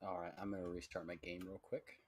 Alright, I'm gonna restart my game real quick.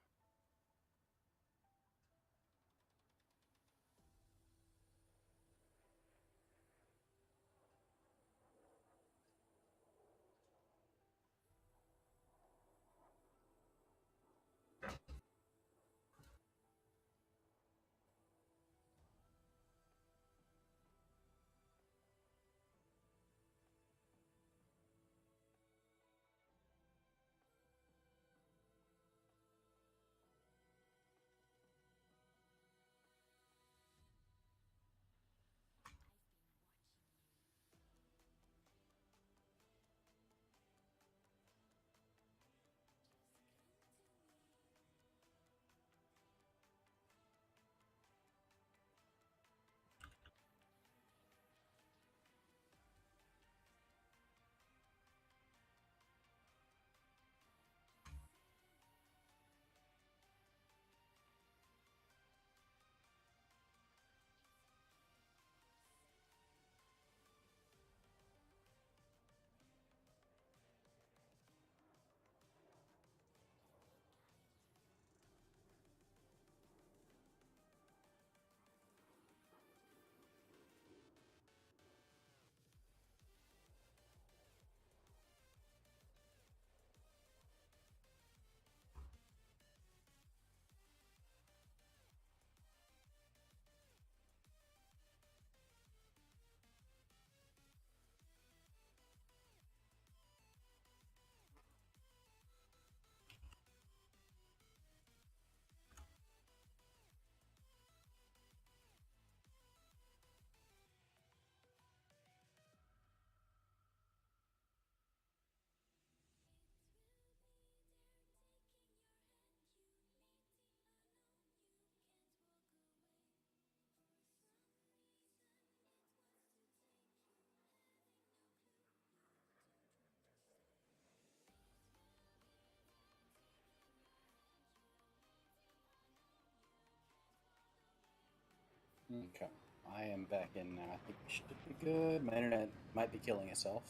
Okay, I am back in now. I think we should be good. My internet might be killing itself.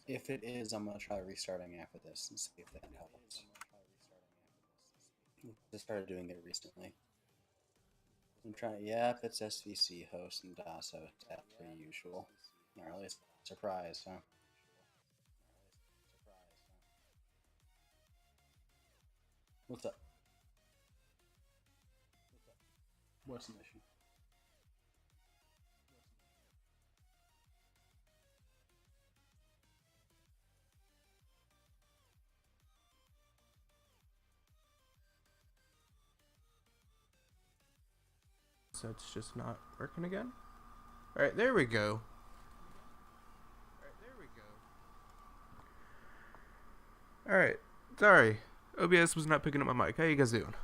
If it is, I'm gonna try restarting after this and see if that helps. I started doing it recently. I'm trying. Yep, it's SVC host and DOS host app per usual. Not really a surprise, huh? What's up? What's the mission? So it's just not working again? Alright, there we go. Alright, sorry. OBS was not picking up my mic. How you guys doing?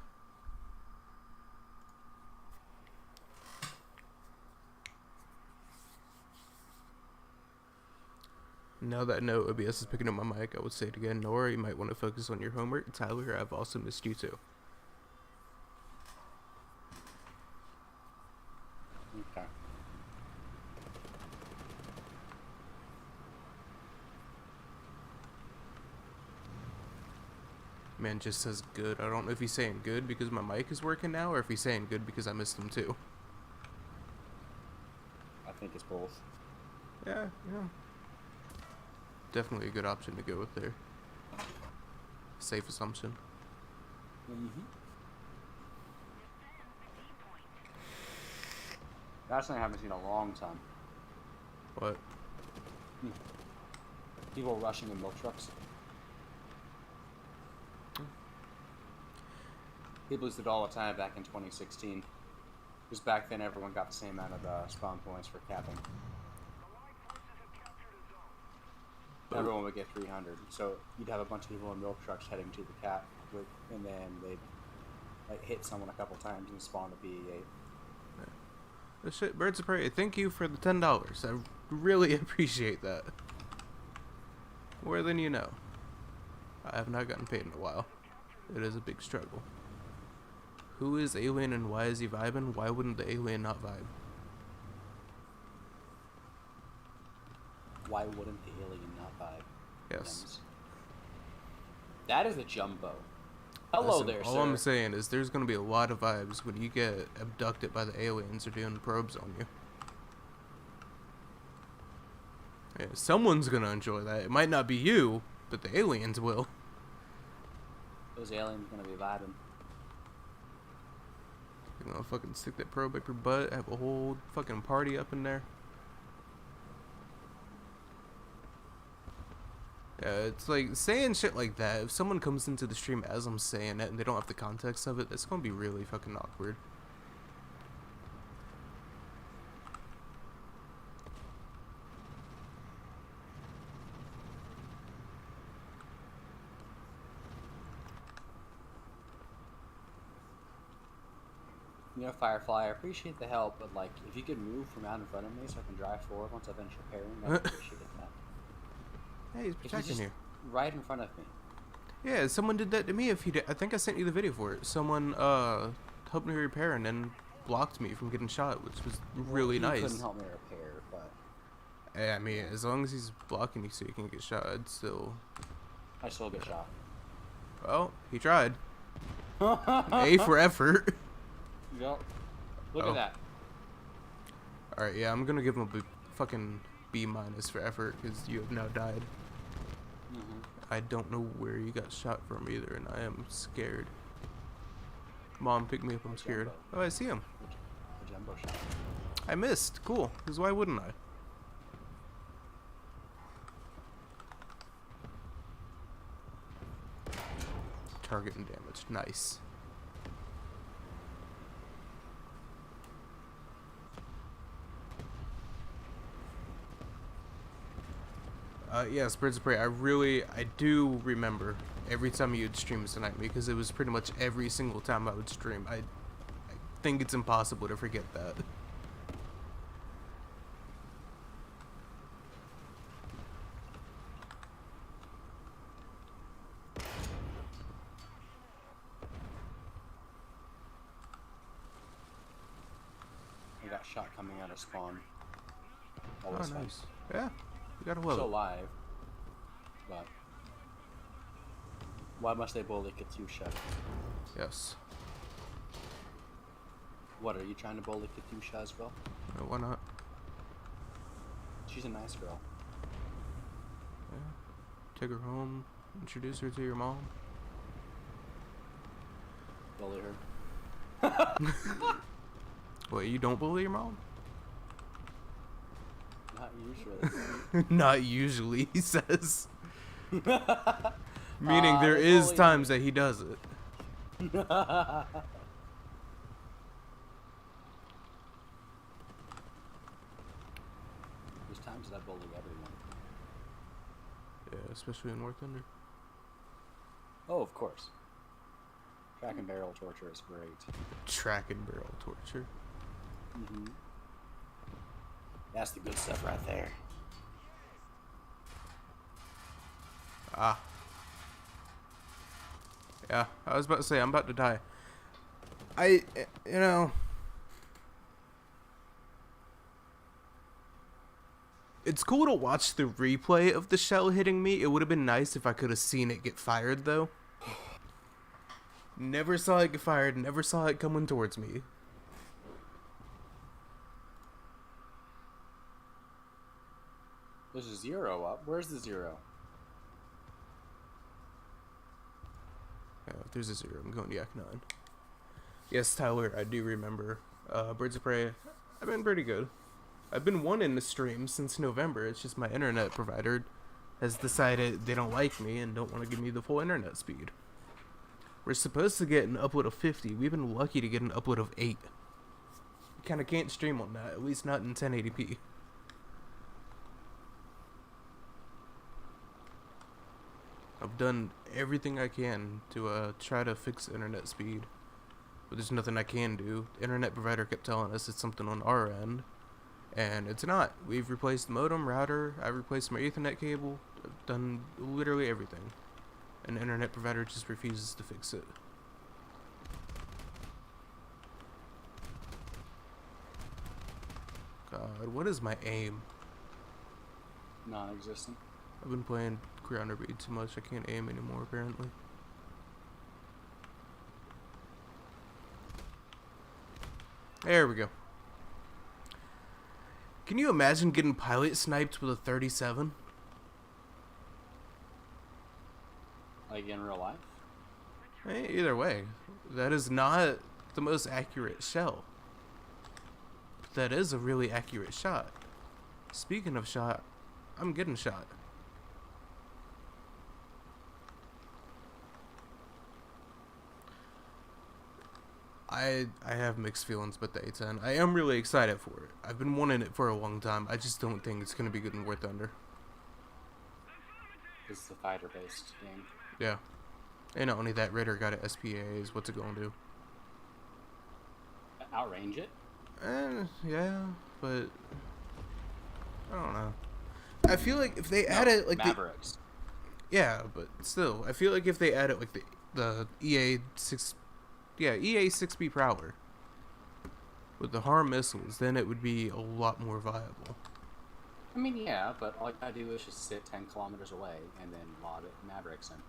Now that I know OBS is picking up my mic, I would say it again. Nora, you might want to focus on your homework. Tyler, I've also missed you too. Okay. Man just says good. I don't know if he's saying good because my mic is working now or if he's saying good because I missed him too. I think it's both. Yeah. Definitely a good option to go with there. Safe assumption. That's something I haven't seen in a long time. What? People rushing in milk trucks. People used to do it all the time back in 2016. Because back then everyone got the same amount of spawn points for capping. Everyone would get 300. So you'd have a bunch of people in milk trucks heading to the cap, and then they'd hit someone a couple times and spawn a BE8. Shit, Birds of Prey, thank you for the $10. I really appreciate that. More than you know. I have not gotten paid in a while. It is a big struggle. Who is Alien and why is he vibing? Why wouldn't the alien not vibe? Why wouldn't the alien not vibe? Yes. That is a jumbo. Hello Listen, there, all sir. I'm saying is there's gonna be a lot of vibes when you get abducted by the aliens or doing probes on you. Yeah, someone's gonna enjoy that. It might not be you, but the aliens will. Those aliens gonna be vibing. They're gonna fucking stick that probe up your butt, have a whole fucking party up in there. Yeah, it's like saying shit like that. If someone comes into the stream as I'm saying it and they don't have the context of it, that's gonna be really fucking awkward. You know, Firefly, I appreciate the help, but like, if you could move from out in front of me so I can drive forward once I finish repairing, I'd appreciate that. Hey, he's protecting you. Right in front of me. Yeah, someone did that to me. If you did, I think I sent you the video for it. Someone helped me repair and then blocked me from getting shot, which was really nice. He couldn't help me repair, but Yeah, I mean, as long as he's blocking you so you can get shot, I'd still. I still get shot. Well, he tried. A for effort. Yep. Look at that. All right, yeah, I'm gonna give him a fucking B- for effort because you have now died. I don't know where you got shot from either, and I am scared. Mom, pick me up. I'm scared. Oh, I see him. A jumbo shot. I missed. Cool. Because why wouldn't I? Target and damage. Nice. Yes, Birds of Prey. I do remember every time you'd stream Snipe Me because it was pretty much every single time I would stream. I think it's impossible to forget that. I got shot coming out of spawn. Oh, nice. Yeah, you gotta love Still it. alive, but why must they bully Katusha? Yes. What, are you trying to bully Katusha as well? No, why not? She's a nice girl. Yeah. Take her home. Introduce her to your mom. Bully her. Wait, you don't bully your mom? Not usually. Not usually, he says. Meaning there is times that he does it. There's times that I bully everyone. Yeah, especially in War Thunder. Oh, of course. Track and barrel torture is great. Track and barrel torture. Mm-hmm. That's the good stuff right there. Ah. Yeah, I was about to say, I'm about to die. You know... It's cool to watch the replay of the shell hitting me. It would have been nice if I could have seen it get fired, though. Never saw it get fired, never saw it coming towards me. There's a 0 up. Where's the 0? Yeah, if there's a 0, I'm going Yak 9. Yes, Tyler, I do remember. Birds of Prey, I've been pretty good. I've been one in the stream since November. It's just my internet provider has decided they don't like me and don't want to give me the full internet speed. We're supposed to get an upload of 50. We've been lucky to get an upload of 8. You kind of can't stream on that, at least not in 1080p. I've done everything I can to try to fix internet speed, but there's nothing I can do. The internet provider kept telling us it's something on our end, and it's not. We've replaced the modem, router, I've replaced my Ethernet cable, I've done literally everything, and the internet provider just refuses to fix it. God, what is my aim? Non-existent. I've been playing Ground Beat too much. I can't aim anymore, apparently. There we go. Can you imagine getting pilot sniped with a 37? Like in real life? Either way, that is not the most accurate shell. But that is a really accurate shot. Speaking of shot, I'm getting shot. I have mixed feelings about the A10. I am really excited for it. I've been wanting it for a long time. I just don't think it's going to be good in War Thunder. It's the fighter-based game. Yeah. And not only that, Ritter got it SPAs. What's it going to do? Outrange it? Yeah, but I don't know. I feel like if they added like Mavericks. Yeah, but still, I feel like if they added like the EA 6B Prowler with the HARM missiles, then it would be a lot more viable. I mean, yeah, but all you gotta do is just sit 10 kilometers away and then lob it Mavericks in.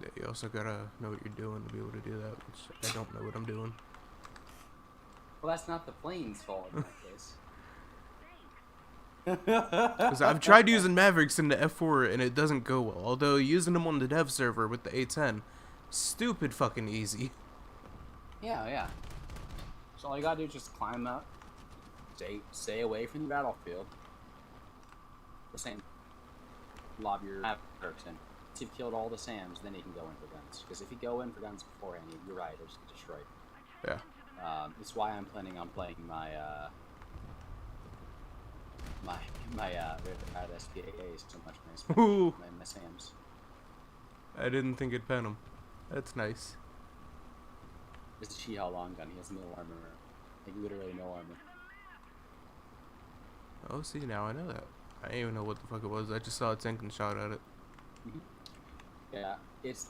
Yeah, you also gotta know what you're doing to be able to do that, which I don't know what I'm doing. Well, that's not the plane's fault in that case. Because I've tried using Mavericks in the F4 and it doesn't go well. Although using them on the dev server with the A10, stupid fucking easy. Yeah. So all you gotta do is just climb up, stay away from the battlefield. The same. Lob your Mavericks in. Once you've killed all the SAMs, then you can go in for guns. Because if you go in for guns beforehand, you're right, it's destroyed. Yeah. That's why I'm planning on playing my SPAs so much my SAMs. I didn't think it'd pen him. That's nice. It's a Chi-How long gun. He has no armor. Like literally no armor. Oh, see, now I know that. I didn't even know what the fuck it was. I just saw a tank and shot at it. Yeah, it's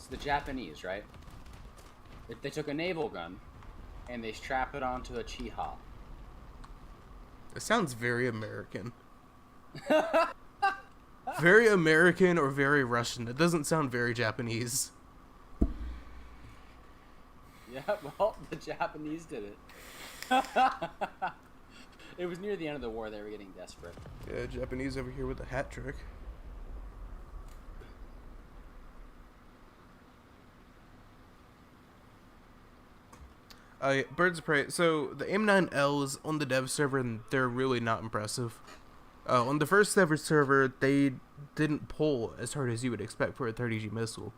the Japanese, right? They took a naval gun and they strap it onto a Chi-How. It sounds very American. Very American or very Russian. It doesn't sound very Japanese. Yeah, well, the Japanese did it. It was near the end of the war. They were getting desperate. Yeah, Japanese over here with a hat trick. Birds of Prey. So the M9Ls on the dev server, and they're really not impressive. On the first ever server, they didn't pull as hard as you would expect for a 30G missile.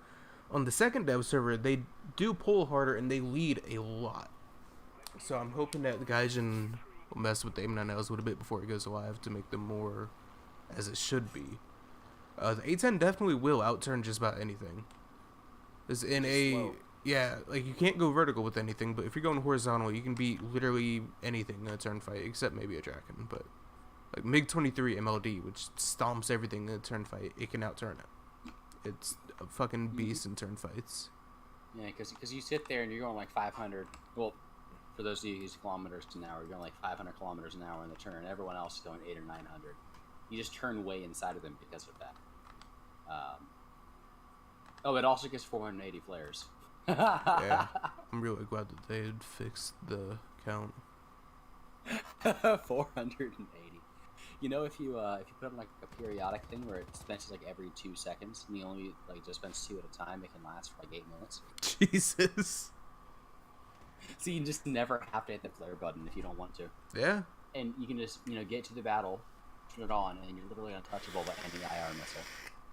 On the second dev server, they do pull harder and they lead a lot. So I'm hoping that the Gaijin will mess with the M9Ls a little bit before it goes live to make them more as it should be. The A10 definitely will outturn just about anything. Is in a Slow. Yeah, like you can't go vertical with anything, but if you're going horizontal, you can beat literally anything in a turn fight except maybe a Draken. But like MiG-23 MLD, which stomps everything in a turn fight, it can outturn it. It's a fucking beast in turn fights. Yeah, because you sit there and you're going like 500. Well, for those of you who use kilometers an hour, you're going like 500 kilometers an hour in the turn. Everyone else is going 800 or 900. You just turn way inside of them because of that. Oh, it also gets 480 flares. Yeah, I'm really glad that they had fixed the count. 480. You know, if you put on like a periodic thing where it dispenses like every 2 seconds, and you only like dispense 2 at a time, it can last for like 8 minutes. Jesus. So you just never have to hit the flare button if you don't want to. Yeah. And you can just get to the battle, turn it on, and you're literally untouchable by any IR missile.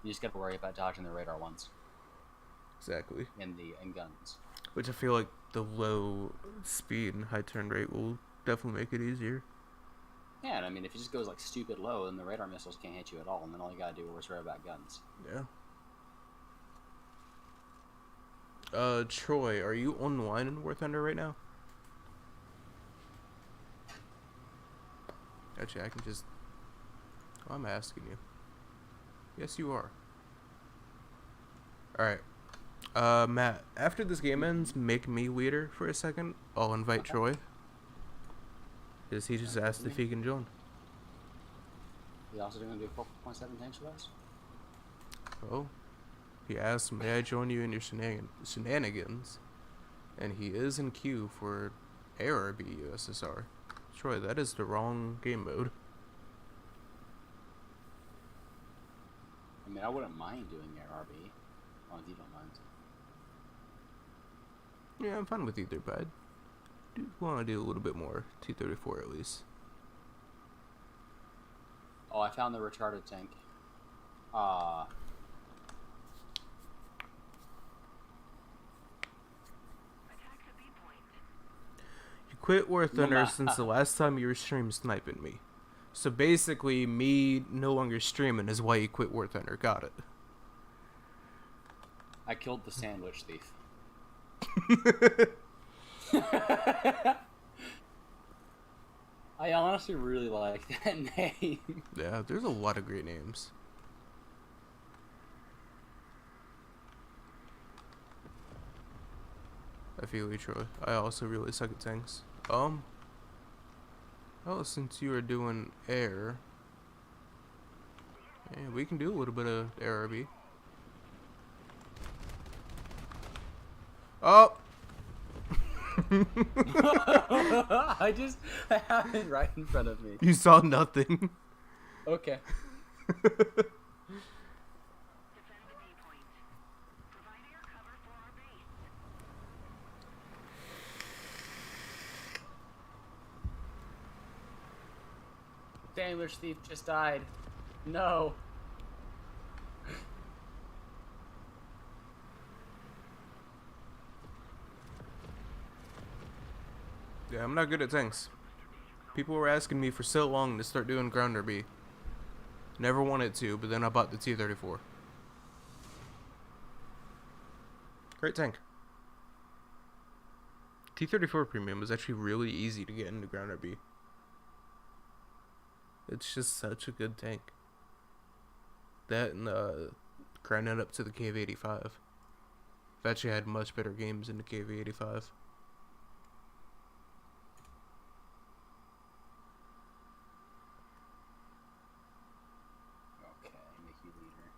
You just got to worry about dodging the radar ones. Exactly. And guns. Which I feel like the low speed and high turn rate will definitely make it easier. Yeah, and I mean, if it just goes like stupid low, then the radar missiles can't hit you at all, and then all you gotta do is worry about guns. Yeah. Troy, are you online in War Thunder right now? Actually, I can just... Oh, I'm asking you. Yes, you are. Alright. Matt, after this game ends, make me leader for a second. I'll invite Troy. Because he just asked if he can join. You also going to do 4.7 tanks with us? Oh, he asked, may I join you in your shenanigans? And he is in queue for ARB USSR. Troy, that is the wrong game mode. I mean, I wouldn't mind doing ARB, as long as you don't mind. Yeah, I'm fine with either, but I do want to do a little bit more T-34 at least. Oh, I found the retarded tank. You quit War Thunder since the last time you were stream sniping me. So basically, me no longer streaming is why you quit War Thunder. Got it. I killed the sandwich thief. I honestly really like that name. Yeah, there's a lot of great names. I feel you, Troy. I also really suck at tanks. Oh, since you are doing air, yeah, we can do a little bit of ARB. Oh! I have it right in front of me. You saw nothing. Okay. Sandwich thief just died. No. Yeah, I'm not good at tanks. People were asking me for so long to start doing grounder B. Never wanted to, but then I bought the T-34. Great tank. T-34 Premium is actually really easy to get into grounder B. It's just such a good tank. That and grinding up to the KV-85. I've actually had much better games in the KV-85. Okay, make you leader.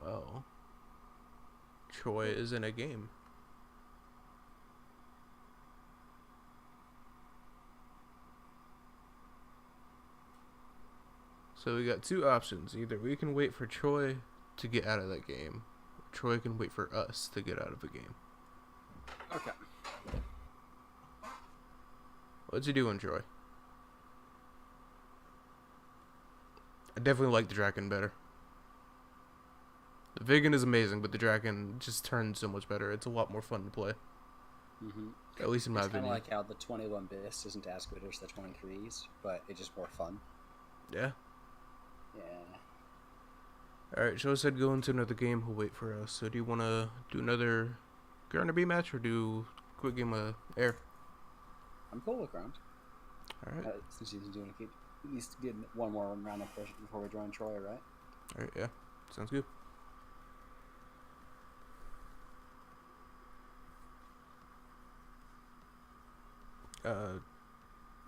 Well, Troy is in a game. So we got two options. Either we can wait for Troy to get out of that game, or Troy can wait for us to get out of the game. Okay. What you doing, Troy? I definitely like the Draken better. The Vigan is amazing, but the Draken just turns so much better. It's a lot more fun to play. Mm-hmm. At least in my opinion. It's kind of opinion. like how the 21 Bis isn't as good as the 23s, but it's just more fun. Yeah. Yeah. Alright, Joe said go into another game. He'll wait for us. So do you want to do another Grounder B match or do a quick game of air? I'm cool with ground. Alright. Since he's doing it, at least get one more round of push before we join Troy, right? Alright, yeah. Sounds good.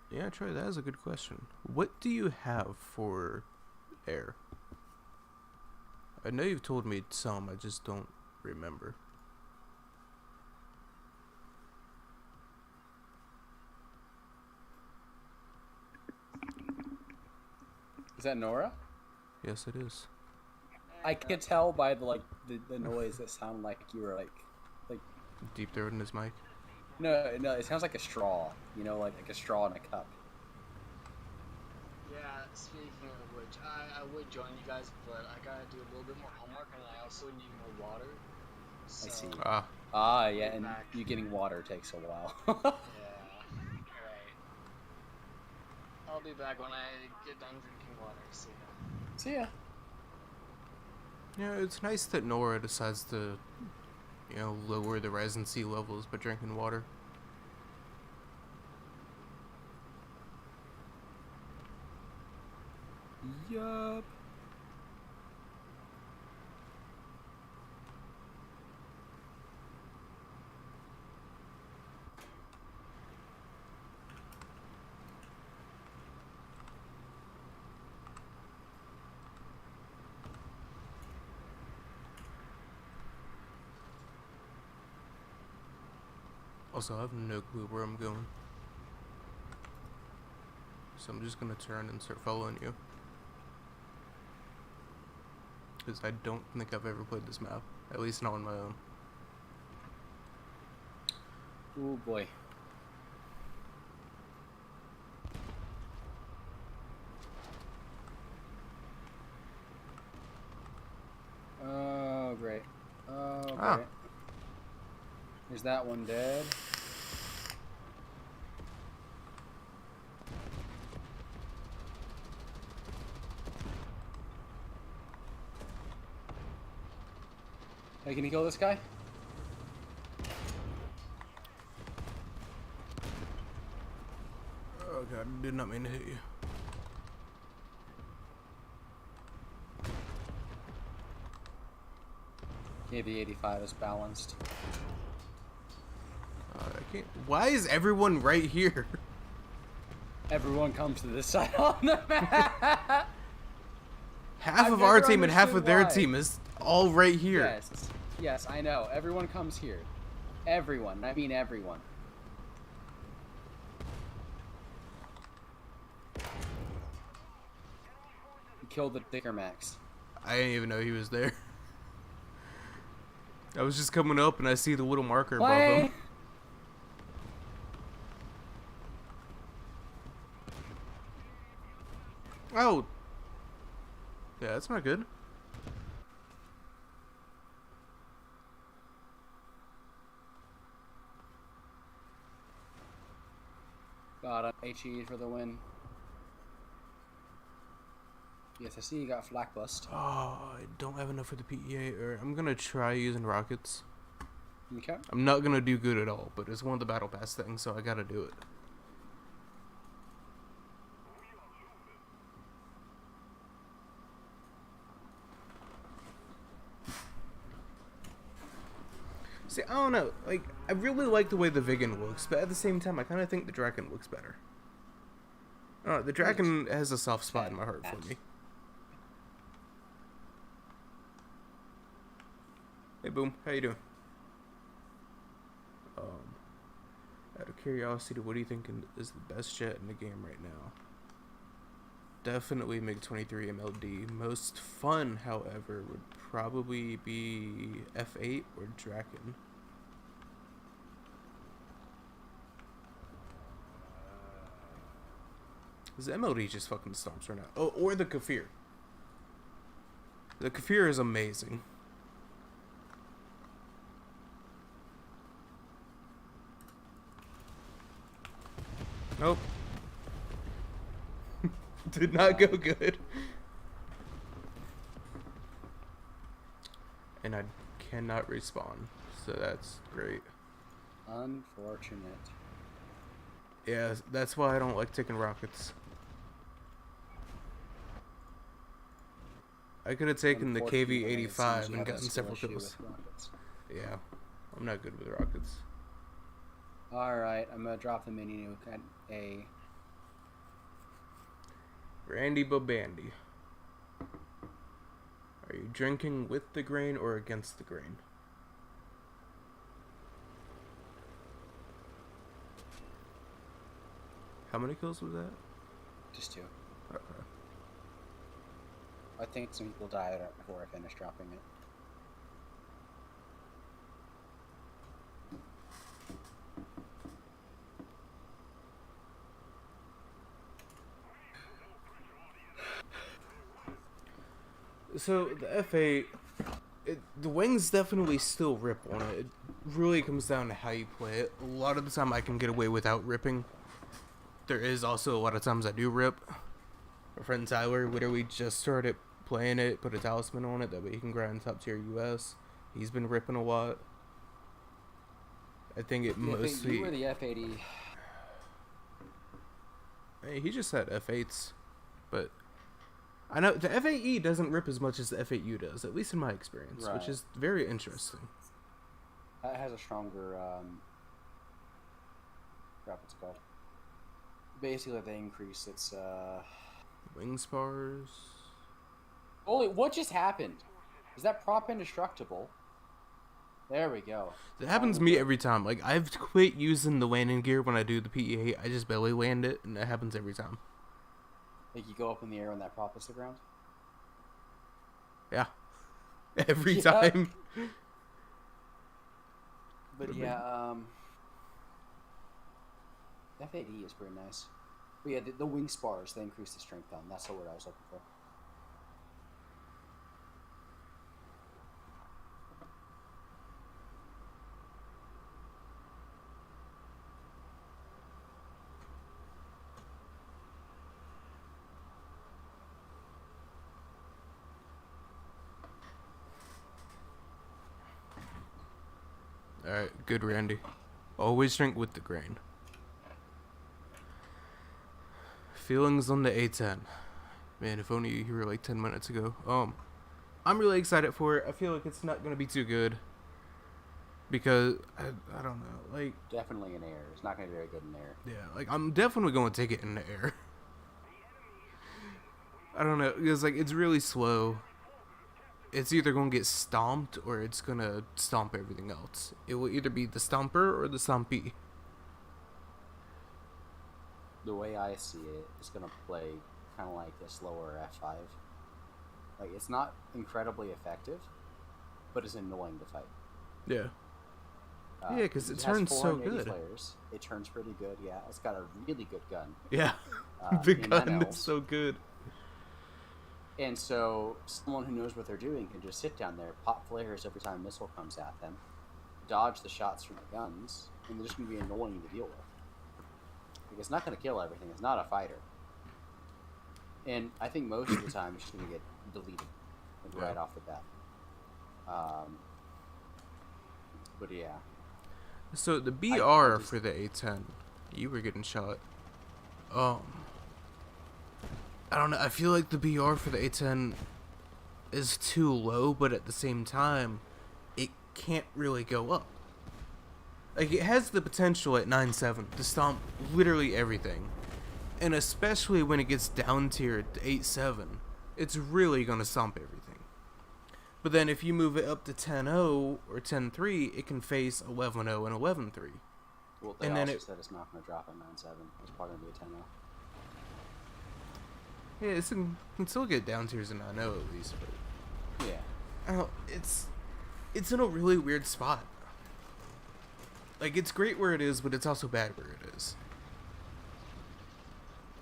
Yeah, Troy, that is a good question. What do you have for air? I know you've told me some, I just don't remember. Is that Nora? Yes, it is. I could tell by the noise that sounded like you were like Deep throat in his mic. no, it sounds like a straw. You know, like a straw in a cup. Yeah, speaking of which, I would join you guys, but I gotta do a little bit more homework, and I also need more water. So, I see. Yeah, and back. you getting water takes a while. Yeah, right. I'll be back when I get done drinking water, so yeah. See ya. Yeah, it's nice that Nora decides to, lower the rise in sea levels by drinking water. Yup. Also, I have no clue where I'm going. So I'm just gonna turn and start following you. Because I don't think I've ever played this map. At least not on my own. Oh boy. Oh great. Oh great. Ah. Is that one dead? Hey, can you kill this guy? Oh god, did not mean to hit you. KV-85 is balanced. I can't. Why is everyone right here? Everyone comes to this side on the map. Half I've of our never team and half understood of their why. team is all right here. Yes, yes, I know. Everyone comes here. Everyone. I mean everyone. You killed the Dicker Max. I didn't even know he was there. I was just coming up and I see the little marker above him. Oh. Yeah, that's not good. Got him. HE for the win. Yes, I see you got flak bust. Oh, I don't have enough for the PEA. Or I'm gonna try using rockets. Okay. I'm not gonna do good at all, but it's one of the battle pass things, so I gotta do it. See, I don't know. Like, I really like the way the Vigan looks, but at the same time, I kind of think the Draken looks better. I don't know, the Draken has a soft spot in my heart for me. Hey, Boom. How you doing? Out of curiosity, what do you think is the best jet in the game right now? Definitely MiG-23 MLD. Most fun, however, would probably be F8 or Draken. This MLD just fucking stomps right now. Oh, or the Kafir. The Kafir is amazing. Nope. Did not go good. And I cannot respawn, so that's great. Unfortunate. Yeah, that's why I don't like taking rockets. I could have taken the KV-85 and gotten several kills. Yeah, I'm not good with rockets. Alright, I'm gonna drop the mini nuke at A. Randy Bobandy. Are you drinking with the grain or against the grain? How many kills was that? Just 2. Okay. I think some people died before I finished dropping it. So the F8, the wings definitely still rip on it. It really comes down to how you play it. A lot of the time I can get away without ripping. There is also a lot of times I do rip. My friend Tyler literally just started playing it, put a talisman on it, that way he can grind top tier US. He's been ripping a lot. I think it mostly... You were the F80. Hey, he just had F8s, but... I know the F8E doesn't rip as much as the F8U does, at least in my experience, Right. which is very interesting. That has a stronger, crap, what's it called? Basically, they increase its, Wing spars. Holy, what just happened? Is that prop indestructible? There we go. It happens to me every time. Like, I've quit using the landing gear when I do the PE8. I just belly land it, and it happens every time. Like, you go up in the air when that prop hits the ground? Yeah. Every time. But yeah, F8E is pretty nice. But yeah, the wing spars, they increase the strength on. That's the word I was looking for. Alright, good, Randy. Always drink with the grain. Feelings on the A10. Man, if only you were like 10 minutes ago. I'm really excited for it. I feel like it's not going to be too good. Because, I don't know, like... Definitely in air. It's not going to be very good in air. Yeah, like, I'm definitely going to take it in the air. I don't know, because, like, it's really slow. It's either going to get stomped or it's going to stomp everything else. It will either be the stomper or the stompy. The way I see it, it's going to play kind of like a slower F5. Like, it's not incredibly effective, but it's annoying to fight. Yeah. Yeah, because it turns so good. Players. It turns pretty good, yeah. It's got a really good gun. Yeah. The gun is so good. And so, someone who knows what they're doing can just sit down there, pop flares every time a missile comes at them, dodge the shots from the guns, and they're just going to be annoying to deal with. Like, it's not going to kill everything. It's not a fighter. And I think most of the time it's just going to get deleted right off the bat. But yeah. So the BR for the A10, you were getting shot. I don't know. I feel like the BR for the A10 is too low, but at the same time, it can't really go up. Like, it has the potential at 9.7 to stomp literally everything. And especially when it gets down tiered to 8.7, it's really going to stomp everything. But then if you move it up to 10.0 or 10.3, it can face 11.0 and 11.3. Well, they also said it's not going to drop at 9.7. It's probably going to be a 10.0. Yeah, it can still get down tiers in 9.0 at least, but... Yeah. I don't know, it's in a really weird spot. Like, it's great where it is, but it's also bad where it is.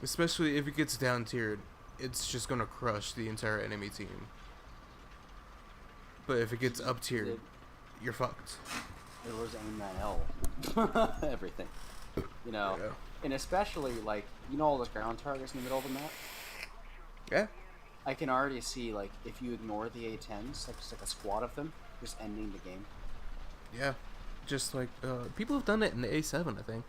Especially if it gets down tiered, it's just gonna crush the entire enemy team. But if it gets up tiered, you're fucked. It was aim that L. Everything. You know? Yeah. And especially, like, you know all those ground targets in the middle of the map? Yeah. I can already see, like, if you ignore the A10s, like, just like a squad of them, just ending the game. Yeah. Just like, people have done it in the A7, I think.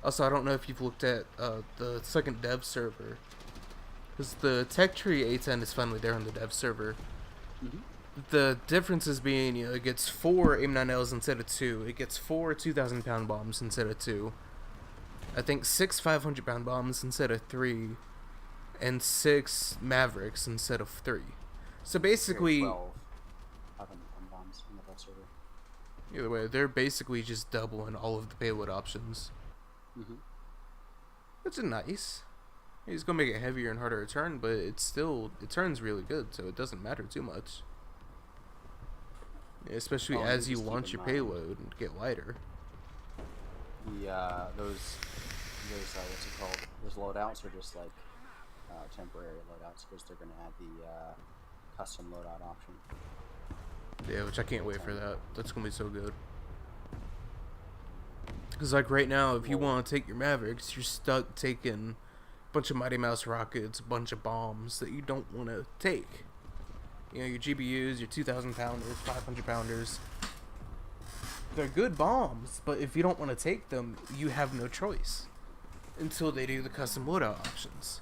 Also, I don't know if you've looked at the second dev server. Because the Tech Tree A10 is finally there on the dev server. Mm-hmm. The difference is being, you know, it gets 4 AIM-9Ls instead of 2. It gets 4 2,000-pound bombs instead of 2. I think 6 500-pound bombs instead of 3. And 6 Mavericks instead of 3. So basically... 12 500-pound bombs in the dev server. Either way, they're basically just doubling all of the payload options. Mm-hmm. Which is nice. He's gonna make it heavier and harder to turn, but it turns really good, so it doesn't matter too much. Especially as you launch your payload and get lighter. Those what's it called? Those loadouts are just like temporary loadouts because they're gonna add the custom loadout option. Yeah, which I can't wait for that. That's gonna be so good. Because like right now, if you want to take your Mavericks, you're stuck taking a bunch of Mighty Mouse rockets, a bunch of bombs that you don't want to take. You know, your GBUs, your 2,000 pounders, 500 pounders. They're good bombs, but if you don't want to take them, you have no choice until they do the custom loadout options.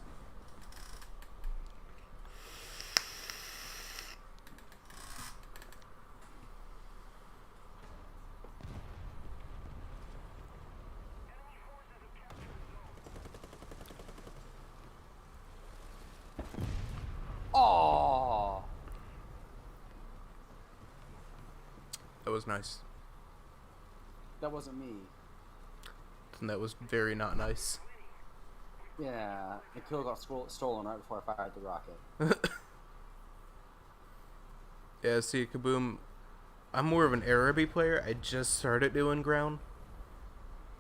Oh, That was nice. That wasn't me. And that was very not nice. Yeah, the kill got stolen right before I fired the rocket. Yeah, see, Kaboom, I'm more of an Araby player. I just started doing ground.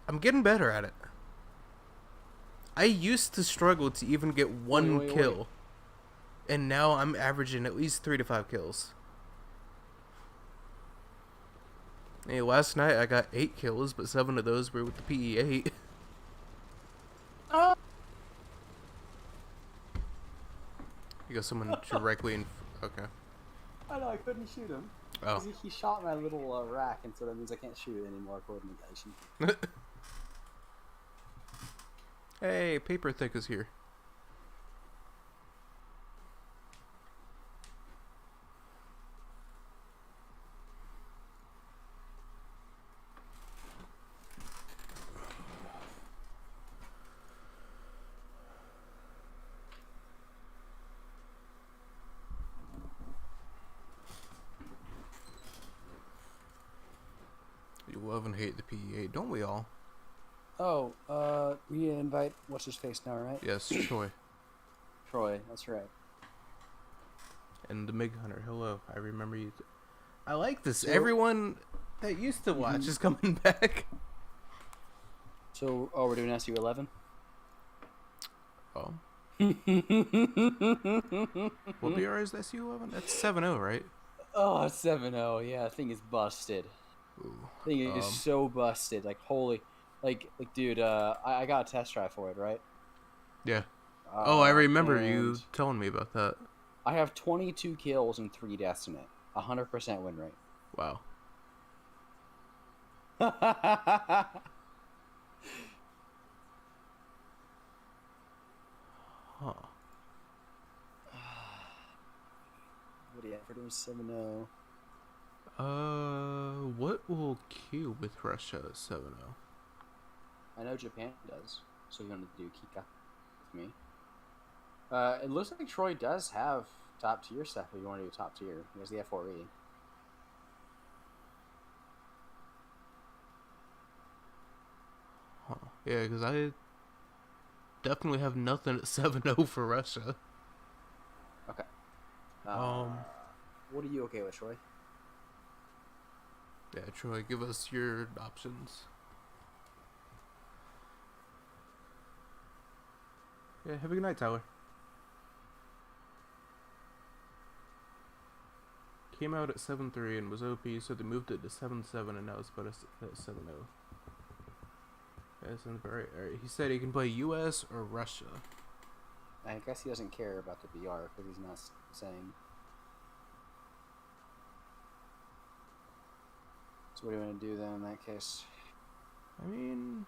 I'm getting better at it. I used to struggle to even get one kill. And now I'm averaging at least 3 to 5 kills. Hey, last night I got 8 kills, but 7 of those were with the PE8. Oh! You got someone directly in... Okay. I know, I couldn't shoot him. Oh. He shot my little rack, and so that means I can't shoot it anymore according to Gaishi. Hey, Paper Thick is here. You love and hate the PE8, don't we all? Oh, we need to invite what's his face now, right? Yes, Troy. Troy, that's right. And the Mig Hunter, hello. I remember you. I like this. So, everyone that used to watch is coming back. So, oh, we're doing SU11? Oh. What BR is SU11? That's 7-0, right? Oh, it's 7-0. Yeah, that thing is busted. Ooh. Thing is so busted. Like, holy... Like, dude, I got a test drive for it, right? Yeah. I remember you telling me about that. I have 22 kills and 3 deaths in it. 100% win rate. Wow. Huh. What do you have for doing 7-0? What will queue with Russia at 7-0? I know Japan does, so you're going to do Kika with me. It looks like Troy does have top tier stuff if you want to do top tier. He has the F4E. Huh. Yeah, because I definitely have nothing at 7-0 for Russia. Okay. What are you okay with, Troy? Yeah, Troy, give us your options. Yeah, have a good night, Tyler. Came out at 7-3 and was OP, so they moved it to 7-7, and now it's put us at 7-0. Yeah, sounds very alright. He said he can play US or Russia. I guess he doesn't care about the BR because he's not saying. So what do you want to do then in that case? I mean...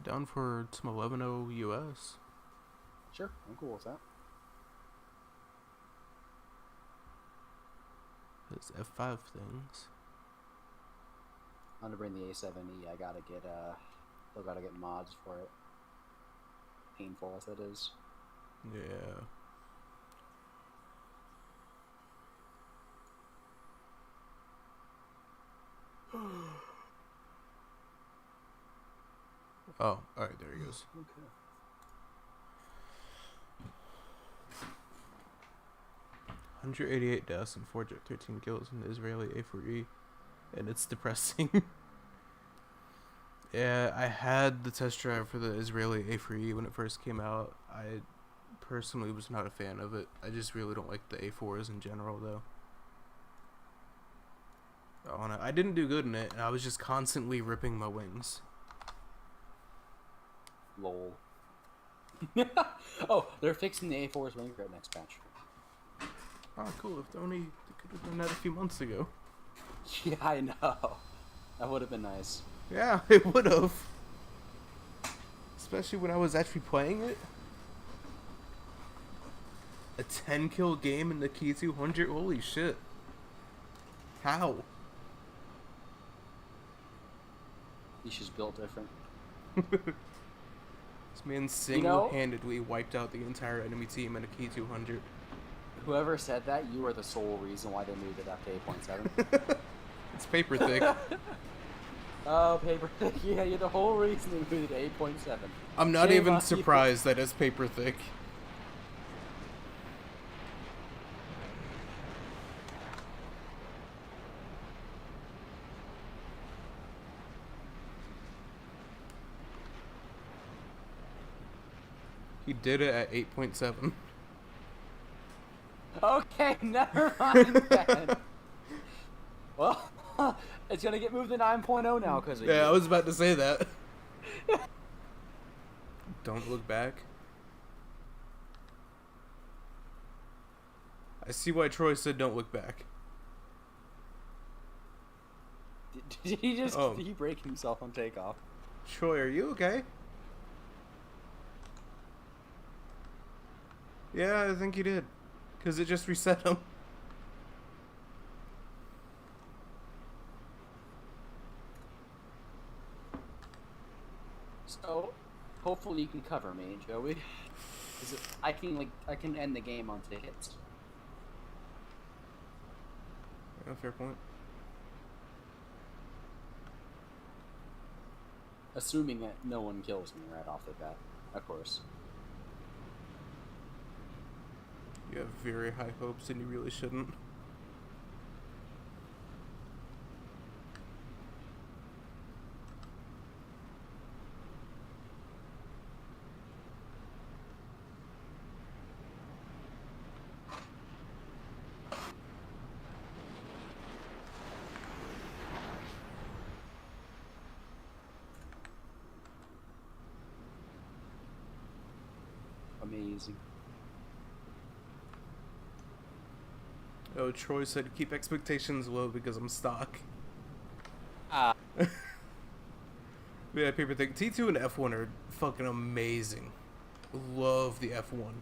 down for some 11-0 US. Sure, I'm cool with that. It's F5 things. I'm gonna bring the A7E. I gotta get still gotta get mods for it. Painful as it is. Yeah. Oh, alright, there he goes. Okay. $188 deaths and 413 kills in the Israeli A4E, and it's depressing. Yeah, I had the test drive for the Israeli A4E when it first came out. I personally was not a fan of it. I just really don't like the A4s in general, though. I didn't do good in it, and I was just constantly ripping my wings. Lol. Oh, they're fixing the A4's wing grip next patch. Oh, cool. If only they could have done that a few months ago. Yeah, I know. That would have been nice. Yeah, it would have. Especially when I was actually playing it. A 10 kill game in the Key 200? Holy shit. How? He's just built different. It's Man know- single-handedly wiped out the entire enemy team in a key 200. Whoever said that, you are the sole reason why they moved it up to 8.7. It's paper thick. Oh, paper thick. Yeah, you're the whole reason they moved it to 8.7. I'm not Shame even on you. surprised that it's paper thick. He did it at 8.7. Okay, never mind then. Well, it's gonna get moved to 9.0 now because of you. Yeah, I was about to say that. Don't look back. I see why Troy said don't look back. Did he just Oh. did he break himself on takeoff? Troy, are you okay? Yeah, I think he did. Because it just reset him. So, hopefully you can cover me, Joey. 'Cause I can end the game on hits. Yeah, fair point. Assuming that no one kills me right off the bat, of course. You have very high hopes and you really shouldn't. Amazing. Oh, Troy said keep expectations low because I'm stock. Ah. Yeah, paper thick. T2 and F1 are fucking amazing. Love the F1.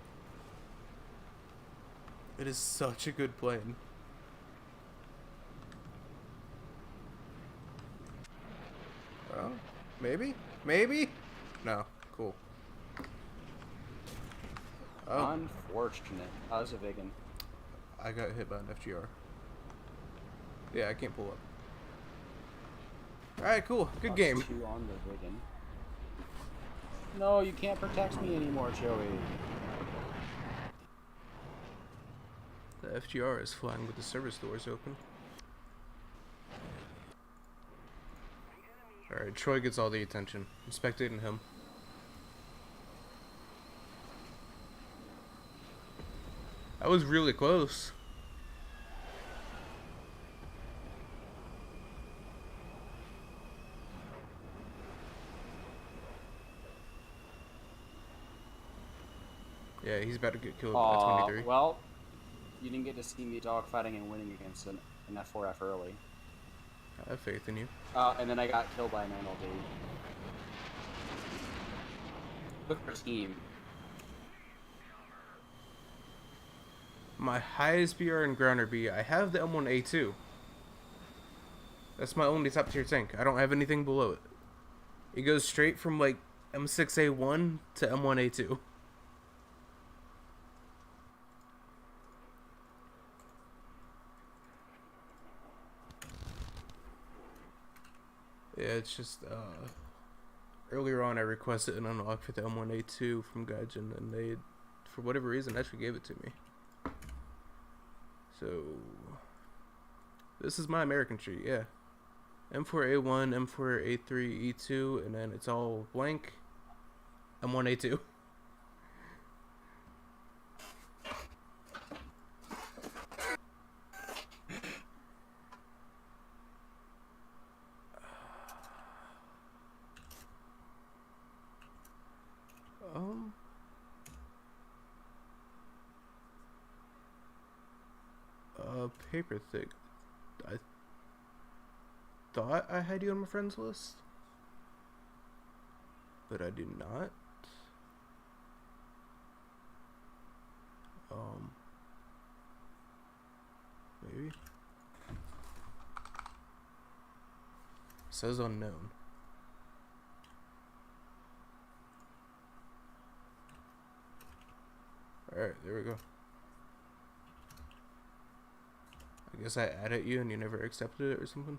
It is such a good plane. Oh, maybe? Maybe? No, cool. Oh, Unfortunate. I was a vegan. I got hit by an FGR. Yeah, I can't pull up. Alright, cool. Good game. Two on the vegan. No, you can't protect me anymore, Joey. The FGR is flying with the service doors open. Alright, Troy gets all the attention. I'm spectating him. That was really close. Yeah, he's about to get killed by 23. Well, you didn't get to see me dogfighting and winning against an F4F early. I have faith in you. And then I got killed by an NLD. Look for team. My highest BR and grounder B, I have the M1A2. That's my only top tier tank. I don't have anything below it. It goes straight from like M6A1 to M1A2. Yeah, it's just, earlier on I requested an unlock for the M1A2 from Gaijin, and they, for whatever reason, actually gave it to me. So, this is my American tree, yeah. M4A1, M4A3, E2, and then it's all blank. M1A2. Paper thick. I thought I had you on my friends list, but I do not. Maybe. Says unknown. Alright, there we go. I guess I added you and you never accepted it or something?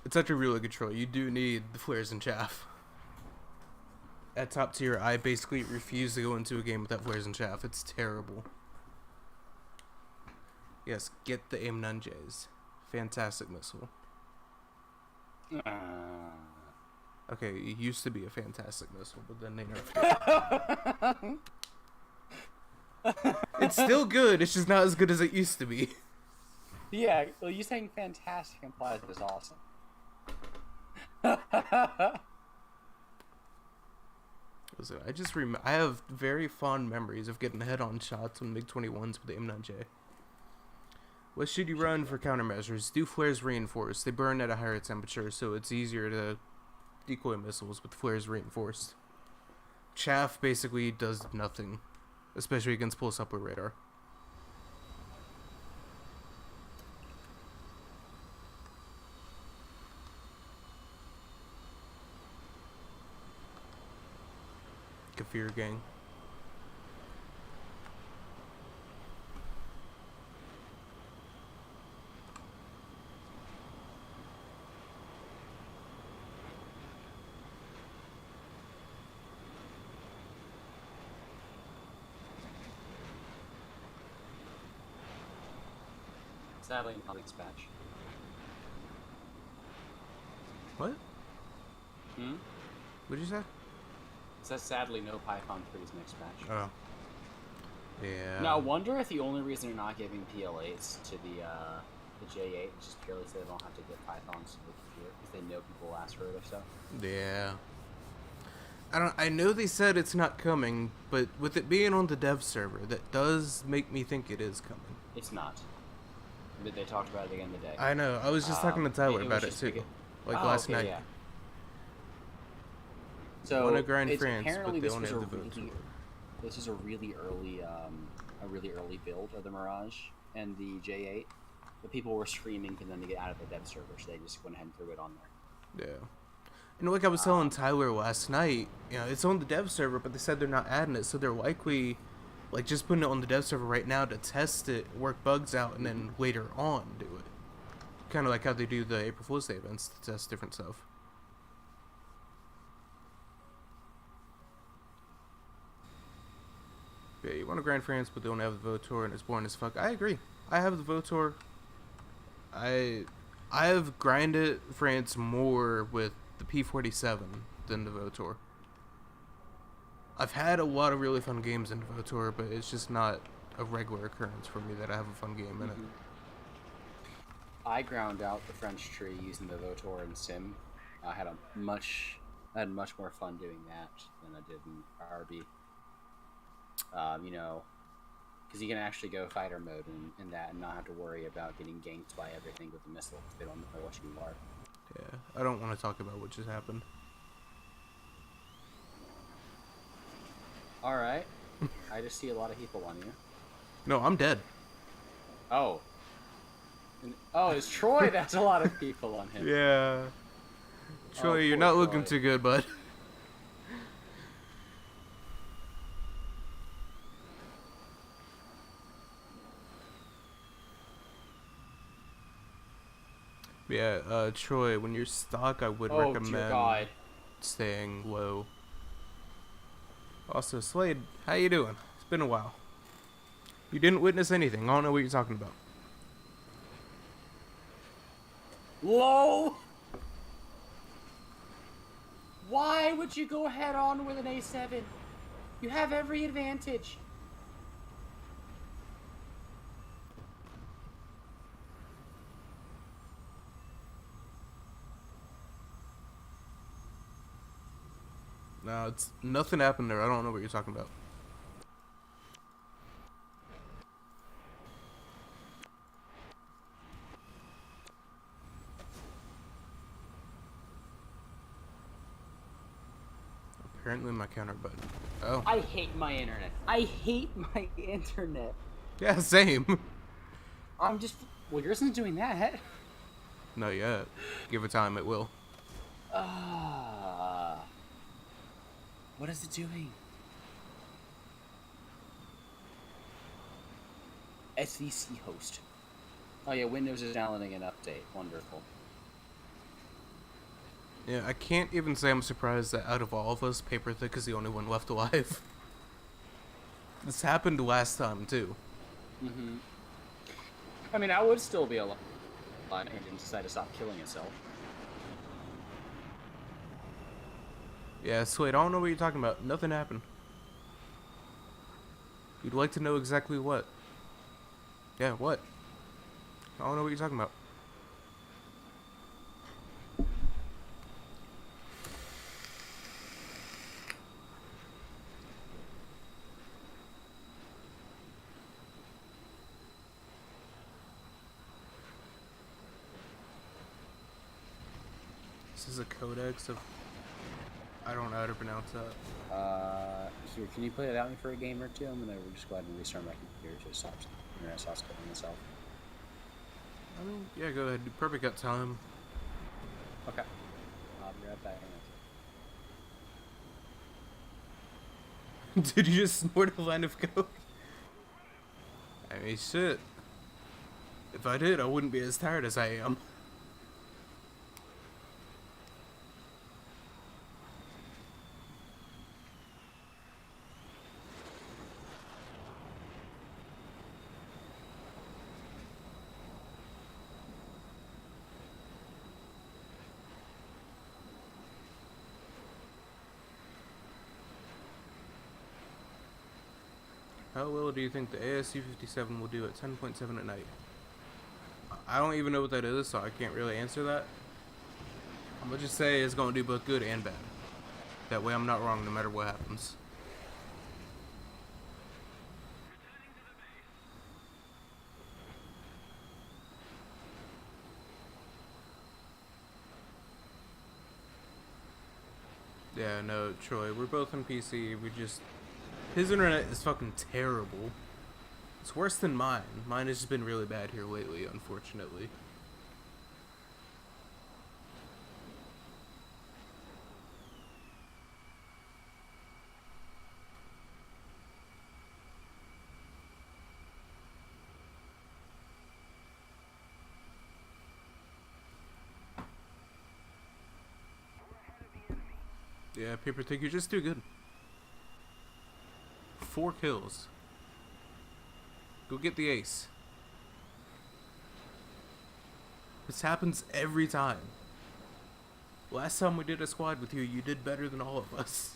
It's such a really good control. You do need the flares and chaff. At top tier, I basically refuse to go into a game without flares and chaff. It's terrible. Yes, get the M9Js. Fantastic missile. Okay, it used to be a fantastic missile, but then they nerfed it. It's still good, it's just not as good as it used to be. Yeah, well, you saying fantastic implies it was awesome. Listen, I have very fond memories of getting head-on shots on MiG-21s with the M9J. What should you run for countermeasures? Do flares reinforced. They burn at a higher temperature, so it's easier to decoy missiles with flares reinforced. Chaff basically does nothing, especially against pulse upward radar. Kafir gang. Sadly, not dispatch. What? Hmm? What'd you say? It says sadly no Python 3's next batch. Oh. Yeah. Now, I wonder if the only reason they're not giving PL8s to the J8 is just purely so they don't have to get Pythons with it, because they know people will ask for it or so. Yeah. I know they said it's not coming, but with it being on the dev server, that does make me think it is coming. It's not. They talked about it again today. I know. I was just talking to Tyler about it too. Last night. Yeah. So Wanna grind it's France, apparently but they this only was have the votes. this is a really early build of the Mirage and the J8. The people were screaming for them to get out of the dev server, so they just went ahead and threw it on there. Yeah. And like I was telling Tyler last night, it's on the dev server, but they said they're not adding it, so they're likely just putting it on the dev server right now to test it, work bugs out, and then later on do it. Kind of like how they do the April Fool's Day events to test different stuff. Yeah, you want to grind France, but they don't have the Votor, and it's boring as fuck. I agree. I have the Votor. I have grinded France more with the P47 than the Votor. I've had a lot of really fun games in the Votor, but it's just not a regular occurrence for me that I have a fun game in it. I ground out the French tree using the Votor and Sim. I had much more fun doing that than I did in RB. Because you can actually go fighter mode in that and not have to worry about getting ganked by everything with the missile because they don't know what you are. Yeah, I don't want to talk about what just happened. Alright. I just see a lot of people on you. No, I'm dead. Oh. It's Troy that's a lot of people on him. Yeah. Troy, you're not looking too good, bud. Yeah, Troy, when you're stuck, I would recommend staying low. Also, Slade, how you doing? It's been a while. You didn't witness anything. I don't know what you're talking about. Low? Why would you go head on with an A7? You have every advantage. No, it's nothing happened there. I don't know what you're talking about. Apparently my counter button. Oh. I hate my internet. I hate my internet. Yeah, same. I'm just. Well, yours isn't doing that. Not yet. Give it time, it will. What is it doing? SVC host. Oh yeah, Windows is downloading an update. Wonderful. Yeah, I can't even say I'm surprised that out of all of us, Paper Thick is the only one left alive. This happened last time, too. Mm-hmm. I mean, I would still be alive and didn't decide to stop killing itself. Yeah, Slade, I don't know what you're talking about. Nothing happened. You'd like to know exactly what? Yeah, what? I don't know what you're talking about. This is a codex of... I don't know how to pronounce that. Here, can you play it out for a game or two? I'm gonna just go ahead and restart my computer so it stops. Internet stops killing itself. I mean, yeah, go ahead. Perfect got time. Okay. I'll be right back. Did you just snort a line of coke? I mean, shit. If I did, I wouldn't be as tired as I am. How well do you think the ASC-57 will do at 10.7 at night? I don't even know what that is, so I can't really answer that. I'm gonna just say it's gonna do both good and bad. That way I'm not wrong no matter what happens. Yeah, no, Troy, we're both on PC, we just... His internet is fucking terrible. It's worse than mine. Mine has just been really bad here lately, unfortunately. Yeah, Paper Thick, you're just too good. 4 kills. Go get the ace. This happens every time. Last time we did a squad with you, you did better than all of us.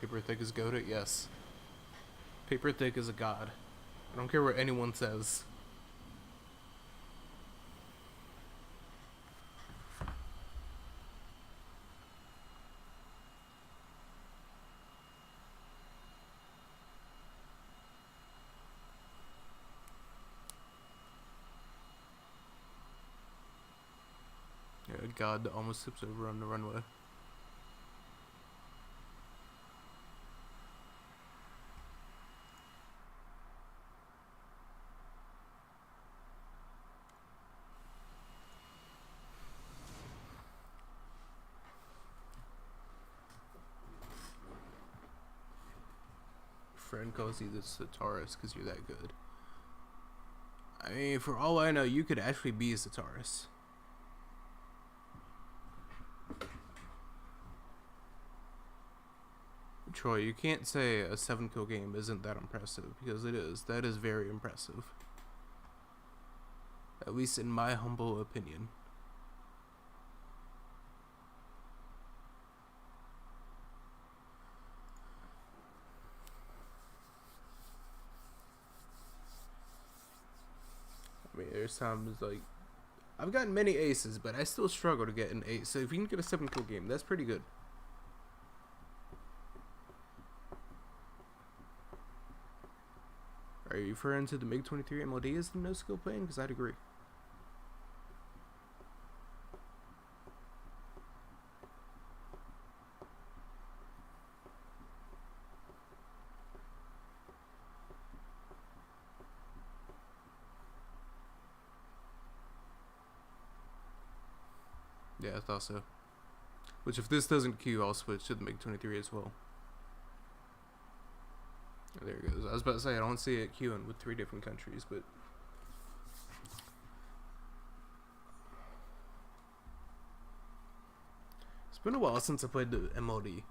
Paper Thick is goated, yes. Paper Thick is a god. I don't care what anyone says. Yeah, a god that almost tips over on the runway. Friend calls you the Sataris because you're that good. I mean, for all I know, you could actually be a Sataris. Troy, you can't say a 7-kill game isn't that impressive, because it is. That is very impressive. At least in my humble opinion. there's times like I've gotten many aces, but I still struggle to get an ace. So if you can get a 7-kill game, that's pretty good. Are you referring to the MiG-23 MOD as the no-skill plane? Because I'd agree. Yeah, I thought so. Which, if this doesn't queue, I'll switch to the MiG-23 as well. There it goes. I was about to say, I don't see it queuing with 3 different countries, but... It's been a while since I played the MOD.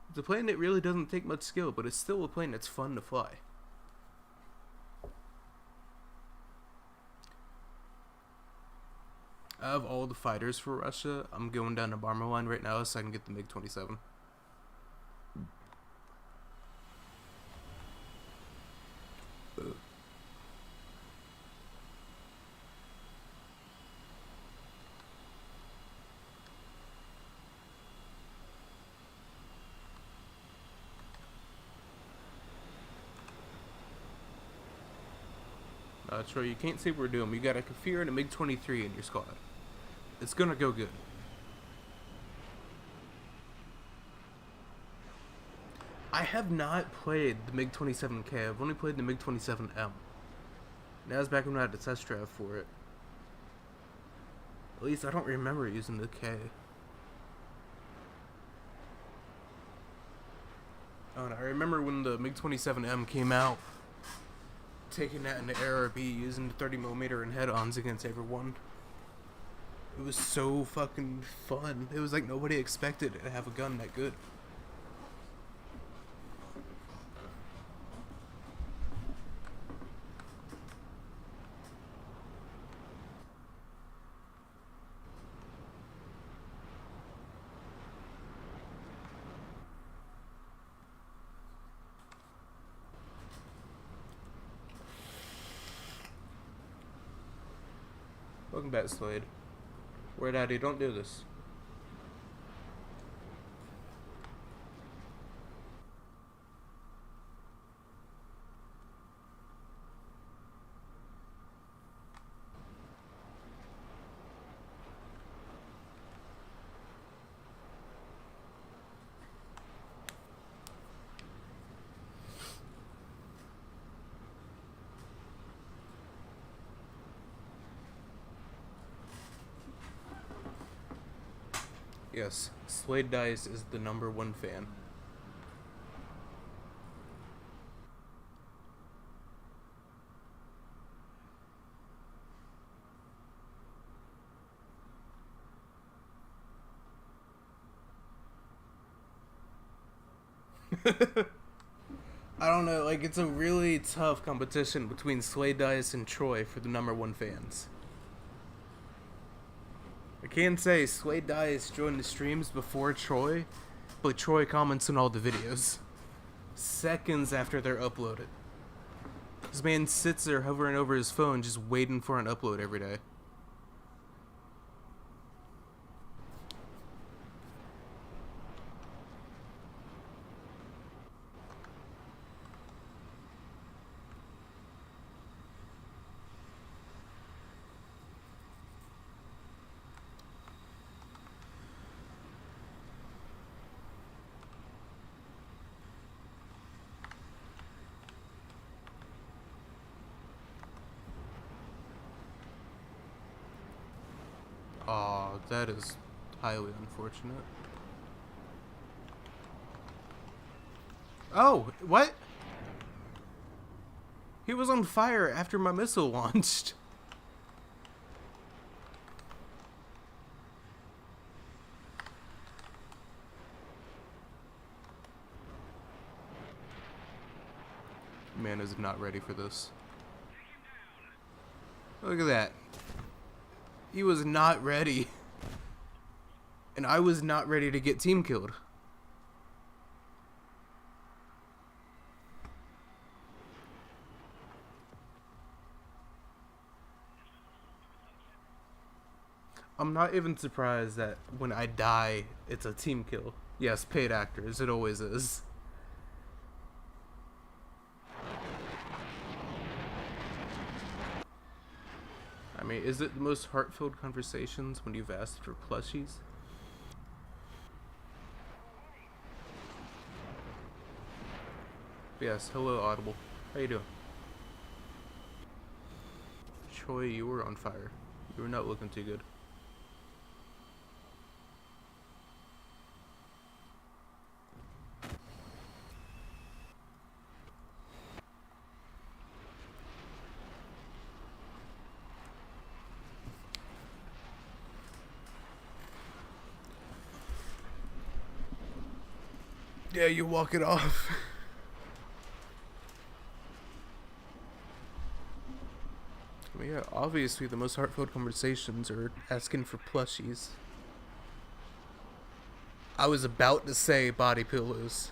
It's a plane that really doesn't take much skill, but it's still a plane that's fun to fly. Out of all the fighters for Russia, I'm going down the bomber line right now so I can get the MiG-27. Troy, you can't say we're doomed. You got a Kafir and a MiG-23 in your squad. It's gonna go good. I have not played the MiG-27K. I've only played the MiG-27M. That was back when I had the test drive for it. At least I don't remember using the K. Oh, and I remember when the MiG-27M came out, taking that into ARB, using the 30mm and head-ons against everyone. It was so fucking fun. It was like nobody expected to have a gun that good. Welcome back, Slade. Where, Daddy? Don't do this. Yes, Slade Dice is the #1 fan. I don't know, like, it's a really tough competition between Slade Dice and Troy for the #1 fans. I can say Slade Dice joined the streams before Troy, but Troy comments on all the videos. Seconds after they're uploaded. This man sits there hovering over his phone just waiting for an upload every day. Aw, that is highly unfortunate. Oh, what? He was on fire after my missile launched. Man is not ready for this. Look at that. He was not ready. And I was not ready to get team killed. I'm not even surprised that when I die, it's a team kill. Yes, paid actors. It always is. I mean, is it the most heart-filled conversations when you've asked for plushies? Yes, hello Audible. How you doing? Troy, you were on fire. You were not looking too good. Yeah, you walk it off. I mean, yeah, obviously the most heartfelt conversations are asking for plushies. I was about to say body pillows.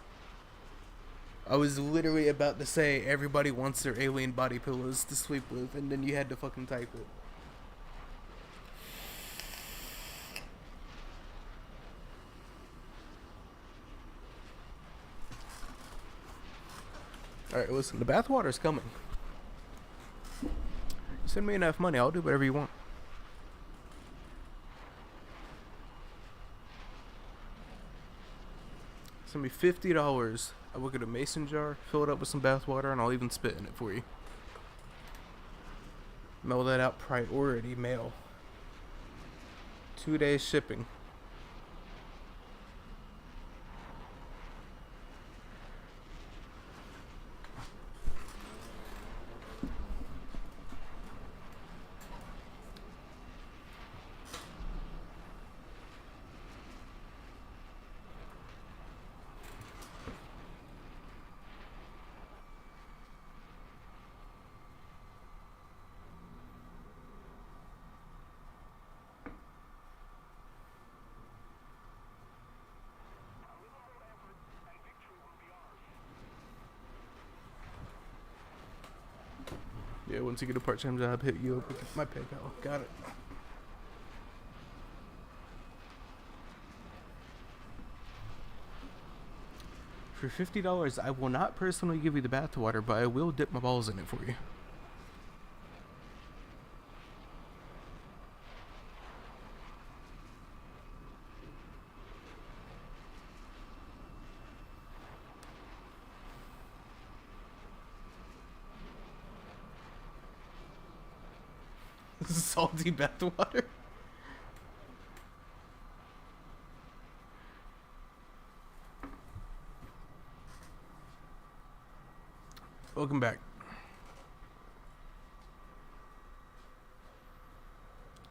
I was literally about to say everybody wants their alien body pillows to sleep with, and then you had to fucking type it. Alright, listen, the bathwater's coming. Send me enough money, I'll do whatever you want. Send me $50. I will get a mason jar, fill it up with some bathwater, and I'll even spit in it for you. Mail that out priority mail. 2 days shipping. Yeah, once you get a part-time job, hit you up with my PayPal. Got it. For $50, I will not personally give you the bathwater, but I will dip my balls in it for you. Salty bathwater. Welcome back.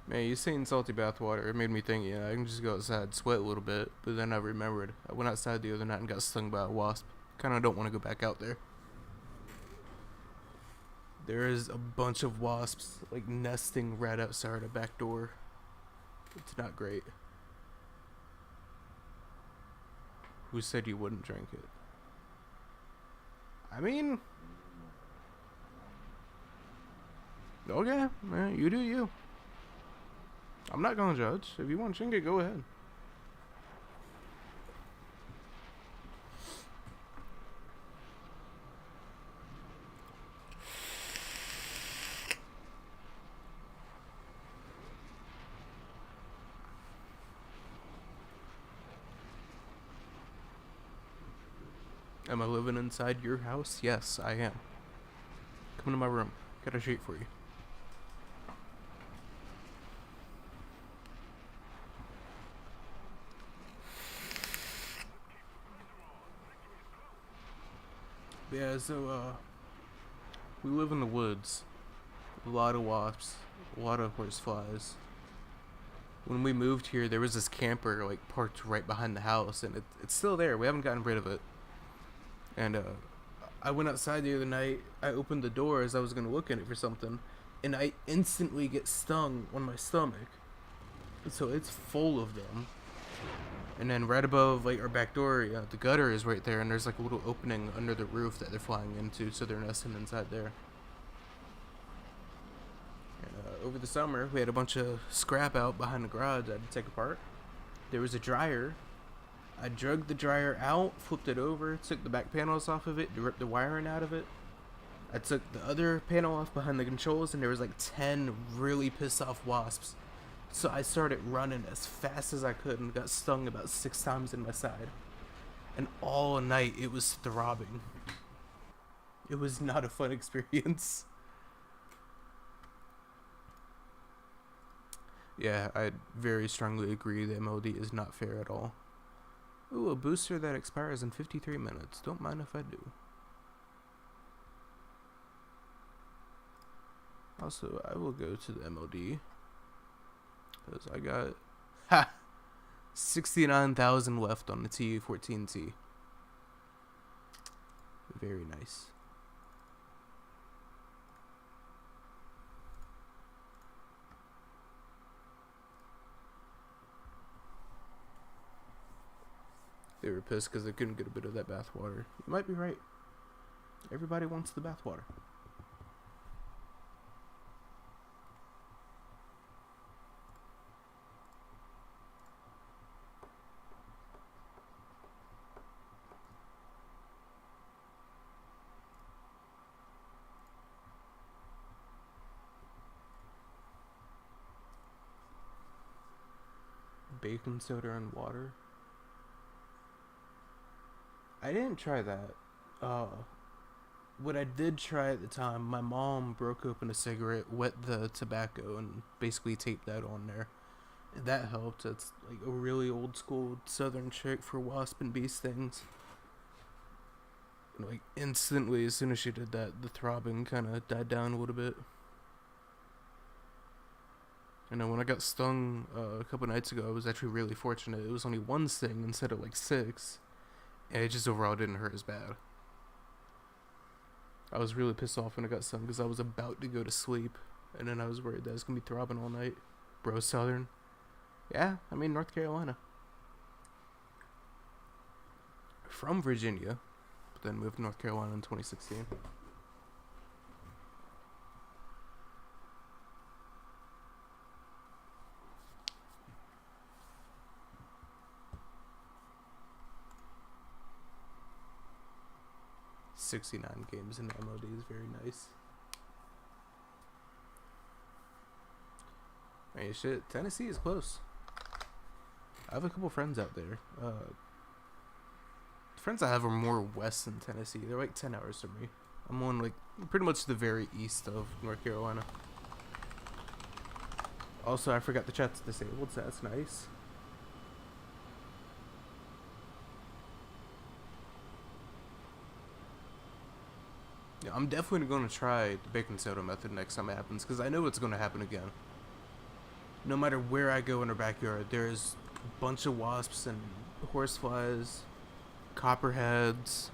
Man, you saying salty bathwater, it made me think, yeah, I can just go outside, sweat a little bit, but then I remembered, I went outside the other night and got stung by a wasp. Kinda don't want to go back out there. There is a bunch of wasps, like, nesting right outside our back door. It's not great. Who said you wouldn't drink it? I mean... Okay, man, you do you. I'm not gonna judge. If you want to drink it, go ahead. Am I living inside your house? Yes, I am. Come to my room. Got a treat for you. Yeah, so, we live in the woods. A lot of wasps, a lot of horseflies. When we moved here, there was this camper, like, parked right behind the house, and it's still there. We haven't gotten rid of it. And, I went outside the other night, I opened the door as I was gonna look in it for something, and I instantly get stung on my stomach. So it's full of them. And then right above, like, our back door, the gutter is right there, and there's, like, a little opening under the roof that they're flying into, so they're nesting inside there. And, over the summer, we had a bunch of scrap out behind the garage I had to take apart. There was a dryer. I drug the dryer out, flipped it over, took the back panels off of it, ripped the wiring out of it. I took the other panel off behind the controls, and there was like 10 really pissed off wasps. So I started running as fast as I could and got stung about 6 times in my side. And all night it was throbbing. It was not a fun experience. Yeah, I very strongly agree the MLD is not fair at all. Ooh, a booster that expires in 53 minutes. Don't mind if I do. Also, I will go to the MLD. Because I got 69,000 left on the TU-14T. Very nice. They were pissed because they couldn't get a bit of that bathwater. You might be right. Everybody wants the bathwater. Baking soda and water. I didn't try that. What I did try at the time, my mom broke open a cigarette, wet the tobacco, and basically taped that on there. And that helped. It's like a really old school southern trick for wasp and bee stings. And like instantly, as soon as she did that, the throbbing kind of died down a little bit. And then when I got stung a couple nights ago, I was actually really fortunate. It was only 1 sting instead of like 6. And it just overall didn't hurt as bad. I was really pissed off when I got stung because I was about to go to sleep. And then I was worried that I was going to be throbbing all night. Bro, Southern. Yeah, I mean North Carolina. From Virginia. But then moved to North Carolina in 2016. $69 games in the MOD is very nice. I mean, shit, Tennessee is close. I have a couple friends out there. Friends I have are more west than Tennessee. They're like 10 hours from me. I'm on like pretty much the very east of North Carolina. Also, I forgot the chat's disabled, so that's nice. Yeah, I'm definitely going to try the baking soda method next time it happens, because I know it's going to happen again. No matter where I go in our backyard, there's a bunch of wasps and horseflies, copperheads.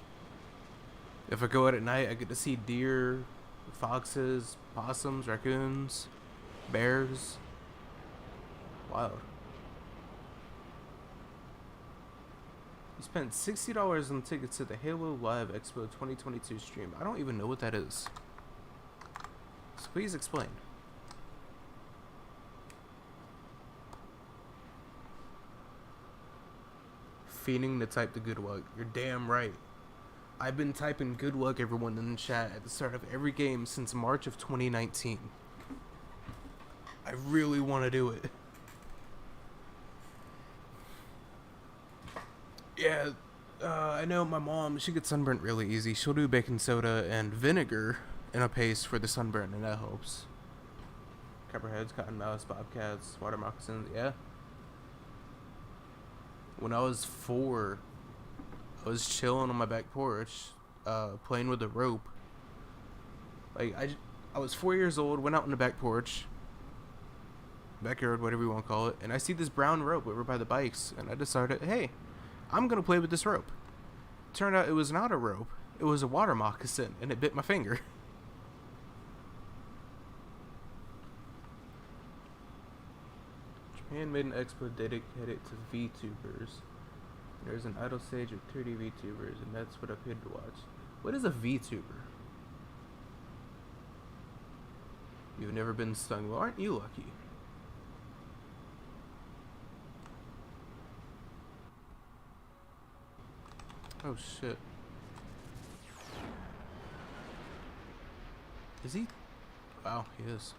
If I go out at night, I get to see deer, foxes, possums, raccoons, bears. Wild. You spent $60 on tickets to the Halo Live Expo 2022 stream. I don't even know what that is. So please explain. Fiending to type the good luck. You're damn right. I've been typing good luck everyone in the chat at the start of every game since March of 2019. I really want to do it. Yeah, I know my mom, she gets sunburnt really easy. She'll do baking soda and vinegar in a paste for the sunburn, and that helps. Copperheads, cottonmouths, bobcats, water moccasins, yeah. When I was 4, I was chilling on my back porch, playing with a rope. Like, I was 4 years old, went out on the back porch, backyard, whatever you want to call it, and I see this brown rope over by the bikes, and I decided, hey, I'm going to play with this rope. Turned out it was not a rope. It was a water moccasin, and it bit my finger. Japan made an expo dedicated to VTubers. There's an idle stage of 30 VTubers, and that's what I paid to watch. What is a VTuber? You've never been stung. Well, aren't you lucky? Oh shit. Is he? Wow, he is.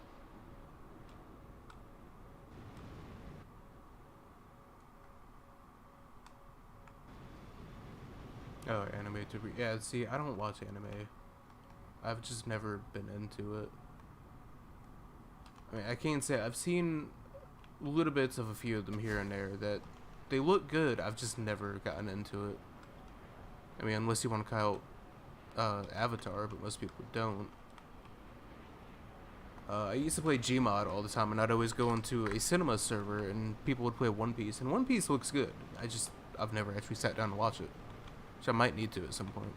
Oh, anime to be. Yeah, see, I don't watch anime. I've just never been into it. I mean, I can't say I've seen little bits of a few of them here and there that they look good. I've just never gotten into it. I mean, unless you want to count Avatar, but most people don't. I used to play Gmod all the time, and I'd always go into a cinema server, and people would play One Piece, and One Piece looks good. I've never actually sat down to watch it, which I might need to at some point.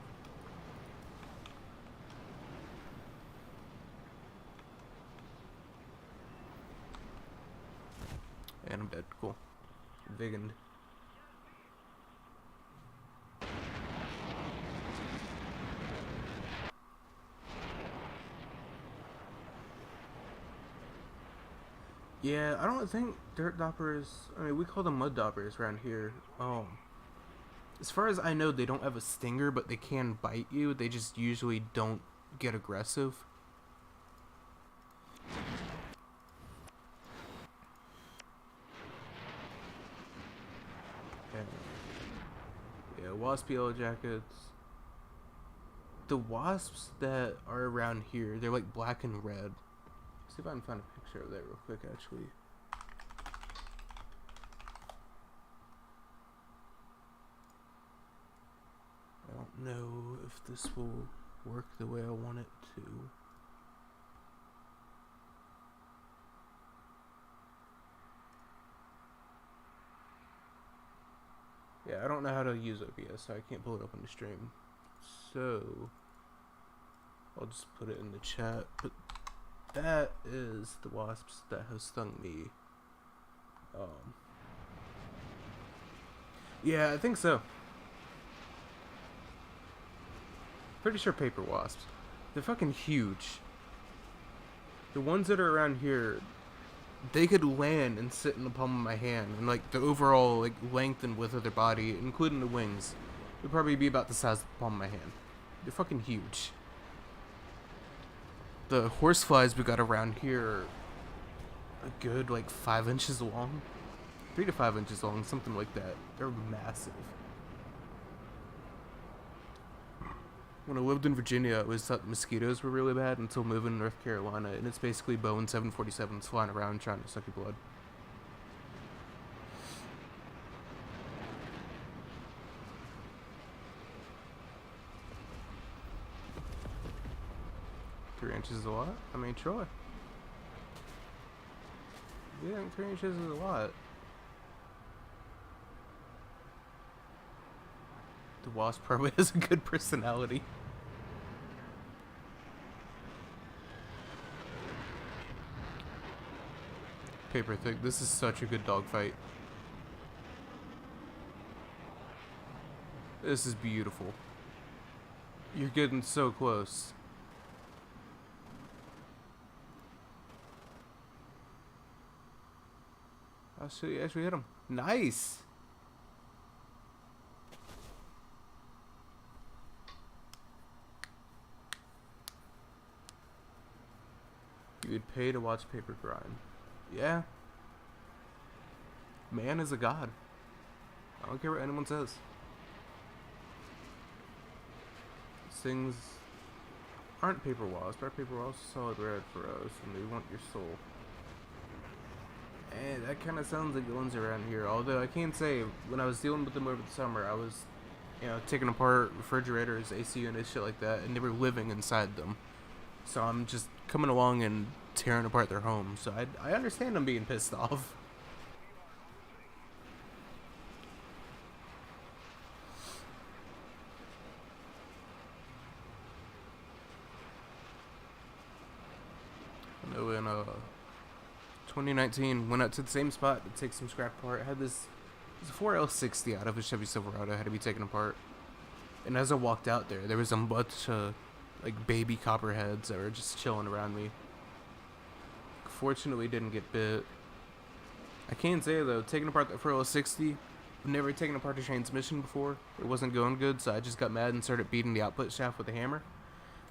And I'm dead. Cool. Vegan. Yeah, I don't think dirt doppers. I mean, we call them mud doppers around here. As far as I know, they don't have a stinger, but they can bite you. They just usually don't get aggressive. Yeah, wasp yellow jackets. The wasps that are around here, they're like black and red. See if I can find a picture of that real quick, actually. I don't know if this will work the way I want it to. Yeah, I don't know how to use OBS, so I can't pull it up on the stream. So, I'll just put it in the chat. But that is the wasps that have stung me. Yeah, I think so. Pretty sure paper wasps. They're fucking huge. The ones that are around here, they could land and sit in the palm of my hand, and like the overall like length and width of their body, including the wings, would probably be about the size of the palm of my hand. They're fucking huge. The horseflies we got around here are a good like 5 inches long, 3 to 5 inches long, something like that. They're massive. When I lived in Virginia, I always thought mosquitoes were really bad until moving to North Carolina, and it's basically Boeing 747s flying around trying to suck your blood. Three inches is a lot? I mean, sure. You think 3 inches is a lot? The wasp probably has a good personality. Paper thick. This is such a good dogfight. This is beautiful. You're getting so close. I'll show you. Actually hit him. Nice. You would pay to watch paper grind. Yeah. Man is a god. I don't care what anyone says. These things aren't paper wasps. Our paper wasps are solid red for us, and they want your soul. And that kind of sounds like the ones around here. Although I can't say, when I was dealing with them over the summer, I was, taking apart refrigerators, AC units, shit like that, and they were living inside them. So I'm just coming along and tearing apart their homes. So I understand them being pissed off. I know in 2019, went out to the same spot to take some scrap apart. I had this 4L60 out of a Chevy Silverado had to be taken apart. And as I walked out there was a bunch of like baby copperheads that were just chilling around me. fortunately didn't get bit. I can say though, taking apart the 460, I've never taken apart the transmission before. It wasn't going good, so I just got mad and started beating the output shaft with a hammer.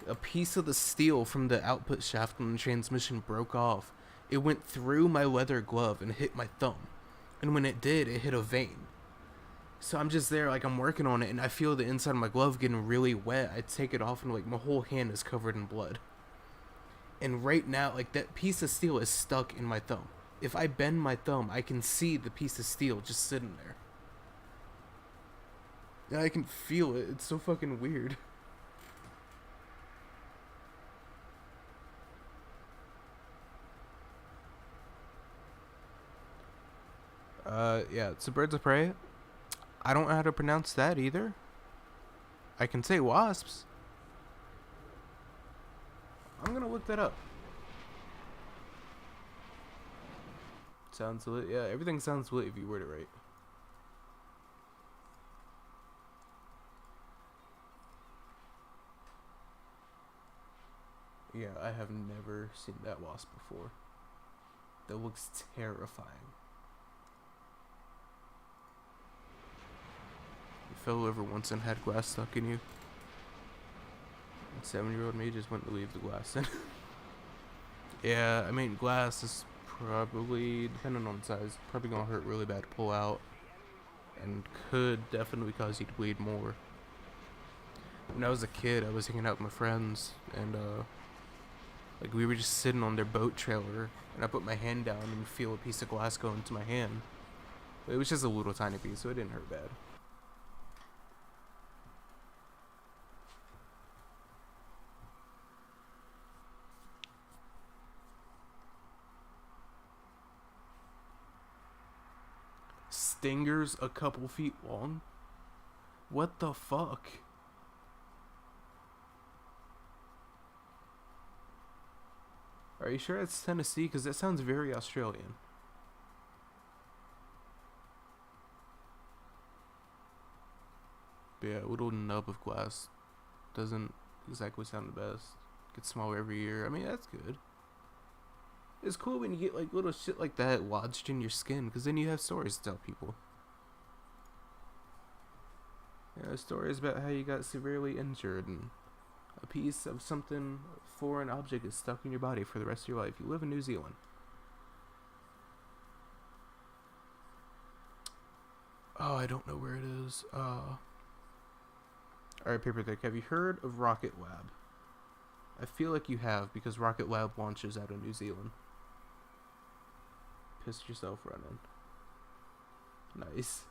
A piece of the steel from the output shaft when the transmission broke off. It went through my leather glove and hit my thumb. And when it did, it hit a vein. So I'm just there, like, I'm working on it, and I feel the inside of my glove getting really wet. I take it off, and, like, my whole hand is covered in blood. And right now, like, that piece of steel is stuck in my thumb. If I bend my thumb, I can see the piece of steel just sitting there. And I can feel it. It's so fucking weird. Yeah, so birds of prey. I don't know how to pronounce that either. I can say wasps. I'm gonna look that up. Sounds lit. Yeah, everything sounds lit if you word it right. Yeah, I have never seen that wasp before. That looks terrifying. You fell over once and had glass stuck in you. 7-year-old me just went to leave the glass in. Yeah, I mean, glass is probably, depending on size, probably gonna hurt really bad to pull out. And could definitely cause you to bleed more. When I was a kid, I was hanging out with my friends, and like we were just sitting on their boat trailer, and I put my hand down and feel a piece of glass go into my hand. But it was just a little tiny piece, so it didn't hurt bad. Stingers a couple feet long? What the fuck? Are you sure it's Tennessee? Because that sounds very Australian. But yeah, a little nub of glass doesn't exactly sound the best. Gets smaller every year. I mean, that's good. It's cool when you get like little shit like that lodged in your skin, because then you have stories to tell people. You know, stories about how you got severely injured and a piece of something, foreign object is stuck in your body for the rest of your life. You live in New Zealand. Oh, I don't know where it is. Alright, Paper Thick, have you heard of Rocket Lab? I feel like you have, because Rocket Lab launches out of New Zealand. Pissed yourself running. Nice.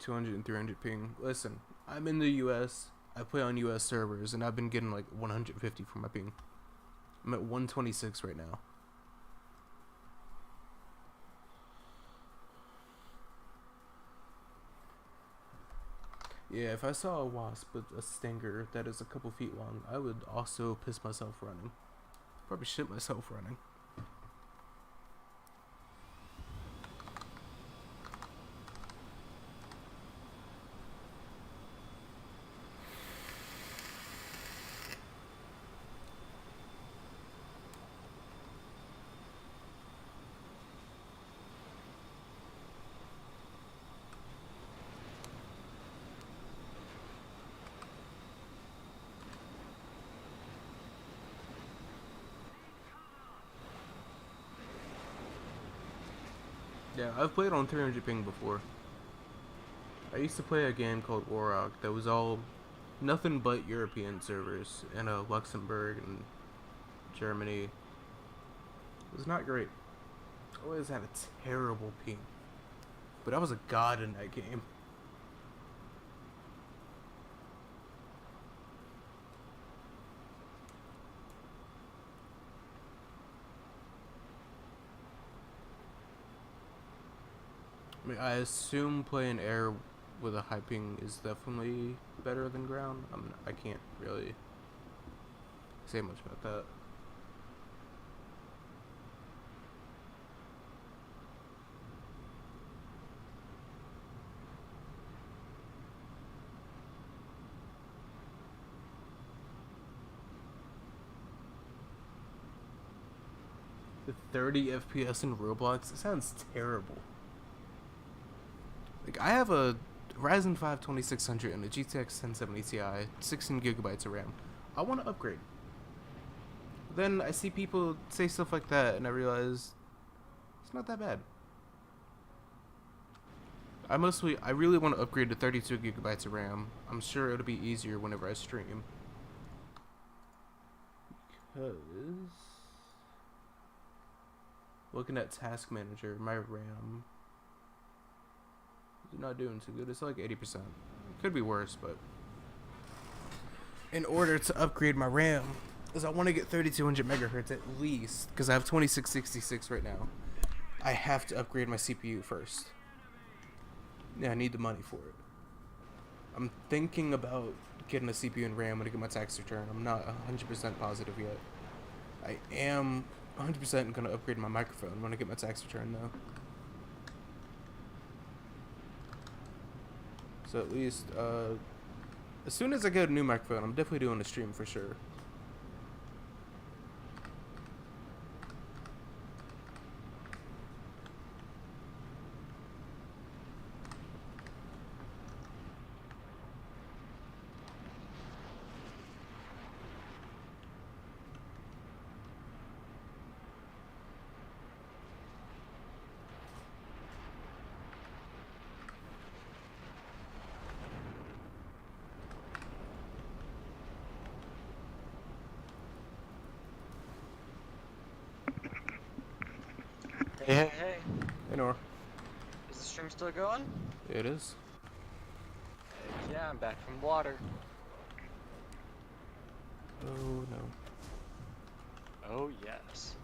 $200 and $300 ping. Listen, I'm in the US. I play on US servers, and I've been getting like 150 for my ping. I'm at 126 right now. Yeah, if I saw a wasp with a stinger that is a couple feet long, I would also piss myself running. Probably shit myself running. Yeah, I've played on 300 ping before. I used to play a game called Warrock that was all nothing but European servers in Luxembourg and Germany. It was not great. I always had a terrible ping. But I was a god in that game. I mean, I assume playing air with a high ping is definitely better than ground. I can't really say much about that. 30 FPS in Roblox? It sounds terrible. Like, I have a Ryzen 5 2600 and a GTX 1070 Ti, 16 gigabytes of RAM. I want to upgrade. Then I see people say stuff like that, and I realize it's not that bad. I really want to upgrade to 32 gigabytes of RAM. I'm sure it'll be easier whenever I stream. Because looking at Task Manager, my RAM is not doing too good. It's like 80%. Could be worse, but in order to upgrade my RAM, is I want to get 3200 megahertz at least, because I have 2666 right now. I have to upgrade my CPU first. Yeah, I need the money for it. I'm thinking about getting a CPU and RAM when I get my tax return. I'm not 100% positive yet. I am 100% going to upgrade my microphone when I get my tax return, though. So at least, as soon as I get a new microphone, I'm definitely doing a stream for sure. Hey. Hey, Nora. Is the stream still going? It is. Heck yeah, I'm back from water. Oh, no. Oh, yes.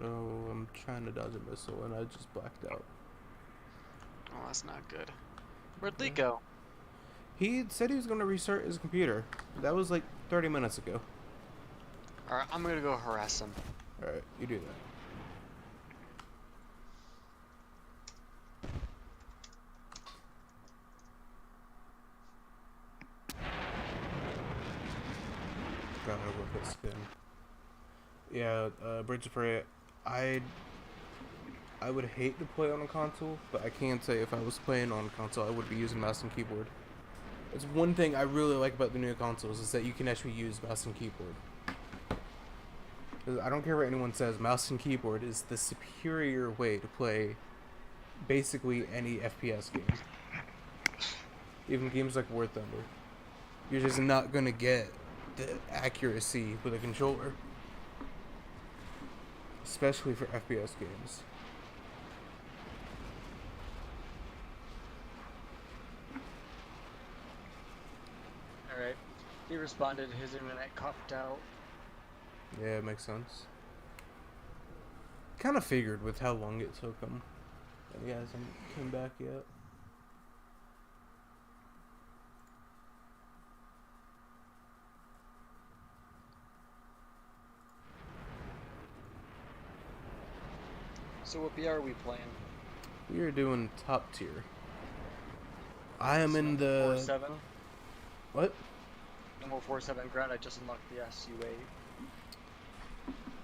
No, I'm trying to dodge a missile and I just blacked out. Oh, that's not good. Where'd Lee go? He said he was going to restart his computer. That was like 30 minutes ago. Alright, I'm gonna go harass him. Alright, you do that. God, I love that skin. Yeah, Birds of Prey, I would hate to play on a console, but I can say if I was playing on a console, I would be using mouse and keyboard. It's one thing I really like about the new consoles is that you can actually use mouse and keyboard. I don't care what anyone says, mouse and keyboard is the superior way to play basically any FPS game. Even games like War Thunder. You're just not gonna get the accuracy with a controller. Especially for FPS games. Alright. He responded, his internet copped out. Yeah, it makes sense. Kind of figured with how long it took him. He hasn't come back yet. So what BR are we playing? We are doing top tier. I am in the 4-7? What? No more 4-7 ground, I just unlocked the SUA.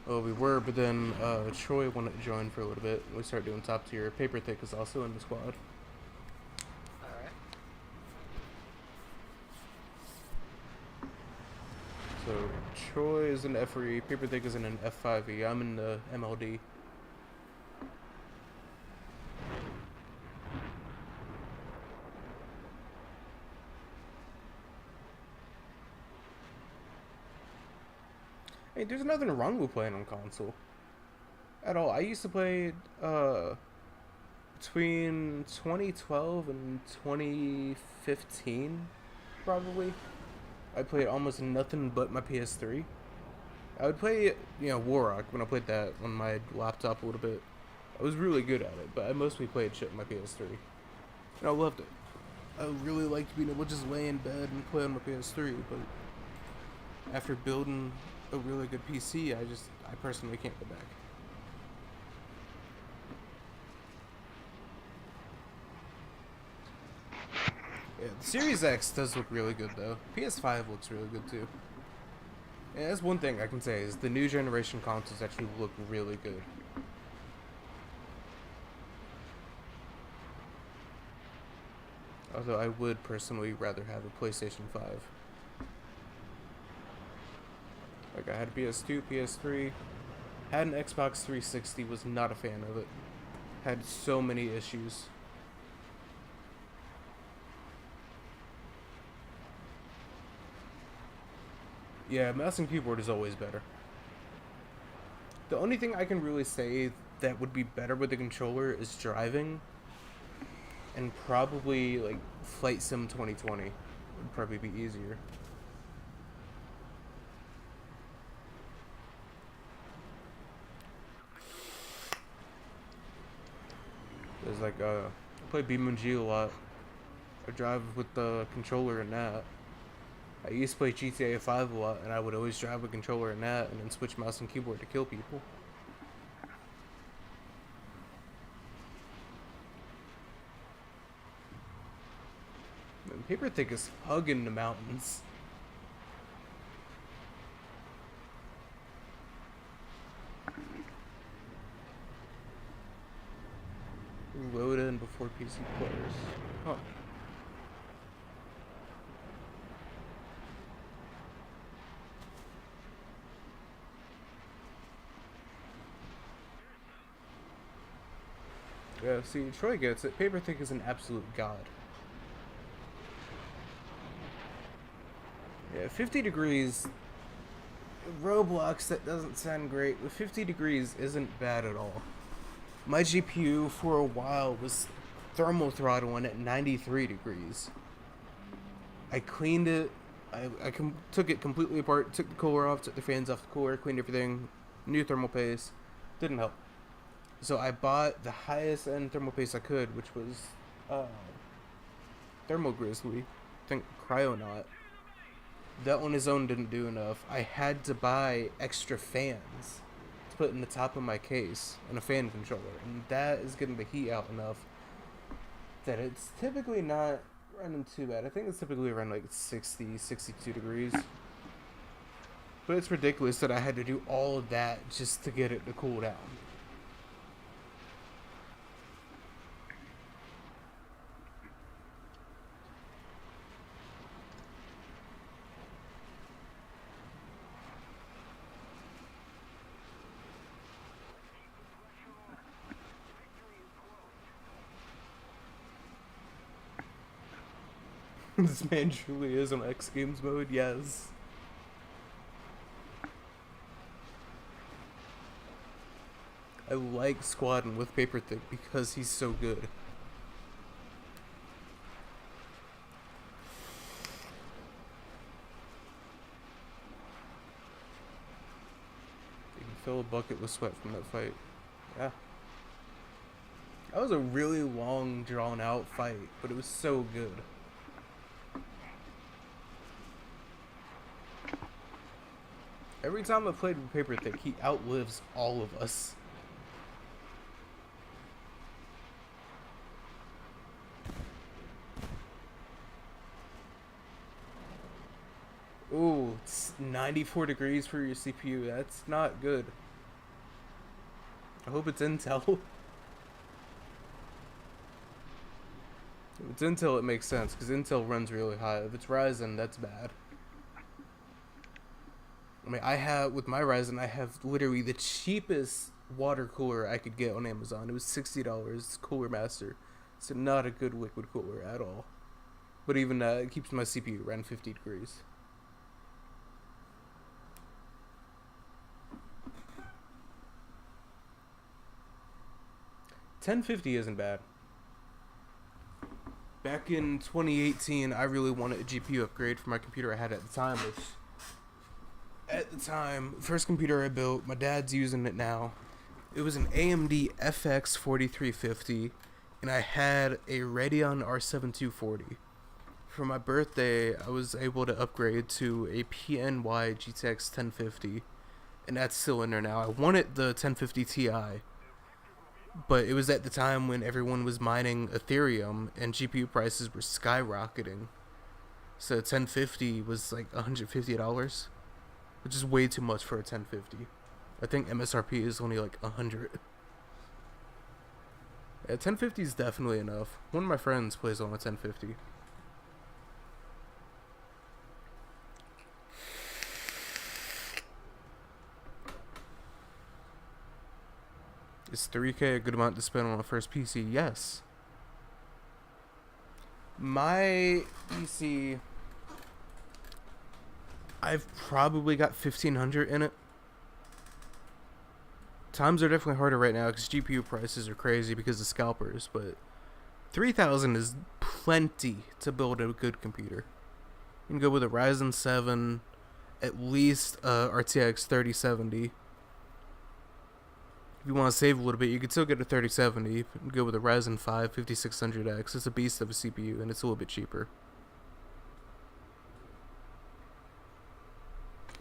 Oh, we were, but then Troy wanted to join for a little bit. We started doing top tier. Paper Thick is also in the squad. Alright. So Troy is in FRE, Paper Thick is in an F5E. I'm in the MLD. Hey, there's nothing wrong with playing on console. At all. I used to play between 2012 and 2015, probably. I played almost nothing but my PS3. I would play, Warrock when I played that on my laptop a little bit. I was really good at it, but I mostly played shit on my PS3. And I loved it. I really liked being able to just lay in bed and play on my PS3, but after building a really good PC, I personally can't go back. Yeah, the Series X does look really good though. PS5 looks really good too. And that's one thing I can say is the new generation consoles actually look really good. Although I would personally rather have a PlayStation 5. Like, I had a PS2, PS3, had an Xbox 360, was not a fan of it. Had so many issues. Yeah, mouse and keyboard is always better. The only thing I can really say that would be better with the controller is driving. And probably, like, Flight Sim 2020 would probably be easier. There's like, I play BeamNG a lot. I drive with the controller in that. I used to play GTA 5 a lot, and I would always drive a controller in that, and then switch mouse and keyboard to kill people. And Paper Thick is hugging the mountains. Load in before PC players. Huh. Yeah, see, Troy gets it. Paper Thick is an absolute god. Yeah, 50 degrees. Roblox, that doesn't sound great, but 50 degrees isn't bad at all. My GPU for a while was thermal throttling at 93 degrees. I cleaned it. I took it completely apart, took the cooler off, took the fans off the cooler, cleaned everything, new thermal paste. Didn't help. So I bought the highest end thermal paste I could, which was Thermal Grizzly. I think Cryonaut. That on his own didn't do enough. I had to buy extra fans to put in the top of my case and a fan controller, and that is getting the heat out enough that it's typically not running too bad. I think it's typically around like 60, 62 degrees. But it's ridiculous that I had to do all of that just to get it to cool down. This man truly is on X Games mode, yes. I like squadding with Paper Thick because he's so good. You can fill a bucket with sweat from that fight. Yeah. That was a really long, drawn out fight, but it was so good. Every time I played with Paper Thick, he outlives all of us. Ooh, it's 94 degrees for your CPU. That's not good. I hope it's Intel. If it's Intel, it makes sense, because Intel runs really high. If it's Ryzen, that's bad. I mean, with my Ryzen, I have literally the cheapest water cooler I could get on Amazon. It was $60, Cooler Master. So not a good liquid cooler at all. But even it keeps my CPU around 50 degrees. $1050 isn't bad. Back in 2018, I really wanted a GPU upgrade for my computer I had at the time, which... At the time, first computer I built, my dad's using it now. It was an AMD FX 4350, and I had a Radeon R7 240. For my birthday, I was able to upgrade to a PNY GTX 1050, and that's still in there now. I wanted the 1050 Ti, but it was at the time when everyone was mining Ethereum, and GPU prices were skyrocketing. So 1050 was like $150. which is way too much for a 1050. I think MSRP is only like 100. Yeah, 1050 is definitely enough. One of my friends plays on a 1050. Is 3K a good amount to spend on a first PC? Yes. My PC, I've probably got 1500 in it. Times are definitely harder right now because GPU prices are crazy because of scalpers, but 3000 is plenty to build a good computer. You can go with a Ryzen 7, at least RTX 3070. If you want to save a little bit, you could still get a 3070. You can go with a Ryzen 5 5600X. It's a beast of a CPU, and it's a little bit cheaper.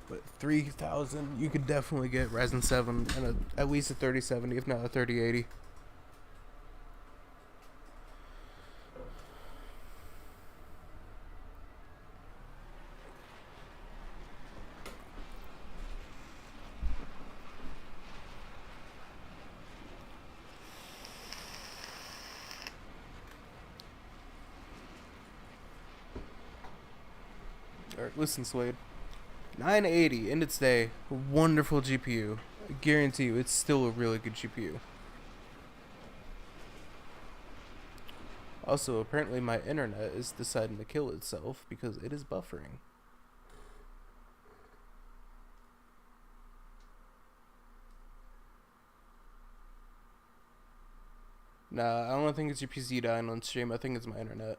But 3000, you could definitely get Ryzen 7 and at least a 3070, if not a 3080. Alright, listen, Slade. 980 in its day, wonderful GPU. I guarantee you, it's still a really good GPU. Also, apparently my internet is deciding to kill itself because it is buffering. Nah, I don't think it's your PC dying on stream. I think it's my internet.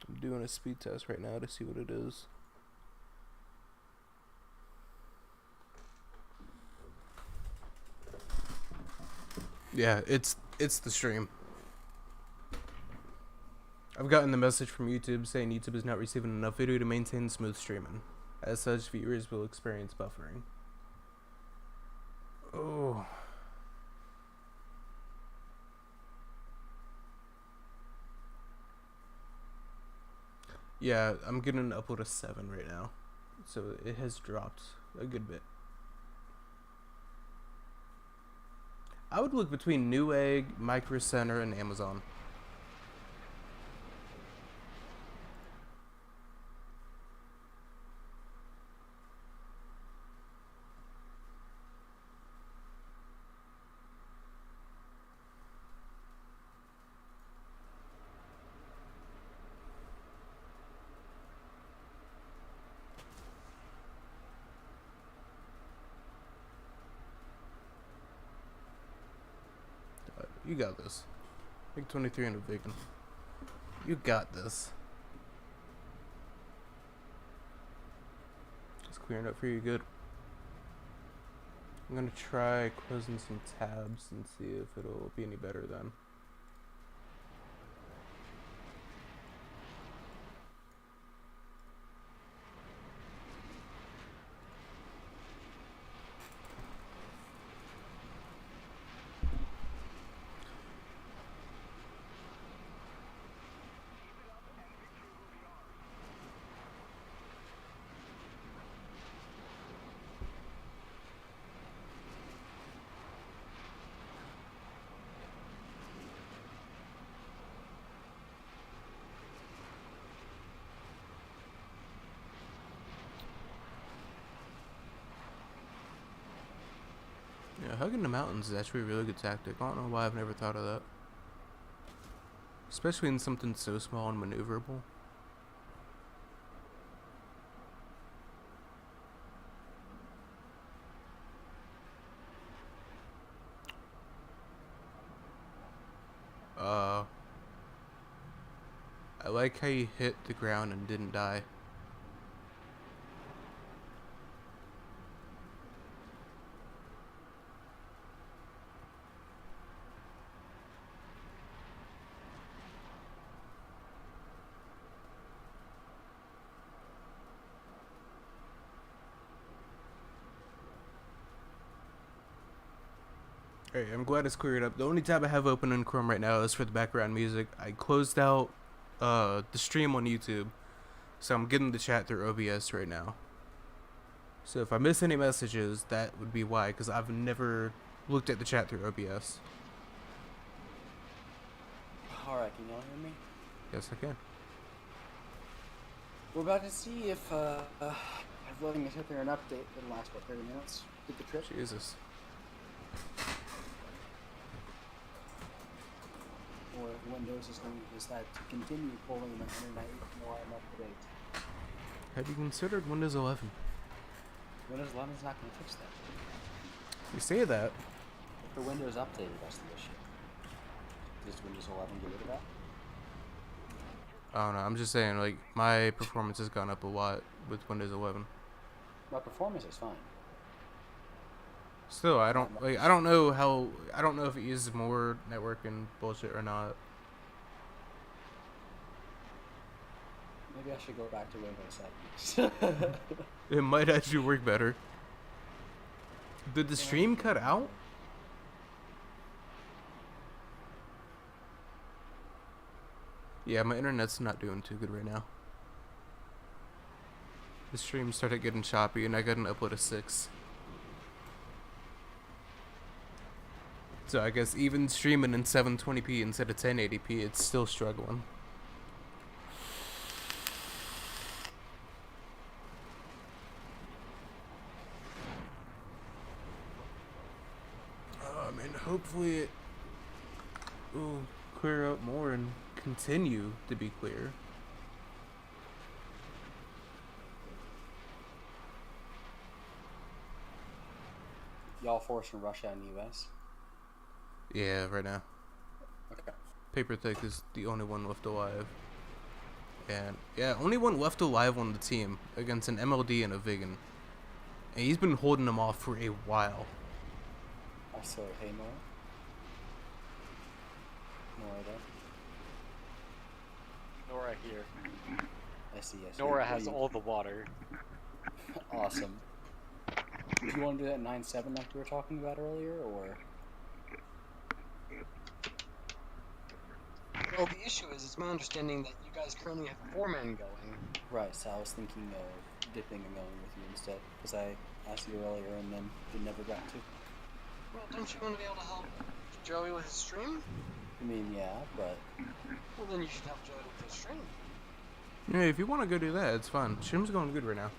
I'm doing a speed test right now to see what it is. Yeah, it's the stream. I've gotten the message from YouTube saying YouTube is not receiving enough video to maintain smooth streaming. As such, viewers will experience buffering. Oh. Yeah, I'm getting an upload of 7 right now. So it has dropped a good bit. I would look between Newegg, Micro Center, and Amazon. You got this. Make 23 and a vegan. You got this. Just clearing up for you good. I'm gonna try closing some tabs and see if it'll be any better then. Yeah, hugging the mountains is actually a really good tactic. I don't know why I've never thought of that. Especially in something so small and maneuverable. I like how you hit the ground and didn't die. Alright, I'm glad it's cleared up. The only tab I have open in Chrome right now is for the background music. I closed out the stream on YouTube, so I'm getting the chat through OBS right now. So if I miss any messages, that would be why, because I've never looked at the chat through OBS. Alright, can y'all hear me? Yes, I can. We're about to see if I've letting me sit there an update for the last, 30 minutes? Did the trip? Jesus. Or if Windows is going to decide to continue pulling my internet even more I'm up to date. Have you considered Windows 11? Windows 11 is not going to fix that. You say that. For Windows Update, that's the issue. Does Windows 11 get rid of that? I don't know, I'm just saying, like, my performance has gone up a lot with Windows 11. My performance is fine. Still, I don't know if it uses more networking bullshit or not. Maybe I should go back to Windows settings. It might actually work better. Did the stream cut out? Yeah, my internet's not doing too good right now. The stream started getting choppy and I got an upload of 6. So I guess even streaming in 720p instead of 1080p, it's still struggling. I mean, hopefully it will clear up more and continue to be clear. Y'all forcing Russia and the US? Yeah, right now. Okay. Paper Thick is the only one left alive. And yeah, only one left alive on the team against an MLD and a vegan. And he's been holding them off for a while. Also, hey Nora. Nora there. Nora here. I see, yes. Nora has all the water. Awesome. Do you want to do that 9-7 like we were talking about earlier, or? Well, the issue is, it's my understanding that you guys currently have 4 men going. Right, so I was thinking of dipping and going with you instead, because I asked you earlier and then you never got to. Well, don't you want to be able to help Joey with his stream? I mean, yeah, but... Well, then you should help Joey with his stream. Yeah, if you want to go do that, it's fine. Stream's going good right now.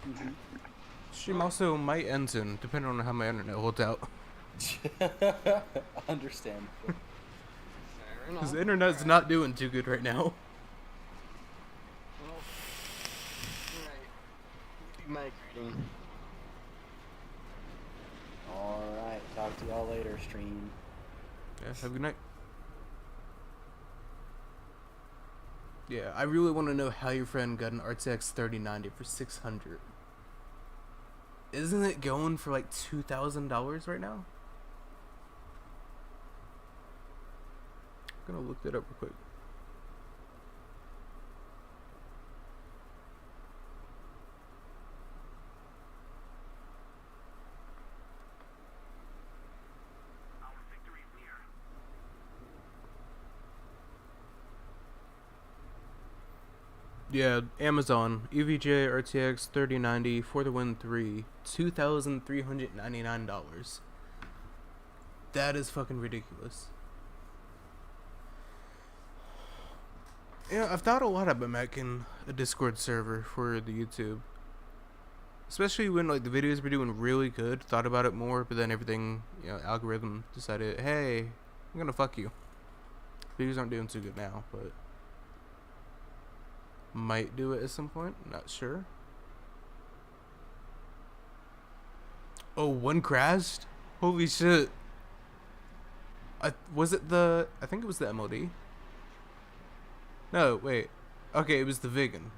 Mm-hmm. Stream also might end soon, depending on how my internet holds out. Understand. Fair enough. Because the internet's not doing too good right now. Well, alright. Be migrating. Alright, talk to y'all later, stream. Yeah, have a good night. Yeah, I really want to know how your friend got an RTX 3090 for $600. Isn't it going for like $2,000 right now? I'm gonna look that up real quick. Yeah, Amazon EVGA RTX 3090 for the Win 3, $2,399. That is fucking ridiculous. Yeah, I've thought a lot about making a Discord server for the YouTube. Especially when like the videos were doing really good, thought about it more, but then everything, algorithm decided, hey, I'm gonna fuck you. Videos aren't doing too good now, but might do it at some point, not sure. Oh, one crashed? Holy shit. I think it was the MLD. No, wait. Okay, it was the vegan.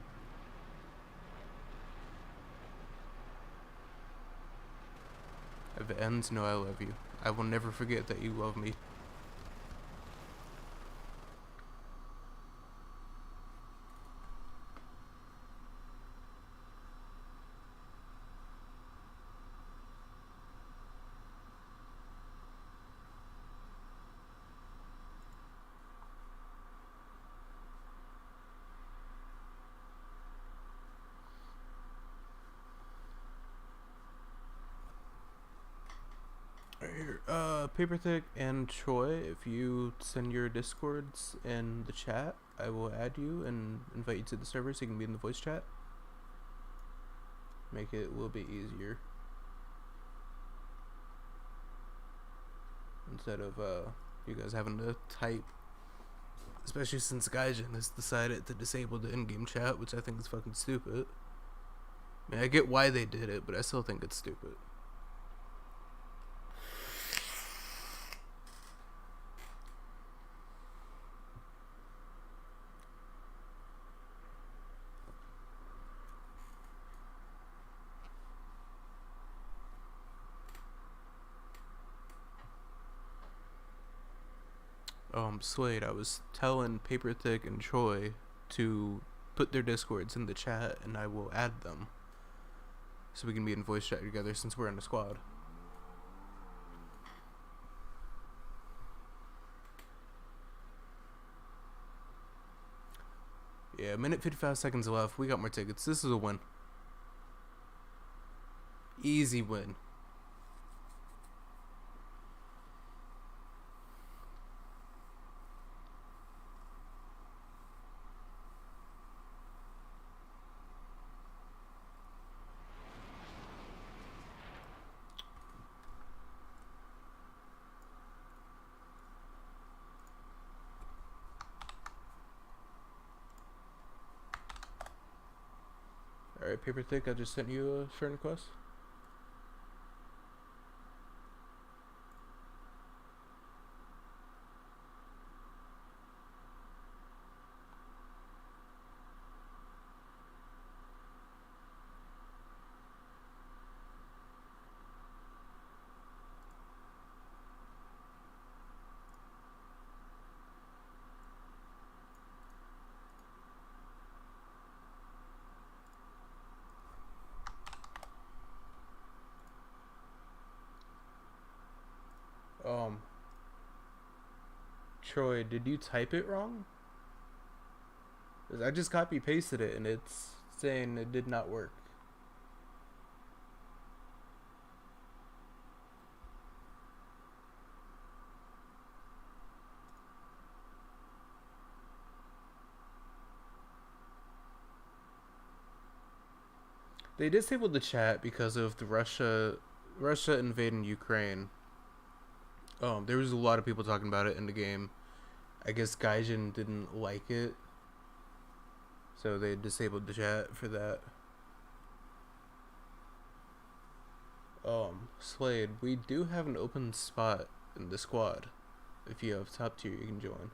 If it ends, no, I love you. I will never forget that you love me. Paperthick and Troy, if you send your Discords in the chat, I will add you and invite you to the server so you can be in the voice chat. Make it a little bit easier. Instead of you guys having to type. Especially since Gaijin has decided to disable the in-game chat, which I think is fucking stupid. I mean, I get why they did it, but I still think it's stupid. Slade, I was telling Paperthick and Troy to put their Discords in the chat, and I will add them. So we can be in voice chat together since we're in a squad. Yeah, 1:55 seconds left. We got more tickets. This is a win. Easy win. Alright, Paperthick, I just sent you a friend request. Troy, did you type it wrong? 'Cause I just copy pasted it and it's saying it did not work. They disabled the chat because of the Russia invading Ukraine. There was a lot of people talking about it in the game. I guess Gaijin didn't like it, so they disabled the chat for that. Slade, we do have an open spot in the squad. If you have top tier, you can join.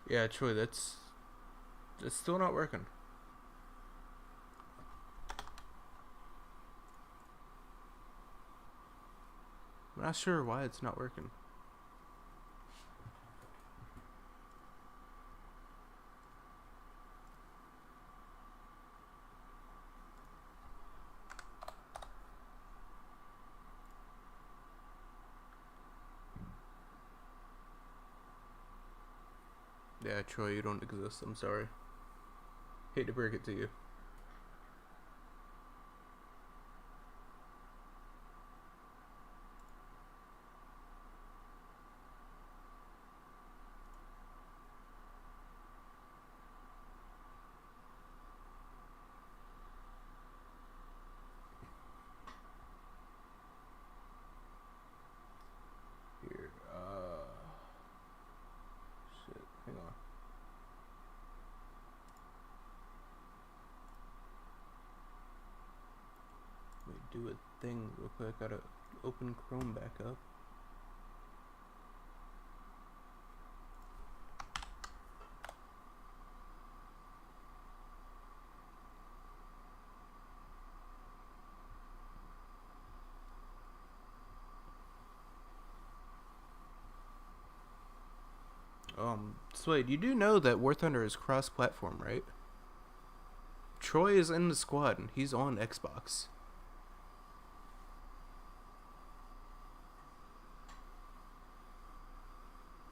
Yeah, Troy, that's still not working. I'm not sure why it's not working. Yeah, Troy, you don't exist. I'm sorry. Hate to break it to you. Here, shit, hang on. Let me do a thing real quick. Gotta open Chrome back up. Slade, you do know that War Thunder is cross-platform, right? Troy is in the squad and he's on Xbox.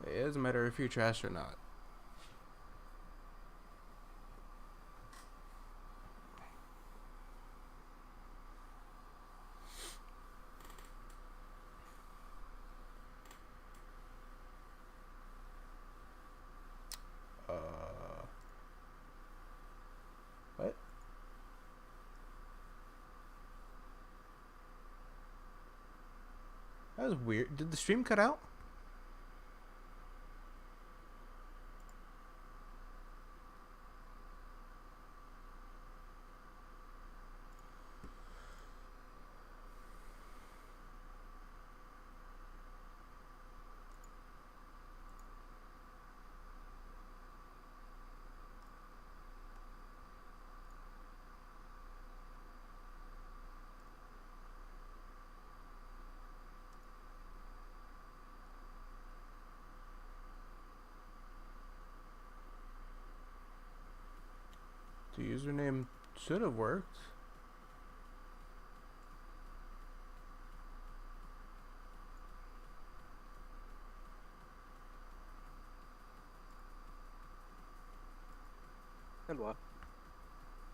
It doesn't matter if you're trash or not. That was weird. Did the stream cut out? The username should have worked. And what?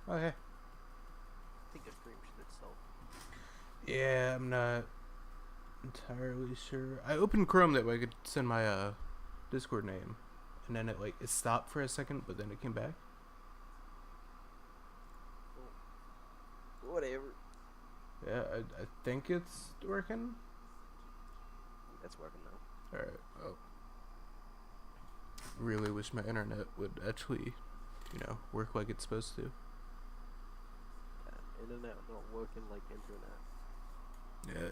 Okay. I think the stream should itself. Yeah, I'm not entirely sure. I opened Chrome that way I could send my Discord name, and then it stopped for a second, but then it came back. Whatever. Yeah, I think it's working. That's working now. Alright, oh. Really wish my internet would actually, work like it's supposed to. Internet not working like internet.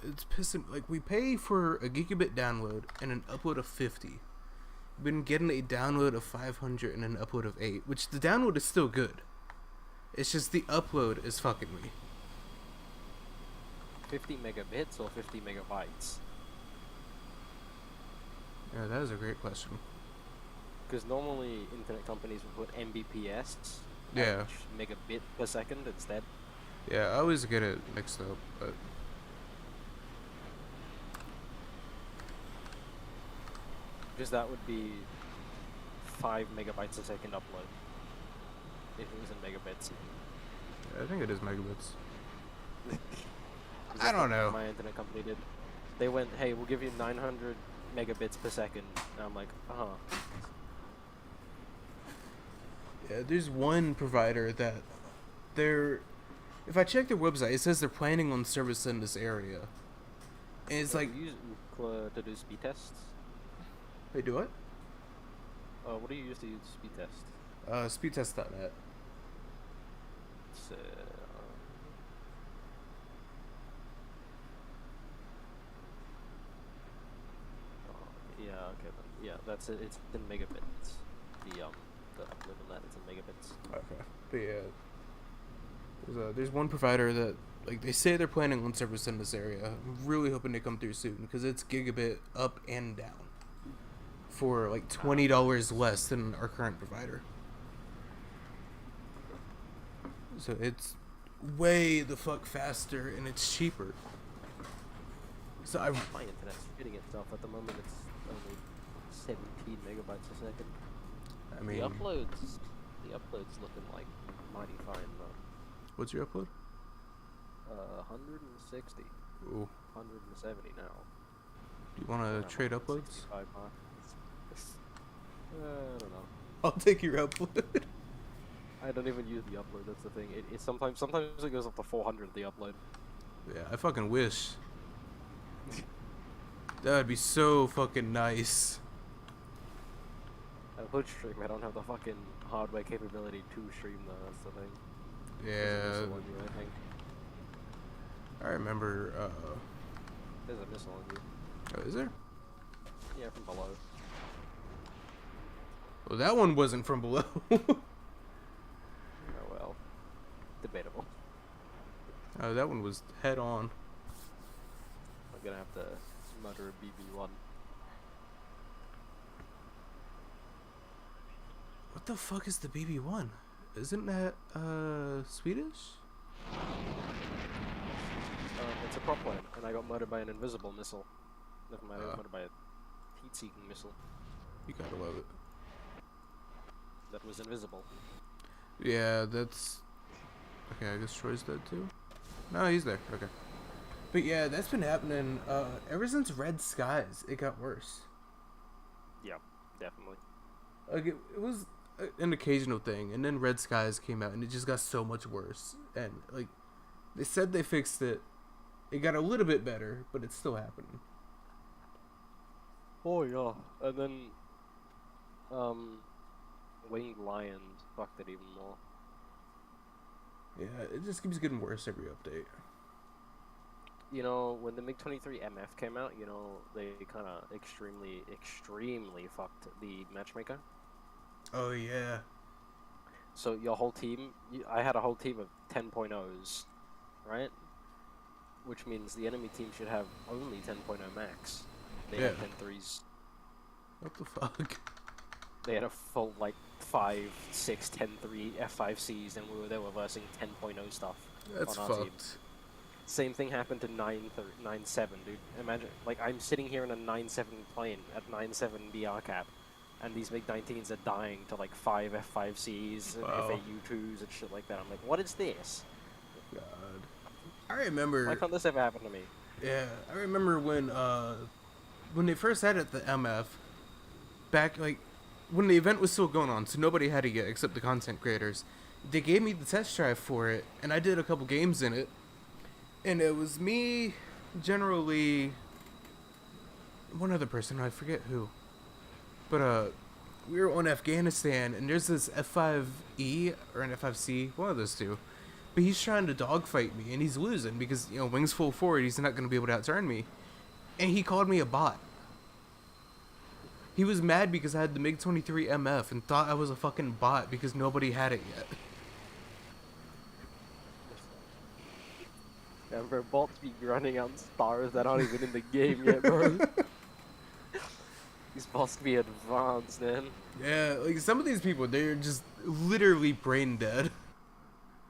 Yeah, it's pissing. Like, we pay for a gigabit download and an upload of 50. We've been getting a download of 500 and an upload of 8, which the download is still good. It's just the upload is fucking me. 50 megabits or 50 megabytes? Yeah, that is a great question. Because normally internet companies would put Mbps, Yeah. megabit per second instead. Yeah, I always get it mixed up, but... Because that would be 5 megabytes a second upload. If it was in megabits. Yeah, I think it is megabits. I That's don't what know. My internet company did. They went, hey, we'll give you 900 megabits per second. And I'm like, Yeah, there's one provider that they're... If I check their website, it says they're planning on service in this area. And it's like... You use Ookla to do speed tests? They do what? What do you use to use speed test? Speedtest.net. It's, yeah, okay then. Yeah, that's it. It's in megabits. The upload on that is in megabits. Okay. But yeah, there's one provider that, like, they say they're planning on service in this area. I'm really hoping they come through soon, because it's gigabit up and down for like $20 less than our current provider. So it's way the fuck faster and it's cheaper. So My internet's hitting itself at the moment. It's only 17 megabytes a second. I mean, The upload's looking like mighty fine though. what's your upload? 160. Ooh. 170 now. Do you want to trade uploads? 65 mark. I don't know. I'll take your upload. I don't even use the upload. That's the thing. It sometimes it goes up to 400 the upload. Yeah, I fucking wish. That would be so fucking nice. I would stream. I don't have the fucking hardware capability to stream though. That's the thing. Yeah. There's a missile on you, I think. I remember, There's a missile on you. oh, is there? Yeah, from below. Well, that one wasn't from below. Oh well. Debatable. Oh, that one was head on. I'm gonna have to mutter a BB1. What the fuck is the BB1? Isn't that, Swedish? It's a prop plane, and I got murdered by an invisible missile. Never mind, I got murdered by a heat-seeking missile You gotta love it. that was invisible. Yeah, that's... Okay, I guess Troy's dead too? No, he's there. Okay. But yeah, that's been happening, ever since Red Skies, it got worse. Yeah, definitely. Like, it was an occasional thing, and then Red Skies came out, and it just got so much worse. And, like, they said they fixed it. It got a little bit better, but it's still happening. Oh yeah, and then Winged Lions fucked it even more. Yeah, it just keeps getting worse every update. You know, when the MiG-23 MF came out, you know, they kind of extremely fucked the matchmaker. Oh yeah. So your whole team, I had a whole team of 10.0s, right? Which means the enemy team should have only 10.0 max. They had 10.3s. What the fuck? They had a full, like, 5, 6, 10.3 F5Cs, and they were versing 10.0 stuff That's on our fucked. team. Same thing happened to 9.7, dude. Imagine, like, I'm sitting here in a 9.7 plane at 9.7 BR cap, and these MiG-19s are dying to, like, 5 F5Cs and Wow. FAU2s and shit like that. I'm like, what is this? God. I remember. Why can't this ever happen to me? Yeah, I remember when they first had it, the MF, back like when the event was still going on, so nobody had it yet except the content creators. They gave me the test drive for it, and I did a couple games in it, and it was me, generally, one other person, I forget who, but we were on Afghanistan, and there's this F5E or an F5C, one of those two. But he's trying to dogfight me, and he's losing because, you know, wings full forward, he's not going to be able to outturn me. And he called me a bot. He was mad because I had the MiG-23 MF and thought I was a fucking bot because nobody had it yet. Yeah, bro, bots be running out stars that aren't even in the game yet, bro. These bots be advanced, man. Yeah, like some of these people, they're just literally brain dead.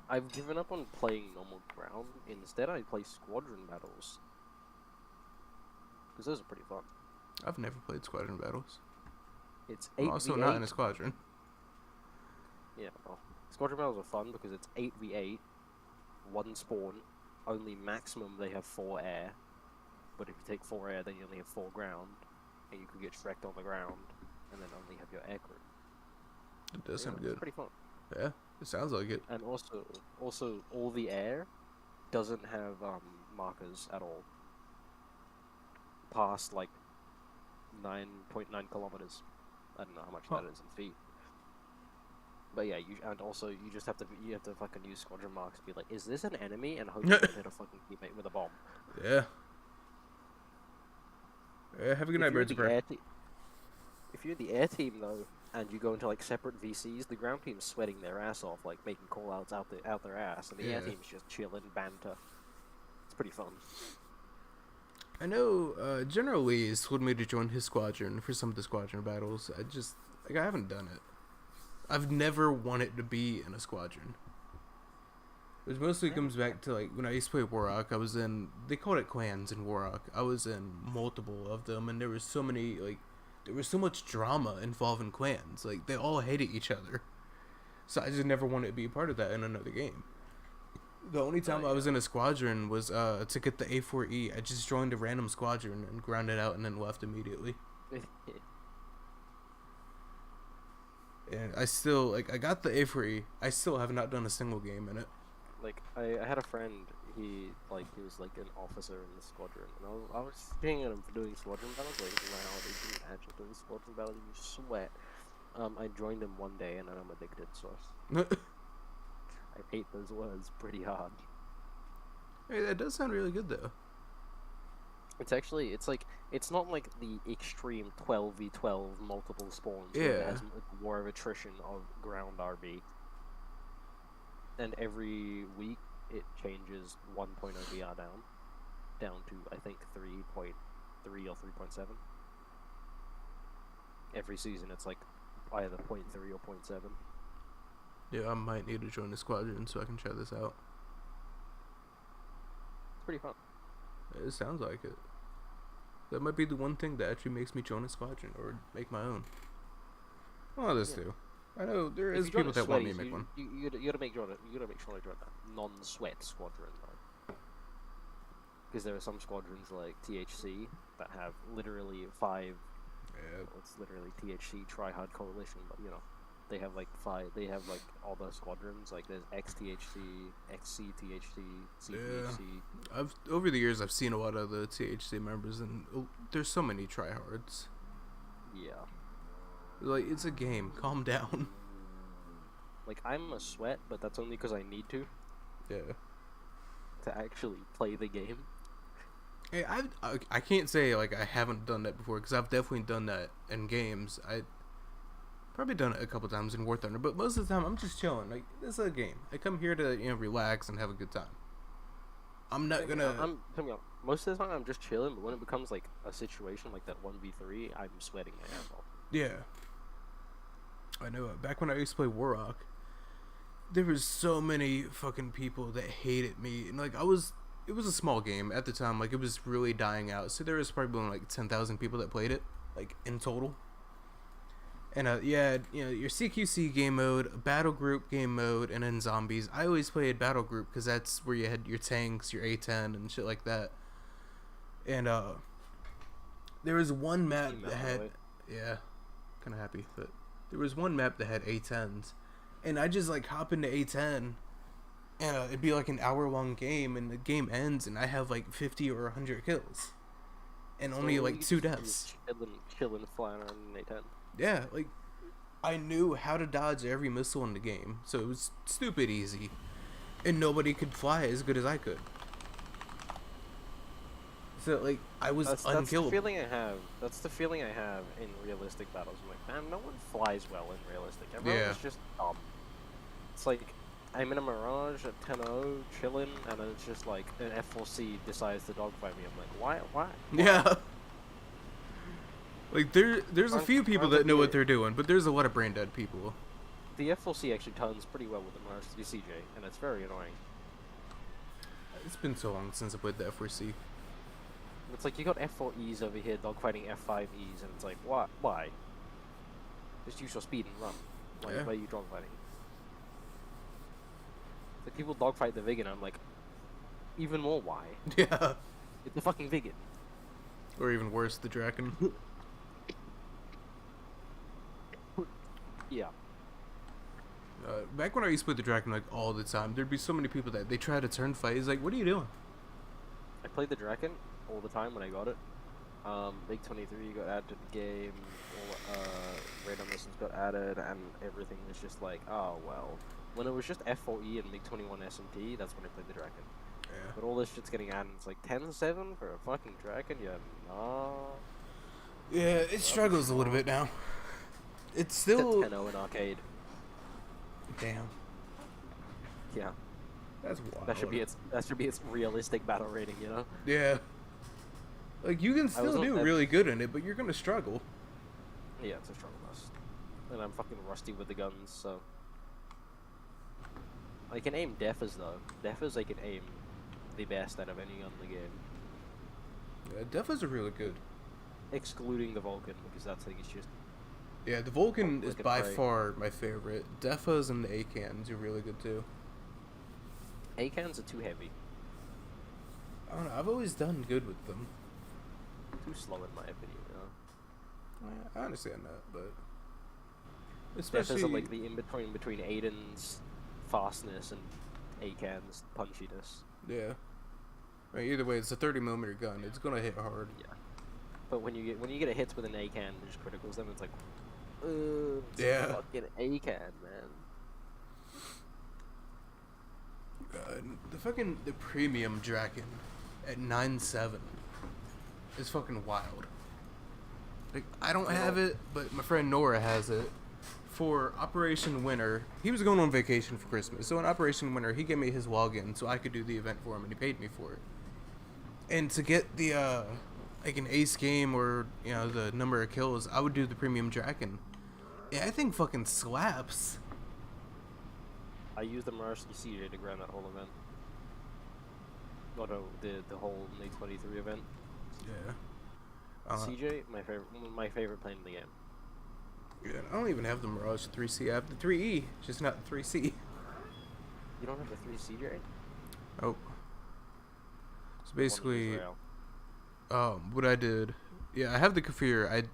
I've given up on playing normal ground. Instead, I play squadron battles. Because those are pretty fun. I've never played squadron battles. It's 8v8. I'm also not in a squadron. Yeah, well, squadron battles are fun because it's 8v8, one spawn, only maximum they have 4 air. But if you take 4 air, then you only have 4 ground, and you could get wrecked on the ground, and then only have your air crew. It does sound It's good. pretty fun. Yeah, it sounds like it. And also all the air doesn't have markers at all. Past like 9.9 kilometers. I don't know how much that is in feet. But yeah, you just have to fucking use squadron marks. Be like, is this an enemy? And hope you don't hit a fucking teammate with a bomb. Yeah. Have a good night, birds of prey. If you're the air team though, and you go into like separate VCs, the ground team's sweating their ass off, like making call outs out their ass, and the air team's just chilling, banter. It's pretty fun. I know General Lee has told me to join his squadron for some of the squadron battles. I haven't done it. I've never wanted to be in a squadron. Which mostly comes back to like when I used to play Warrock, they called it clans in Warrock. I was in multiple of them, and there was so much drama involving clans. Like they all hated each other. So I just never wanted to be a part of that in another game. The only time I was in a squadron was to get the A4E. I just joined a random squadron and ground it out and then left immediately. And I still, I got the A4E. I still have not done a single game in it. Like, I had a friend, he was like an officer in the squadron, and I was seeing him doing squadron battles, like, wow, they do actually doing squadron battles, you sweat. I joined him one day, and then I'm addicted, so... I hate those words pretty hard. Hey, that does sound really good though. It's actually, it's not like the extreme 12v12 multiple spawns. Yeah. Where it has more of attrition of ground RB. And every week it changes 1.0 VR down to I think 3.3 or 3.7. Every season it's like either 0.3 or 0.7. Yeah, I might need to join the squadron so I can try this out. It's pretty fun. It sounds like it. That might be the one thing that actually makes me join a squadron or make my own. One of those two. I know there is people that want me to make one. You gotta make sure to join that non-sweat squadron though. Because there are some squadrons like THC that have literally 5. Yeah. Well, it's literally THC Tri-Hard Coalition, but you know. They have like 5. They have like all the squadrons. Like there's XTHC, XCTHC, CPHC. Yeah. Over the years I've seen a lot of the THC members, and there's so many tryhards. Yeah. Like, it's a game. Calm down. Like, I'm a sweat, but that's only because I need to Yeah. actually play the game. Hey, I can't say, like, I haven't done that before, because I've definitely done that in games. I probably done it a couple times in War Thunder, but most of the time, I'm just chilling. Like, this is a game. I come here to, relax and have a good time. I'm not gonna... Most of the time, I'm just chilling, but when it becomes, like, a situation like that 1v3, I'm sweating my ass off. Yeah. I know. Back when I used to play Warrock, there was so many fucking people that hated me. And, like, it was a small game at the time. Like, it was really dying out. So there was probably only, like, 10,000 people that played it, like, in total. And, yeah, your CQC game mode, battle group game mode, and then zombies. I always played battle group because that's where you had your tanks, your A10, and shit like that. And, there was one map that had... Yeah, kind of happy. But there was one map that had A10s. And I just, like, hop into A10, and it'd be, like, an hour-long game, and the game ends, and I have, like, 50 or 100 kills. And only, like, 2 deaths. Chilling, flying around in A10. Yeah, like, I knew how to dodge every missile in the game, so it was stupid easy. And nobody could fly as good as I could. So, like, I was unkillable. That's the feeling I have. That's the feeling I have in realistic battles. I'm like, man, no one flies well in realistic. Everyone's just dumb. It's like, I'm in a Mirage at 10-0, chilling, and then it's just like, an F4C decides to dogfight me. I'm like, why? Yeah. Like, there's a few people that know what they're doing, but there's a lot of brain dead people. The F4C actually turns pretty well with the Mirage CJ, and it's very annoying. It's been so long since I played the F4C. It's like, you got F4Es over here dogfighting F5Es, and it's like, why? Just use your speed and run. Like, why are you dogfighting? Like, people dogfight the Viggen, I'm like, even more why? Yeah. It's the fucking Viggen. Or even worse, the Draken. Yeah. Back when I used to play the Draken, like, all the time, there'd be so many people that they try to turn fight. It's like, what are you doing? I played the Draken all the time when I got it. Big 23 got added to the game, all, random missions got added, and everything was just like, oh well. When it was just F4E and MiG-21 SMT, that's when I played the Draken. Yeah. But all this shit's getting added, it's like 10-7 for a fucking Draken? Yeah, no. Yeah, it struggles a little bit now. It's still... 10-0 in arcade. Damn. Yeah. That's wild. That should be its realistic battle rating, you know? Yeah. Like, you can still do really good in it, but you're gonna struggle. Yeah, it's a struggle bus. And I'm fucking rusty with the guns, so... I can aim Defas, though. Defas I can aim the best out of any gun in the game. Yeah, Defas are really good. Excluding the Vulcan, because that thing is just... Yeah, the Vulcan is by far my favorite. Defas and the A-cans are really good, too. A-cans are too heavy. I don't know, I've always done good with them. Too slow in my opinion, you know? I understand that, but... Especially... Defas are like the in-between between Aiden's fastness and A-can's punchiness. Yeah. I mean, either way, it's a 30mm gun. It's gonna hit hard. Yeah. But when you get a hits with an A-can and just criticals them, it's like... it's yeah. a fucking A-can, man. The premium Draken at 9.7 is fucking wild. Like, I don't have it, but my friend Nora has it. For Operation Winter, he was going on vacation for Christmas, so in Operation Winter, he gave me his login so I could do the event for him, and he paid me for it. And to get the, like an ace game or, the number of kills, I would do the premium Draken. Yeah, I think fucking slaps. I used the Mirage CJ to grab that whole event. Oh no, the whole MiG-23 event. Yeah. CJ, my favorite plane in the game. Yeah, I don't even have the Mirage 3C. I have the 3E, just not the 3C. You don't have the 3CJ? Oh. So basically, what I did, yeah, I have the Kafir.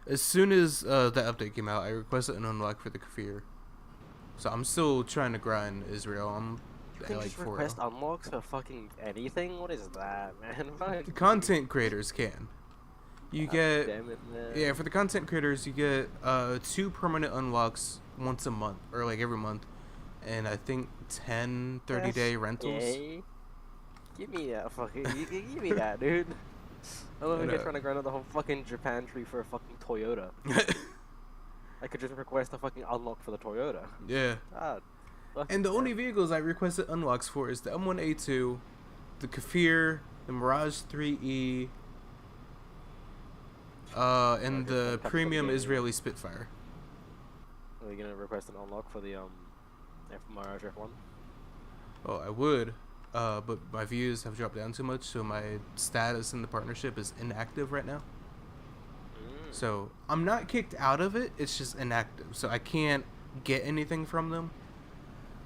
As soon as the update came out, I requested an unlock for the Kafir. So I'm still trying to grind Israel. I'm you can just request unlocks for fucking anything? What is that, man? The content creators can. You God get damn it, man. yeah, for the content creators, you get 2 permanent unlocks once a month or like every month, and I think 10 30-day rentals. Yay. Give me that fucking. Give me that, dude. I'm over here trying to grind out the whole fucking Japan tree for a fucking Toyota. I could just request a fucking unlock for the Toyota. Yeah. God. And the only vehicles I requested unlocks for is the M1A2, the Kafir, the Mirage 3E, and the premium Israeli Spitfire. Are you gonna request an unlock for the Mirage F1? Oh, I would, but my views have dropped down too much, so my status in the partnership is inactive right now. So I'm not kicked out of it, it's just inactive, so I can't get anything from them.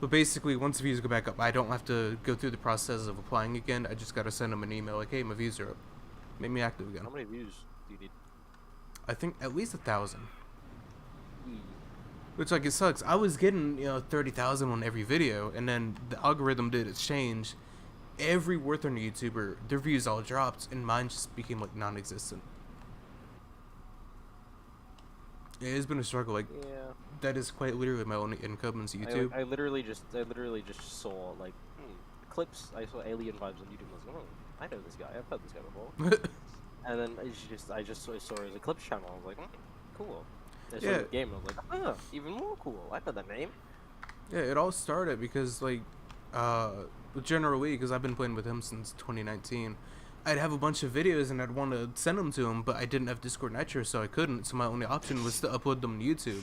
But basically, once views go back up, I don't have to go through the process of applying again. I just gotta send them an email like, hey, my views are up. Make me active again. How many views do you need? I think at least 1,000. Which, like, it sucks. I was getting, 30,000 on every video, and then the algorithm did its change. Every Worthern YouTuber, their views all dropped, and mine just became, like, non-existent. It has been a struggle. Like, that is quite literally my only income on YouTube. I literally just saw like clips. I saw alien vibes on YouTube. I was like, oh, I know this guy. I've heard this guy before. And then I just saw it as a clips channel. I was like, cool. I saw the game. And I was like, oh, even more cool. I know that name. Yeah, it all started because like with General Lee, because I've been playing with him since 2019. I'd have a bunch of videos and I'd want to send them to him, but I didn't have Discord Nitro, so I couldn't. So my only option was to upload them to YouTube.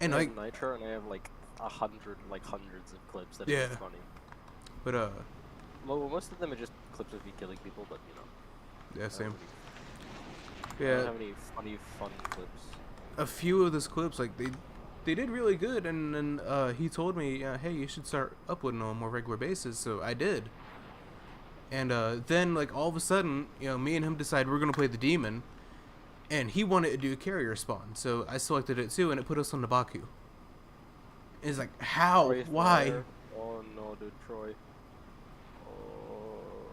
And I have Nitro, and I have like hundreds of clips that are funny. But well, most of them are just clips of me killing people, but yeah, same. I don't have any funny fun clips. A few of those clips, like they did really good, and then he told me, hey, you should start uploading on a more regular basis. So I did. And then, like, all of a sudden, me and him decided we're going to play the Demon. And he wanted to do a carrier spawn. So I selected it too, and it put us on the Baku. It's like, how? Troy Why? Fire. Oh no, dude, Troy. Oh.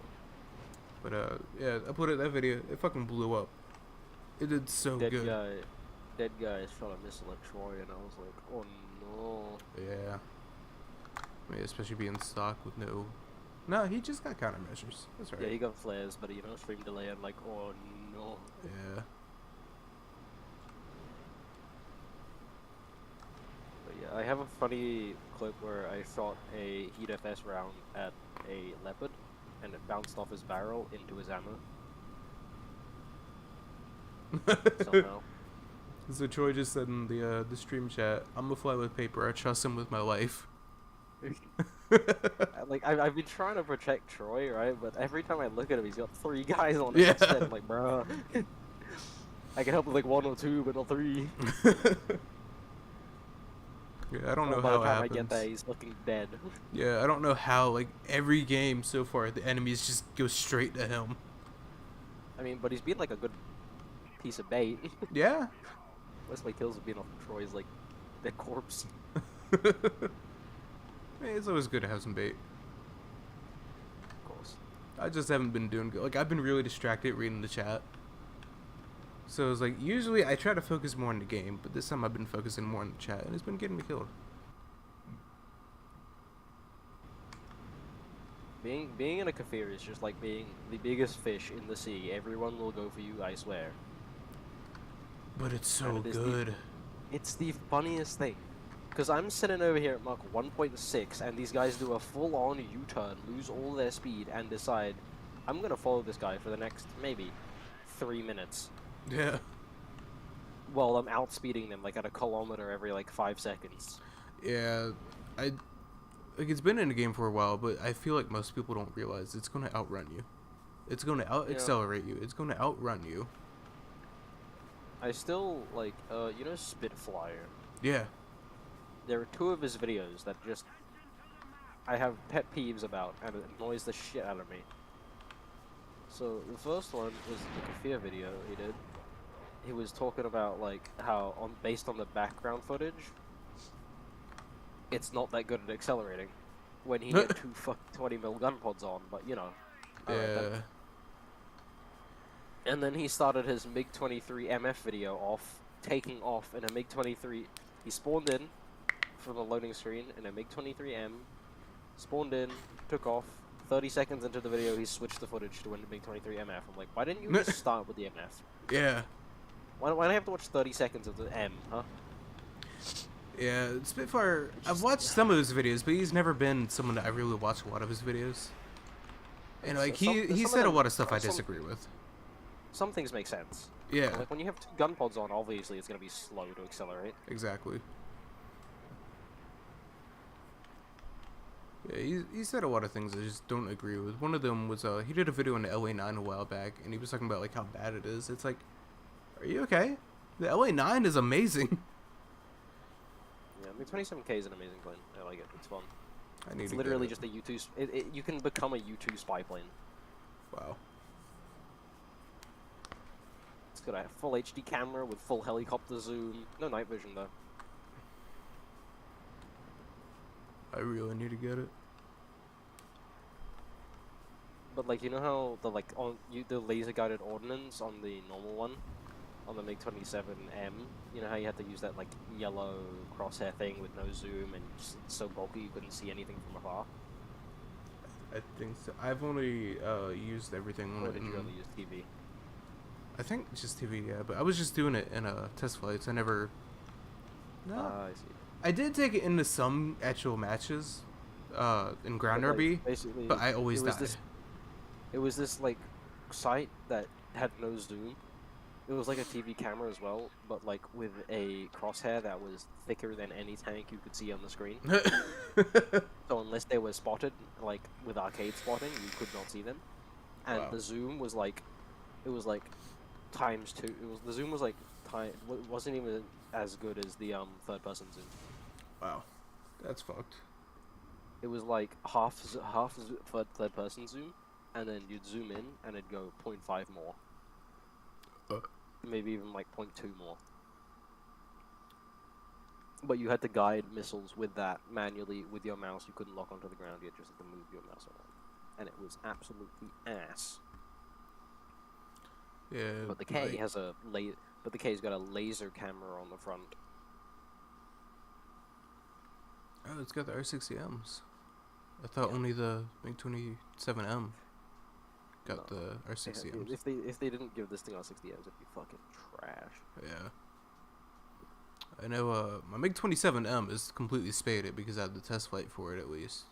But, yeah, I put it that video. It fucking blew up. It did so good. Dead guy is trying to misselect Troy, and I was like, oh no. Yeah. I mean, especially being stock with no... No, he just got countermeasures. That's right. Yeah, he got flares, but stream delay. I'm like, oh no. Yeah. But yeah, I have a funny clip where I shot a Heat FS round at a leopard, and it bounced off his barrel into his ammo. Somehow. So Troy just said in the stream chat, I'm gonna fly with paper. I trust him with my life. Like I've been trying to protect Troy, right? But every time I look at him, he's got 3 guys on his head. I'm like, bro, I can help with like 1 or 2, but not 3. Yeah, I don't know by how the it time happens. I get there, he's fucking dead. Yeah, I don't know how. Like every game so far, the enemies just go straight to him. I mean, but he's been like a good piece of bait. Yeah. Most of my kills have been off of Troy's like dead corpse. It's always good to have some bait. Of course. I just haven't been doing good. Like, I've been really distracted reading the chat. So it's like, usually I try to focus more on the game, but this time I've been focusing more on the chat, and it's been getting me killed. Being in a Kafir is just like being the biggest fish in the sea. Everyone will go for you, I swear. But it's so good. It's the funniest thing. Because I'm sitting over here at Mach 1.6, and these guys do a full-on U-turn, lose all their speed, and decide, I'm going to follow this guy for the next, maybe, 3 minutes. Yeah. While I'm outspeeding them, like, at a kilometer every, like, 5 seconds. Yeah, like, it's been in the game for a while, but I feel like most people don't realize it's going to outrun you. It's going to out-accelerate you. It's going to outrun you. I still, like, Spitfire. Yeah. There are 2 of his videos that just I have pet peeves about, and it annoys the shit out of me. So the first one was the Kafir video he did. He was talking about like how based on the background footage, it's not that good at accelerating when he had 2 20 mil gun pods on. But Yeah. And then he started his MiG-23 MF video off, taking off in a MiG-23. He spawned in from the loading screen in a MiG-23M, spawned in, took off. 30 seconds into the video, he switched the footage to a MiG-23 MF. I'm like, why didn't you just start with the MF? Yeah. Why do I have to watch 30 seconds of the M, huh? Yeah, Spitfire, I've watched some of his videos, but he's never been someone that I really watch a lot of his videos. And like, he said a lot of stuff I disagree with. Some things make sense. Yeah. Like, when you have two gun pods on, obviously it's going to be slow to accelerate. Exactly. Yeah, he said a lot of things I just don't agree with. One of them was, he did a video on the LA9 a while back, and he was talking about, like, how bad it is. It's like, are you okay? The LA9 is amazing. Yeah, I mean, 27K is an amazing plane. I like it. It's fun. It's literally just a U2... you can become a U2 spy plane. Wow. It's got a full HD camera with full helicopter zoom. No night vision, though. I really need to get it. But, like, you know how the laser-guided ordnance on the normal one? On the MiG-27M, you know how you had to use that, like, yellow crosshair thing with no zoom and just so bulky you couldn't see anything from afar? I think so. I've only used everything. Or did you only use TV? I think just TV, yeah. But I was just doing it in test flights. I never... No. I see. I did take it into some actual matches in ground But, like, RB, basically, but I always died. It was this, like, site that had no zoom. It was like a TV camera as well, but like with a crosshair that was thicker than any tank you could see on the screen. So unless they were spotted, like with arcade spotting, you could not see them. And Wow. the zoom was like, it was like ×2. The zoom was like wasn't even as good as the third-person zoom. Wow, that's fucked. It was like half third-person zoom, and then you'd zoom in and it'd go 0.5 more. Maybe even like 0.2 more. But you had to guide missiles with that manually with your mouse. You couldn't lock onto the ground. You just had to move your mouse around, and it was absolutely ass. Yeah. But the K has a But the K's got a laser camera on the front. Oh, it's got the R60Ms. I thought only the MiG-27M got the R60Ms. If they didn't give this thing R60Ms, it'd be fucking trash. Yeah. I know my MiG-27M is completely spaded because I had the test flight for it at least.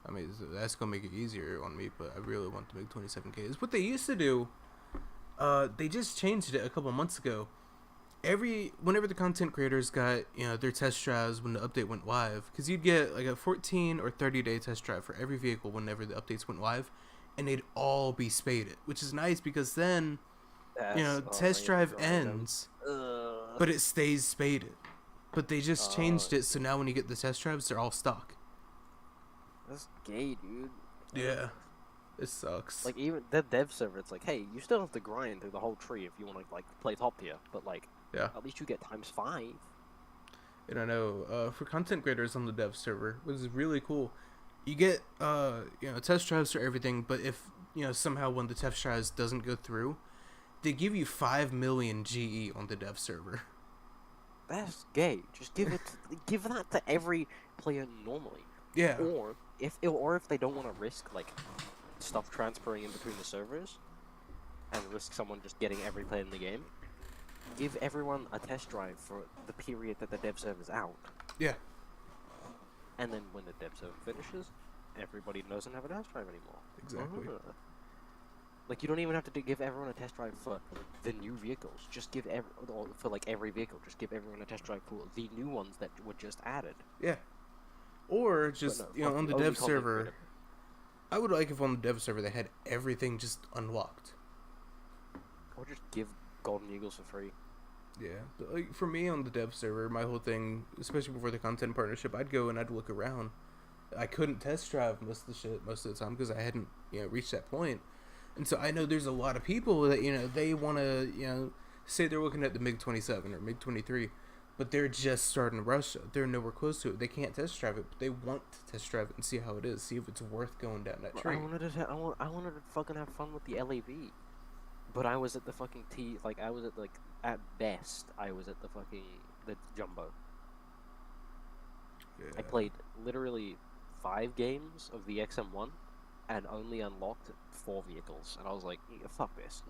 I mean, that's going to make it easier on me, but I really want the MiG-27K. It's what they used to do. They just changed it a couple months ago. Whenever the content creators got, their test drives when the update went live, because you'd get like a 14 or 30-day test drive for every vehicle whenever the updates went live, and they'd all be spaded, which is nice because then, test drive ends, but it stays spaded. But they just changed it, so now when you get the test drives, they're all stock. That's gay, dude. Yeah. It sucks. Like, even the dev server, it's like, hey, you still have to grind through the whole tree if you want to, like, play top tier, but, like, yeah, at least you get ×5. And I know, for content creators on the dev server, which is really cool, you get, test drives for everything, but if, somehow one of the test drives doesn't go through, they give you 5 million GE on the dev server. That's gay. Just give that to every player normally. Yeah. Or if they don't want to risk, like, stuff transferring in between the servers and risk someone just getting every player in the game, give everyone a test drive for the period that the dev server's out. Yeah. And then when the dev server finishes, everybody doesn't have a test drive anymore. Exactly. Like, you don't even have to give everyone a test drive for the new vehicles. Just give every vehicle, just give everyone a test drive for the new ones that were just added. Yeah. Or just, on the dev server, I would like if on the dev server they had everything just unlocked. Or just give Golden Eagles for free. Yeah, but like for me on the dev server, my whole thing, especially before the content partnership, I'd go and I'd look around. I couldn't test drive most of the time because I hadn't, reached that point. And so I know there's a lot of people that, they want to, say they're looking at the MiG-27 or MiG-23, but they're just starting Russia. They're nowhere close to it. They can't test drive it, but they want to test drive it and see how it is, see if it's worth going down that tree. I wanted to fucking have fun with the LAV. But I was at the fucking like I was at like at best I was at the jumbo. Yeah. I played literally 5 games of the XM1 and only unlocked 4 vehicles, and I was like, yeah, fuck this.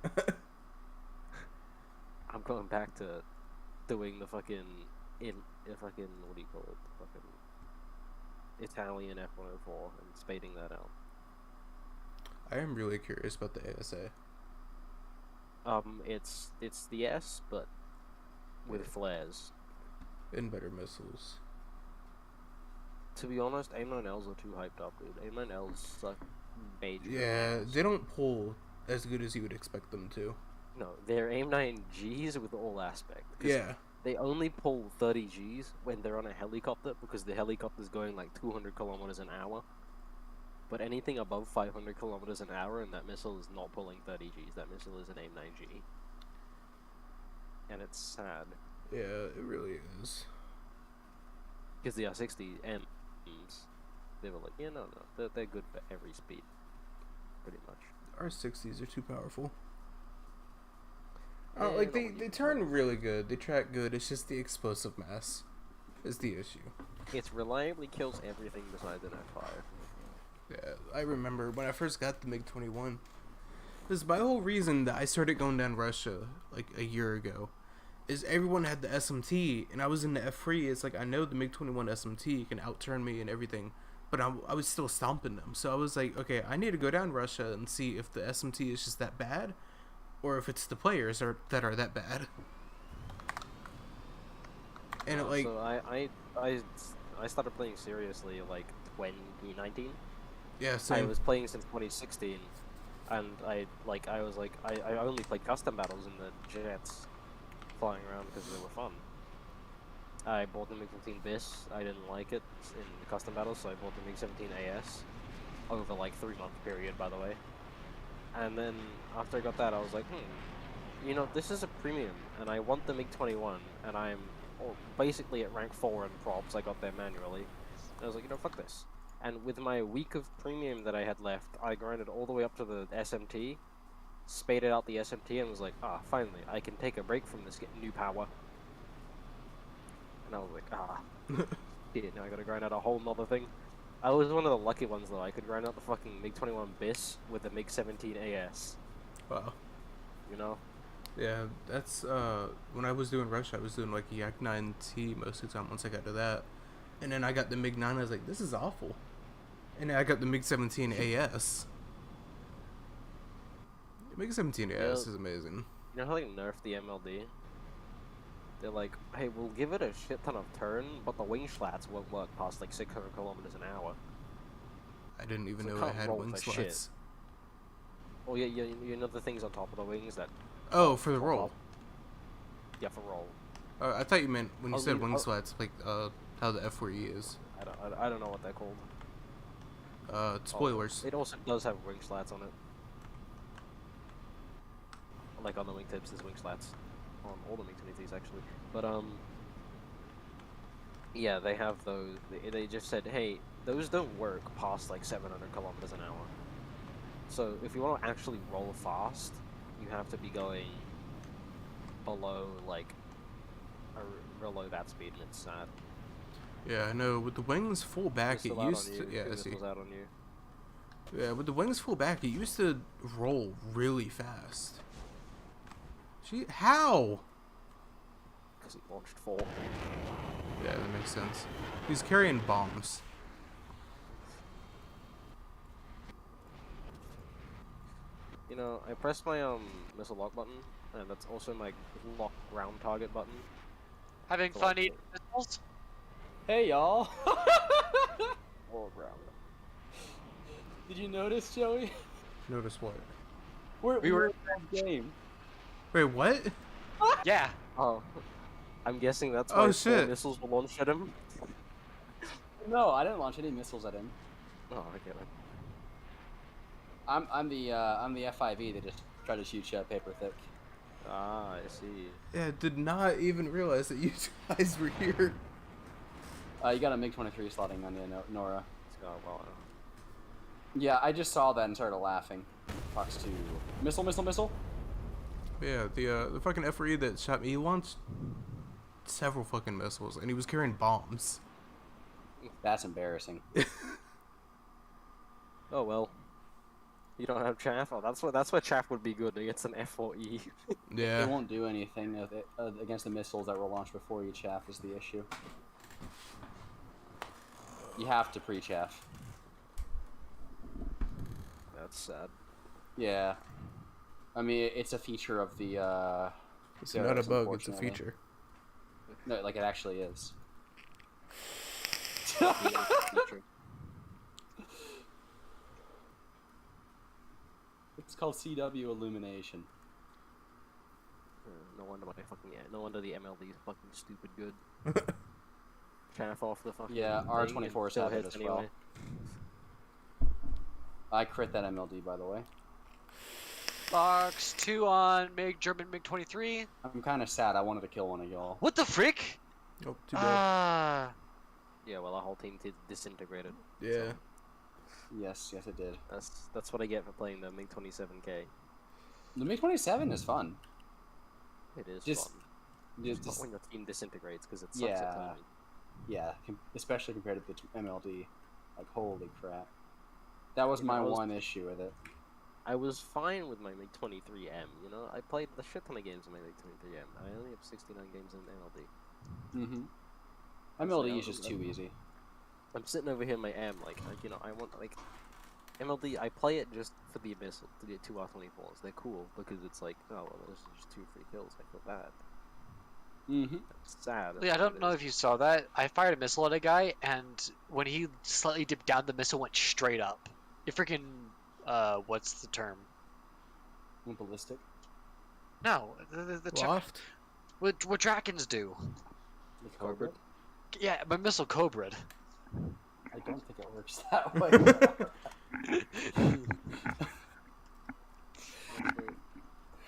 I'm going back to doing the fucking what do you call it? The fucking Italian F104 and spading that out. I am really curious about the ASA. It's the S, but with flares. And better missiles. To be honest, A9Ls are too hyped up, dude. A9Ls suck major. Yeah, ass. they don't pull as good as you would expect them to. No, they're AIM-9Gs with all aspect. Yeah. They only pull 30 Gs when they're on a helicopter because the helicopter's going like 200 kilometers an hour. But anything above 500 kilometers an hour and that missile is not pulling 30 Gs. That missile is an AIM-9G. And it's sad. Yeah, it really is. Because the R60Ms, they were like, yeah, no, they're good for every speed. Pretty much. R60s are too powerful. Yeah, Like, no, they turn really good. They track good. It's just the explosive mass is the issue. It reliably kills everything besides an F5. Yeah, I remember when I first got the MiG-21. This my whole reason that I started going down Russia, like, a year ago, is everyone had the SMT, and I was in the F3. It's like, I know the MiG-21 SMT can outturn me and everything, but I was still stomping them. So I was like, okay, I need to go down Russia and see if the SMT is just that bad, or if it's the players that are that bad. And like, so I started playing seriously like 2019. yeah, I same. was playing since 2016, and I only played custom battles in the jets, flying around because they were fun. I bought the MiG-15 BIS. I didn't like it in the custom battles, so I bought the MiG-17 AS over like 3-month period, by the way. And then after I got that, I was like, you know, this is a premium, and I want the MiG-21, and I'm basically at rank 4 in props. I got there manually. And I was like, you know, fuck this. And with my week of premium that I had left, I grinded all the way up to the SMT, spaded out the SMT, and was like, finally, I can take a break from this new power. And I was like, shit, now I gotta grind out a whole nother thing. I was one of the lucky ones, though. I could grind out the fucking MiG-21 BIS with the MiG-17 AS. Wow. You know? Yeah, that's, when I was doing Russia, I was doing, like, Yak 9T most of the time once I got to that. And then I got the MiG-9, I was like, this is awful. And then I got the MiG-17 AS. The MiG-17 AS is amazing. You know how they nerfed the MLD? They're like, hey, we'll give it a shit ton of turn, but the wing slats won't work past, like, 600 kilometers an hour. I didn't even So know I can't had roll wing for slats. shit. Oh, yeah, you know the things on top of the wings that... Oh, for the pop roll. up? Yeah, for roll. I thought you meant when you said wing oh. slats, like, how the F4E is. I don't know what they're called. Spoilers. It also does have wing slats on it. Like on the wingtips, there's wing slats. On all the MiG-23s, actually. But, yeah, they have those. They just said, hey, those don't work past, like, 700 kilometers an hour. So, if you want to actually roll fast, you have to be going below, like, below that speed, and it's sad. Yeah, I know. With the wings full back, it used to... Yeah, I see. Out on you. Yeah, with the wings full back, it used to roll really fast. How? Because he launched 4. Yeah, that makes sense. He's carrying bombs. You know, I pressed my missile lock button, and that's also my lock ground target button. Having So, fun like, eating missiles? Hey y'all! Or ground. Did you notice, Joey? Notice what? We were in that game. Wait, what? Yeah. Oh, I'm guessing that's Oh, why 4 shit. missiles were launched at him. No, I didn't launch any missiles at him. Oh, I get it. I'm the F5E that just tried to shoot you paper thick. Ah, I see. Yeah, did not even realize that you guys were here. You got a MiG-23 slotting on you, Nora. It's gone well. Yeah, I just saw that and started laughing. Fox 2. Missile. Yeah, the fucking FRE that shot me, he launched several fucking missiles, and he was carrying bombs. That's embarrassing. Oh well. You don't have chaff? Oh, that's where chaff would be good against an F4E. Yeah. It won't do anything against the missiles that were launched before you chaff is the issue. You have to pre-chaff. That's sad. Yeah. I mean, it's a feature of the, It's not a bug, it's a feature. No, like, it actually is. It's called CW illumination. No wonder no wonder the MLD is fucking stupid good. Chaff off the fucking Yeah, thing R24 and is still having it hits as well. anyway. I crit that MLD, by the way. Box 2 on German MiG-23. I'm kind of sad. I wanted to kill one of y'all. What the frick? Oh, too bad. Ah. Yeah, well, our whole team disintegrated. Yeah. Yes, it did. That's what I get for playing the MiG-27K. The MiG-27 is fun. It is Just- fun. Just, Not when your team disintegrates, because it sucks Yeah. at timing. yeah, especially compared to the MLD. Like, holy crap. That was You know, my I was- one issue with it. I was fine with my MiG-23M, you know? I played the shit ton of games in my MiG-23M. I only have 69 games in MLD. Mm-hmm. MLD So, is just too easy. I'm sitting over here in my M, like you know, I want, like, MLD, I play it just for the Abyssal, to get 2 R24s. They're cool, because it's like, oh, well, this is just 2 free kills. I feel bad. Mm-hmm. It's sad. Yeah, I don't know if you saw that. I fired a missile at a guy, and when he slightly dipped down, the missile went straight up. It freaking, what's the term? Ballistic. No, the term. Loft? What Drakens do. The Cobra. Yeah, my missile Cobra'd. I don't think it works that way.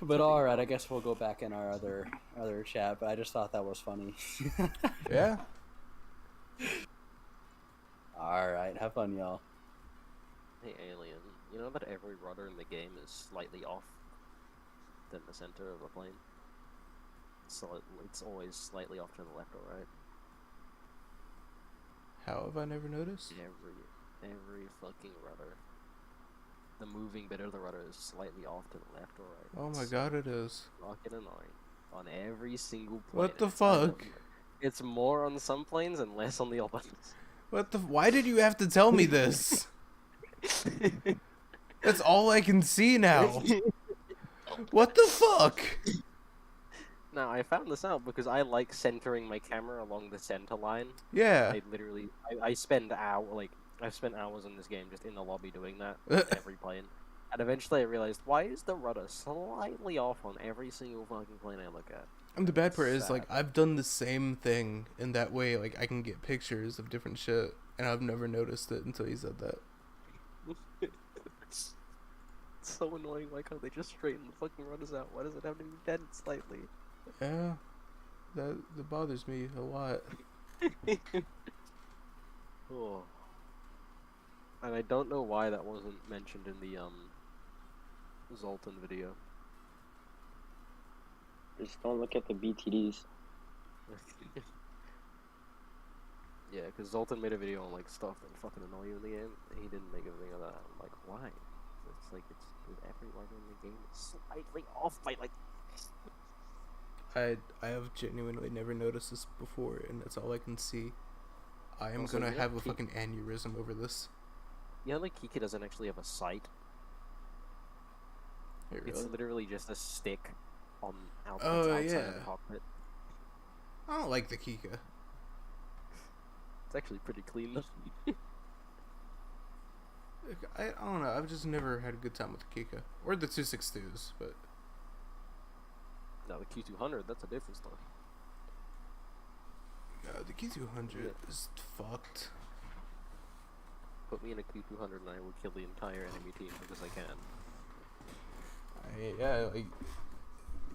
But alright, I guess we'll go back in our other chat, but I just thought that was funny. Yeah. Alright, have fun, y'all. Hey, Alien, you know that every rudder in the game is slightly off than the center of a plane? So it's always slightly off to the left or right. How have I never noticed? Every fucking rudder. The moving bit of the rudder is slightly off to the left or right. Oh my god, it is. Fucking annoying. On every single plane. What the It's either- fuck? It's more on some planes and less on the others. What the? Why did you have to tell me this? That's all I can see now. What the fuck? Now, I found this out because I like centering my camera along the center line. Yeah. I spend I've spent hours in this game just in the lobby doing that, every plane. And eventually I realized, why is the rudder slightly off on every single fucking plane I look at? And the bad part is, Sad. like, I've done the same thing in that way. Like, I can get pictures of different shit, and I've never noticed it until you said that. It's so annoying. Why can't they just straighten the fucking rudders out? Why does it have to be bent slightly? Yeah. That bothers me a lot. Oh. And I don't know why that wasn't mentioned in the Zoltan video. Just don't look at the BTDs. Yeah, because Zoltan made a video on like stuff that fucking annoy you in the game. He didn't make a video of that. I'm like, why? It's like every rudder in the game is slightly off by like. I have genuinely never noticed this before, and that's all I can see. I am Also, gonna you know, have a fucking aneurysm over this. You know, like Kika doesn't actually have a sight. Wait, It's really? literally just a stick on Oh, outside yeah. of the cockpit. I don't like the Kika. It's actually pretty clean though. I don't know. I've just never had a good time with the Kika or the 262s, but Now the Q200, that's a different story. the Q200 is fucked. Put me in a Q200 and I will kill the entire enemy team because I can. Yeah, like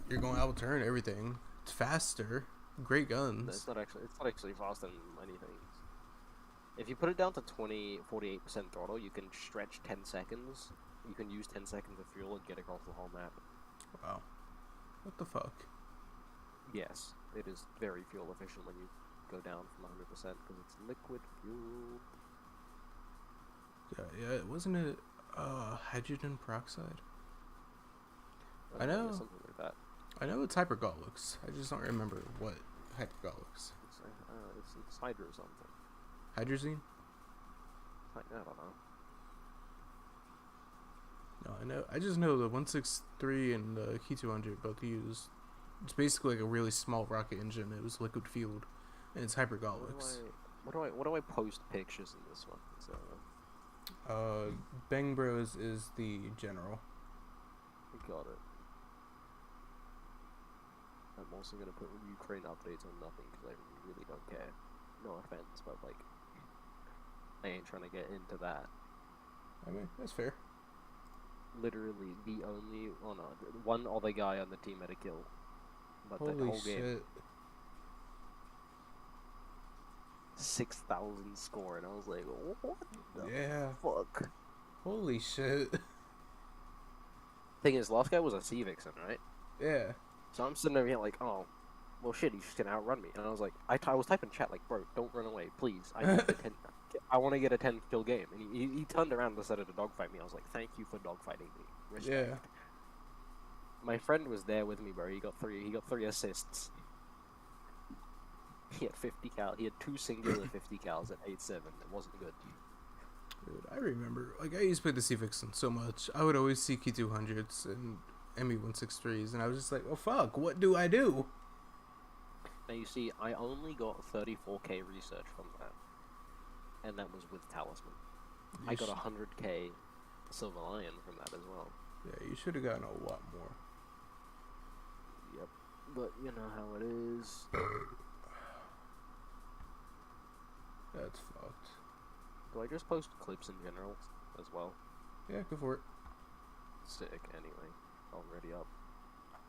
you're going out turn everything. It's faster. Great No, guns. it's not actually faster than anything. If you put it down to 48% throttle, you can stretch 10 seconds. You can use 10 seconds of fuel and get across the whole map. Wow. What the fuck? Yes, it is very fuel efficient when you go down from 100% because it's liquid fuel. Yeah, wasn't it hydrogen peroxide? I know. Something like that. I know it's hypergolics. I just don't remember what hypergolics. It's hydro something. Hydrazine? I don't know. No, I know. I just know the 163 and the K200 both use. It's basically like a really small rocket engine. It was liquid fueled, and it's hypergolics. What do I post pictures in this one? So, Bang Bros is the general. got it. I'm also gonna put Ukraine updates on nothing because I really don't care. No offense, but like, I ain't trying to get into that. I mean, that's fair. Literally, the only one other guy on the team had a kill, but Holy the whole shit. game 6,000 score, and I was like, what the fuck? Holy shit. Thing is, last guy was a sea vixen, right? Yeah. So I'm sitting over here like, oh, well shit, he's just gonna outrun me. And I was like, I was typing chat like, bro, don't run away, please. I want to get a 10 kill game. And he turned around and decided to dogfight me. I was like, thank you for dogfighting me. Respect. Yeah. My friend was there with me, bro. He got three assists. He had 50 cal. He had 2 singular 50 cals at 8-7. It wasn't good. Dude, I remember, like, I used to play the Sea Vixen so much. I would always see K200s and ME163s, and I was just like, oh fuck, what do I do? Now you see, I only got 34k research from that. And that was with Talisman. I got 100k Silver Lion from that as well. Yeah, you should have gotten a lot more. Yep. But you know how it is. That's fucked. Do I just post clips in general as well? Yeah, go for it. Sick, anyway. Already up.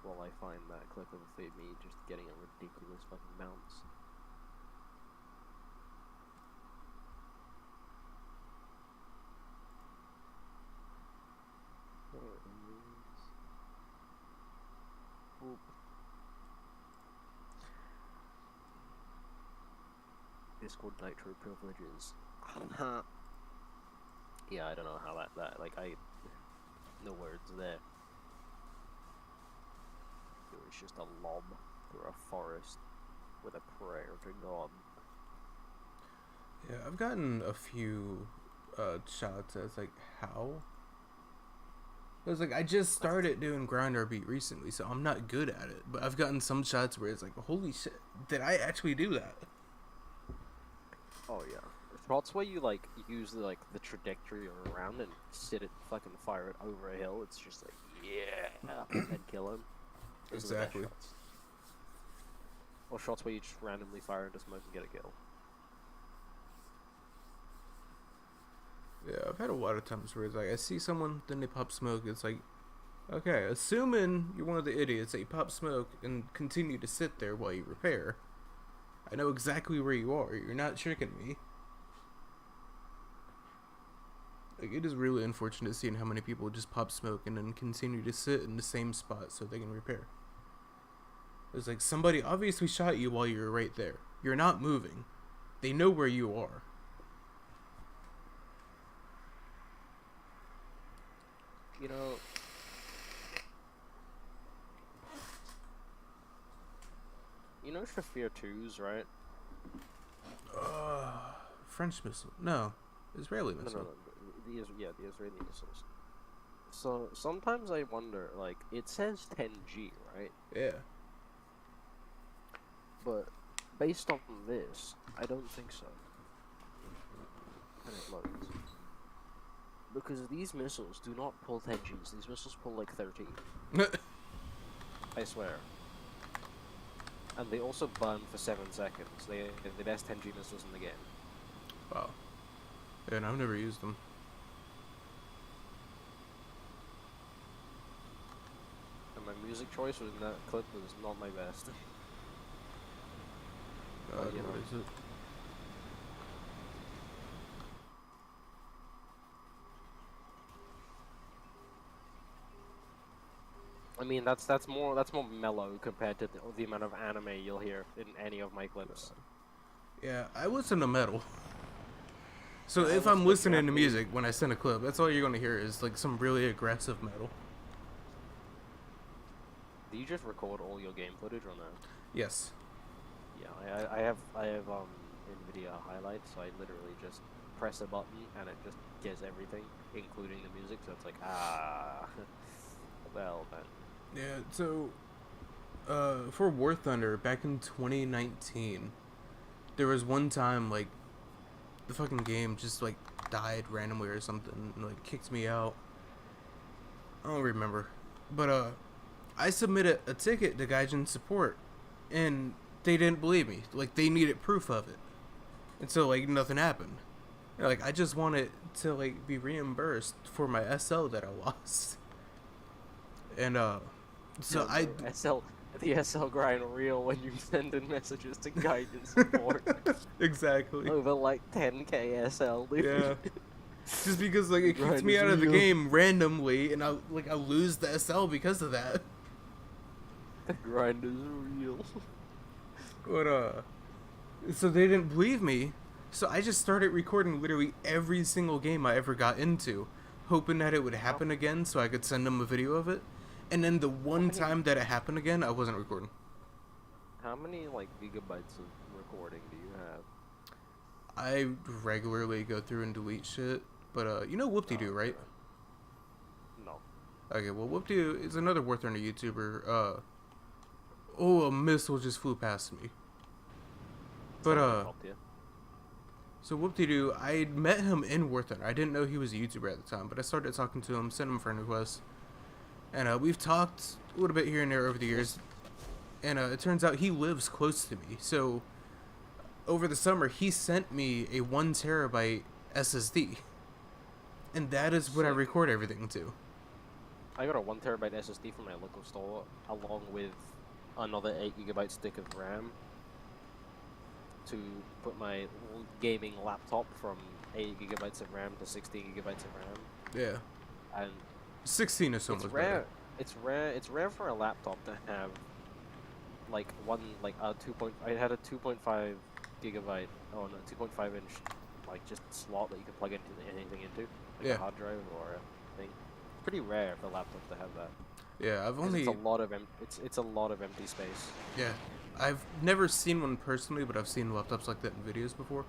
While I find that clip of me just getting a ridiculous fucking bounce. There it is. Oop. Discord Nitro privileges. Yeah, I don't know how that no words there. It was just a lob through a forest with a prayer to God. Yeah, I've gotten a few shots that's like, how? It was like, I just started doing grind beat recently, so I'm not good at it. But I've gotten some shots where it's like, holy shit, did I actually do that? Oh yeah. Shots where you like use the trajectory around and sit it, fucking fire it over a hill. It's just like, yeah, and kill him. Those are the best Exactly. shots. Or shots where you just randomly fire into smoke and get a kill. Yeah, I've had a lot of times where it's like, I see someone, then they pop smoke. It's like, okay, assuming you're one of the idiots that you pop smoke and continue to sit there while you repair, I know exactly where you are. You're not tricking me. Like, it is really unfortunate seeing how many people just pop smoke and then continue to sit in the same spot so they can repair. It's like, somebody obviously shot you while you were right there. You're not moving. They know where you are. You know, Shafir 2s, right? French missile. No. Israeli missile. No. The Israeli missiles. So sometimes I wonder, like, it says 10G, right? Yeah. But based on this, I don't think so. And it loads. Because these missiles do not pull 10Gs. These missiles pull like 13. I swear. And they also burn for 7 seconds. They're the best 10G missiles in the game. Wow. Yeah, and I've never used them. And my music choice in that clip was not my best. God, you know. what is it? I mean, that's more mellow compared to the amount of anime you'll hear in any of my clips. Yeah, I listen to metal. So Yeah, I if I'm listen to listening to Japanese. music when I send a clip, that's all you're gonna hear is like some really aggressive metal. Do you just record all your game footage or no? Yes. Yeah, I have NVIDIA highlights, so I literally just press a button and it just gets everything, including the music. So it's like well then. Yeah. So, for War Thunder back in 2019, there was one time like the fucking game just like died randomly or something, and like kicked me out. I don't remember, but I submitted a ticket to Gaijin support, and they didn't believe me. Like they needed proof of it, and so like nothing happened. And, like I just wanted to like be reimbursed for my SL that I lost, and so I The SL grind real when you send in messages to guidance support. exactly. Over like 10k SL, dude. Yeah. Just because like it kicked Grind me is out of the real. game randomly, and I lose the SL because of that. The grind is real. But so they didn't believe me, so I just started recording literally every single game I ever got into, hoping that it would happen again so I could send them a video of it. And then the one time that it happened again, I wasn't recording. How many like gigabytes of recording do you have? I regularly go through and delete shit, but you know Whoop-De-Doo, right? No. Okay, well Whoop-De-Doo is another War Thunder YouTuber. Oh, a missile just flew past me. But so Whoop-De-Doo, I met him in War Thunder. I didn't know he was a YouTuber at the time, but I started talking to him, sent him a friend request, and we've talked a little bit here and there over the years. And it turns out he lives close to me. So over the summer, he sent me a 1 terabyte SSD, and that is what I Sick. record everything to. I got a 1 terabyte SSD from my local store, along with another 8 gigabyte stick of RAM to put my gaming laptop from 8 gigabytes of RAM to 16 gigabytes of RAM. Yeah, And 16 is so it's much rare. better. It's rare for a laptop to have like a 2. I had a 2.5 gigabyte, 2.5 inch, like just slot that you can plug into anything into, like Yeah. a hard drive or a thing. It's pretty rare for laptops to have that. Yeah, I've 'Cause only it's a lot of empty space. yeah, I've never seen one personally, but I've seen laptops like that in videos before.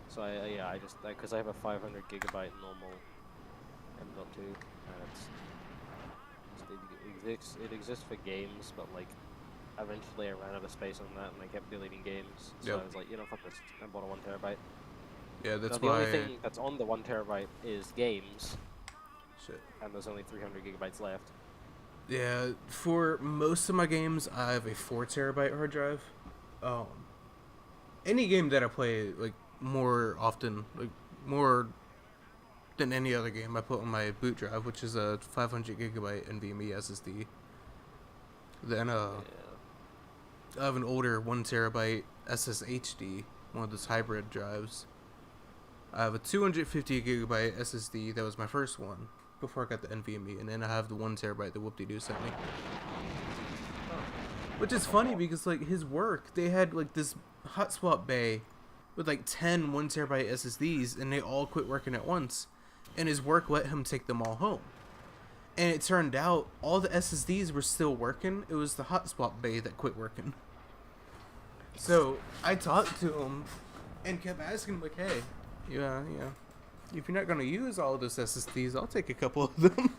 So I just because I have a 500 gigabyte normal M.2, and it exists for games, but like eventually I ran out of space on that, and I kept deleting games. So Yep. I was like, fuck this. I bought a 1 terabyte. Yeah, that's Now, the why. only thing that's on the 1 terabyte is games, Shit. and there's only 300 gigabytes left. Yeah, for most of my games, I have a 4 terabyte hard drive. Any game that I play like more often, like more than any other game, I put on my boot drive, which is a 500 gigabyte NVMe SSD. Then Yeah. I have an older 1 terabyte SSHD, one of those hybrid drives. I have a 250 gigabyte SSD. That was my first one before I got the NVMe, and then I have the 1 terabyte that Whoop-De-Doo sent me. Which is funny because like his work, they had like this hot swap bay with like 10 1 terabyte SSDs, and they all quit working at once. And his work let him take them all home. And it turned out all the SSDs were still working. It was the hot swap bay that quit working. So I talked to him and kept asking him like, hey, yeah, if you're not gonna use all of those SSDs, I'll take a couple of them.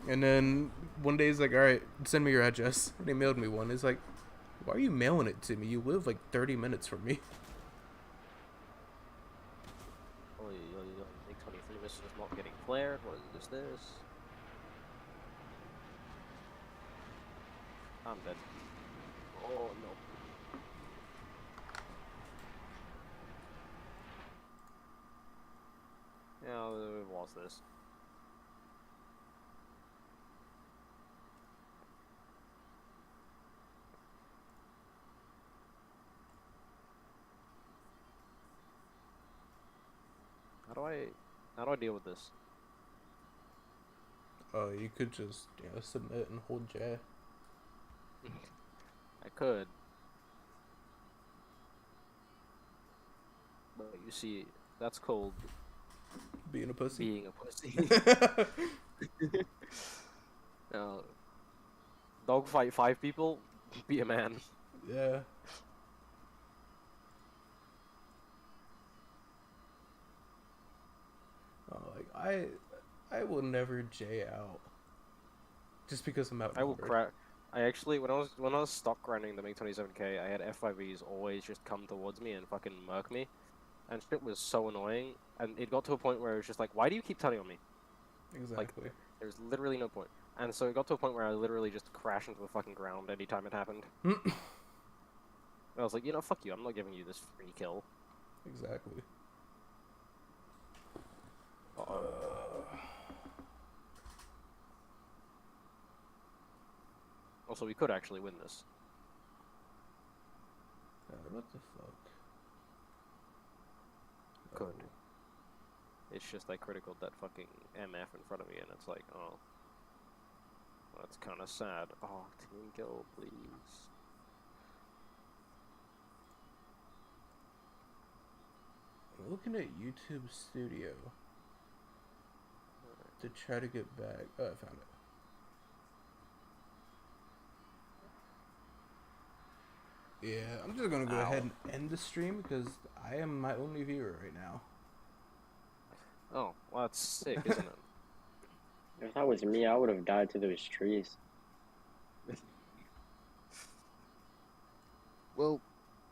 And then one day he's like, all right, send me your address. And he mailed me one. He's like, why are you mailing it to me? You live like 30 minutes from me. Oh, Big 23 mission is not getting flared. What is this? I'm dead. Oh no. Yeah, we've lost this. How do I How do I deal with this? Oh, you could just, submit and hold J. I could. But you see, that's called Being a pussy. being a pussy. Dog fight 5 people, be a man. Yeah. Oh, like I will never J out. Just because I'm out. I will crack. I actually, when I was stock grinding the MiG 27K, I had F5Es always just come towards me and fucking murk me, and shit was so annoying. And it got to a point where it was just like, why do you keep turning on me? Exactly. There's literally no point. And so it got to a point where I literally just crashed into the fucking ground anytime it happened. I was like, fuck you. I'm not giving you this free kill. Exactly. Also, we could actually win this. What the fuck? Could. It's just I critical that fucking MF in front of me, and it's like, oh, that's kind of sad. Oh, team kill, please. I'm looking at YouTube Studio to try to get back. Oh, I found it. Yeah, I'm just gonna go ahead and end the stream because I am my only viewer right now. Oh, well, that's sick, isn't it? If that was me, I would have died to those trees. Well,